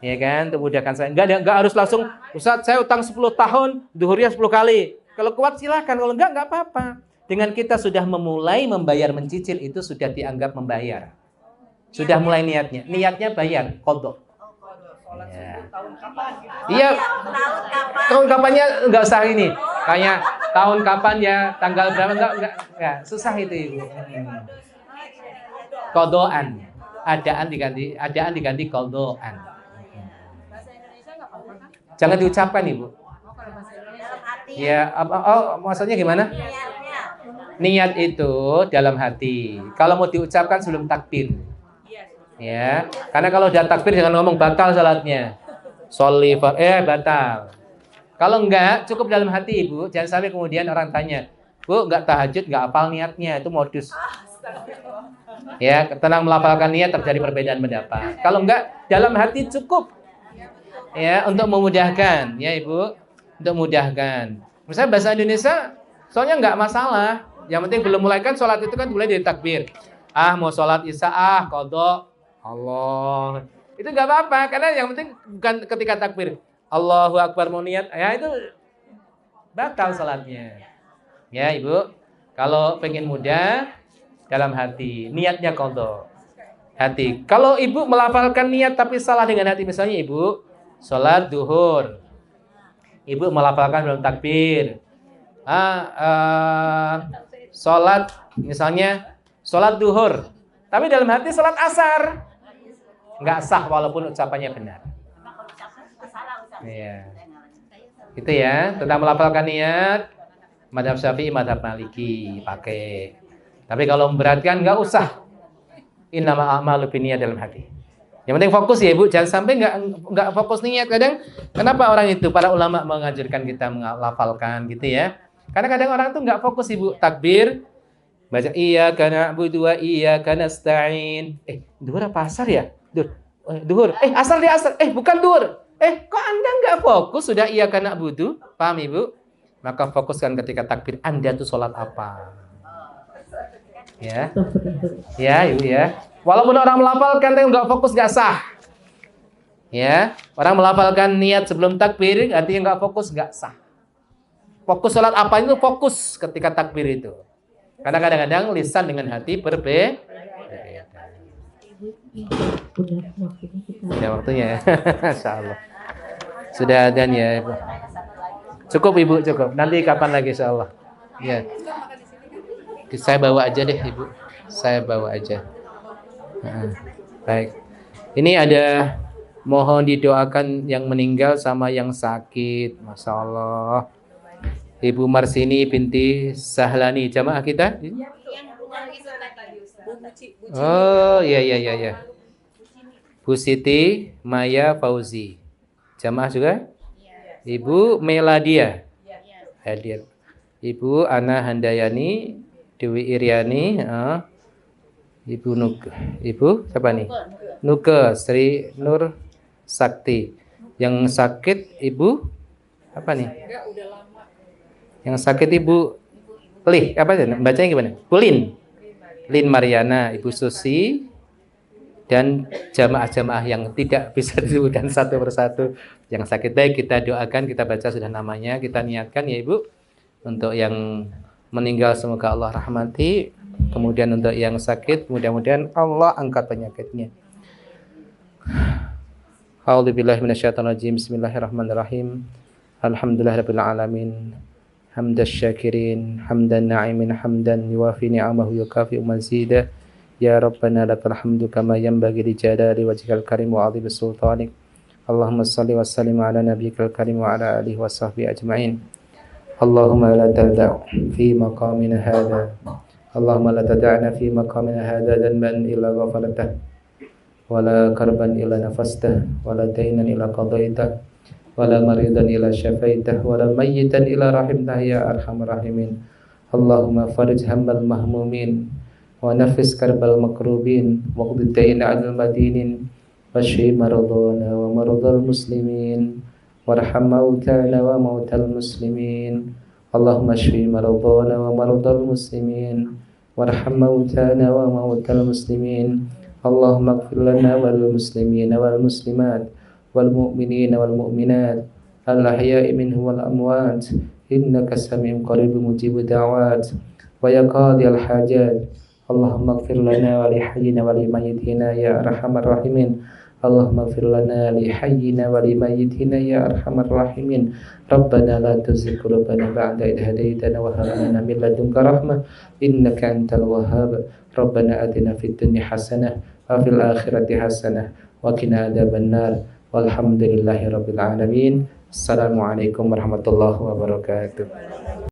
Speaker 1: Ya kan? Untuk mudahkan saja. Nggak harus langsung, Ustaz, saya utang 10 tahun, duhurnya 10 kali. Kalau kuat silahkan, kalau enggak apa-apa. Dengan kita sudah memulai membayar mencicil, itu sudah dianggap membayar. Sudah mulai niatnya. Niatnya bayar, qadha. Ya. Iya. Tahun kapannya enggak usah ini. Kayak tahun kapan ya, tanggal berapa enggak. Susah itu, Ibu. Qadhaan. Adaan diganti qadhaan. Jangan diucapkan, Ibu. Ya, maksudnya gimana? Niat itu dalam hati. Kalau mau diucapkan sebelum takbir. Ya, karena kalau udah takbir jangan ngomong batal salatnya. Batal. Kalau enggak, cukup dalam hati, Ibu. Jangan sampai kemudian orang tanya, Bu, enggak tahajud, enggak hafal niatnya, itu modus. Ya, tenang melafalkan niat, terjadi perbedaan pendapat. Kalau enggak, dalam hati cukup. Ya, untuk memudahkan, ya Ibu. Untuk memudahkan. Misalnya bahasa Indonesia, soalnya enggak masalah. Yang penting belum mulai kan sholat itu kan mulai dari takbir. Mau sholat isya, qadha. Allah. Itu enggak apa-apa, karena yang penting bukan ketika takbir. Allahu Akbar mau niat, ya itu batal sholatnya. Ya Ibu, kalau pengen mudah, dalam hati, niatnya qadha. Hati. Kalau ibu melafalkan niat tapi salah dengan hati, misalnya ibu sholat duhur, ibu melafalkan belum takbir. Sholat misalnya sholat duhur, tapi dalam hati sholat asar, nggak sah walaupun ucapannya benar. Iya. Itu ya tentang melafalkan niat. Madhab Syafi'i, madhab Maliki pakai. Tapi kalau memberatkan nggak usah. Innamal a'malu binniyat dalam hati. Yang penting fokus ya ibu, jangan sampai nggak fokus niat. Kadang kenapa orang itu para ulama mengajarkan kita melafalkan gitu ya? Karena kadang orang tuh nggak fokus ibu, takbir baca iyyaka na'budu wa iyyaka nasta'in. Duhur apa asar ya? Duhur. Asar dia asar. Bukan duhur. Kok Anda nggak fokus sudah iyyaka na'budu? Paham ibu? Maka fokuskan ketika takbir Anda tuh sholat apa. Ya. Ya, ibu ya. Walaupun orang melafalkan tapi nggak fokus nggak sah. Ya, orang melafalkan niat sebelum takbir artinya nggak fokus nggak sah. Fokus sholat apa itu fokus ketika takbir itu. Karena kadang-kadang lisan dengan hati berbeda. Sudah waktunya ya. Insyaallah. Sudah adzan ya, Ibu. Cukup Ibu, cukup. Nanti kapan lagi insyaallah. Ya. Saya bawa aja deh Ibu. Saya bawa aja. Baik. Ini ada mohon didoakan yang meninggal sama yang sakit. Masya Allah. Ibu Marsini binti Sahlani, jamaah kita? Oh, iya. Bu Siti Maya Fauzi. Jamaah juga? Ibu Meladia. Hadir. Ibu Ana Handayani, Dewi Iriani, Ibu Ibu siapa nih? Nuke Sri Nur Sakti. Yang sakit Ibu apa nih? Yang sakit Ibu Lih, apa sih? Bacanya gimana? Kulin. Lin Mariana, Ibu Susi, dan jamaah-jamaah yang tidak bisa disebutkan satu persatu yang sakit. Baik, kita doakan, kita baca sudah namanya, kita niatkan ya Ibu. Untuk yang meninggal semoga Allah rahmati, kemudian untuk yang sakit mudah-mudahan Allah angkat penyakitnya. A'udzubillahi minasyaitonirrajim. Bismillahirrahmanirrahim. Alhamdulillahirabbil alamin. Hamdas syakirin, hamdan na'imin, hamdan yuwafi ni'amahu yukafi mazidah. Ya Rabbana lakal hamdu kama yanbaghi li jalali wajhikal karim wa 'azimi sultanik. Allahumma shalli wa sallim ala nabiyyikal karim wa ala alihi wa sahbihi ajma'in. Allahumma la tad'a fi maqamina hadha. Allahumma la tad'ana fi maqamina hadha dhanban illa ghafartah wa la karban illa nafastah wa la daynan illa qadaitah wa la maridan illa syafaitah wa la mayyitan illa rahimtah ya arhamar rahimin. Allahumma farij hammal mahmumin wa nafis karbal makrubin wa qdi dayna 'alal madinin washfi maradana wa maradal muslimin warham mautana wa mautal muslimin. Allahumma shfi maradana wa maradal muslimin warham mautana wa mautal muslimin. Allahumma ighfir lana wal muslimina wal muslimat wal mu'minina wal mu'minat al ahya'i minhum wal amwat innaka sami'un qaribun mujibud da'wat wa ya qadiyal hajat. Allahumma ighfir lana wa li hayyina wa li mayyitina ya arhamar rahimin. Allahumma ighfir lana li hayyina wa li mayyitina ya arhamar rahimin. Rabbana la tuzigh qulubana ba'da idh hadaytana wa hab lana min ladunka rahmah innaka antal wahhab. Rabbana atina fid dunya hasanah wa fil akhirati hasanah wa qina adzabannar. Walhamdulillahi rabbil alamin. Assalamualaikum warahmatullahi wabarakatuh.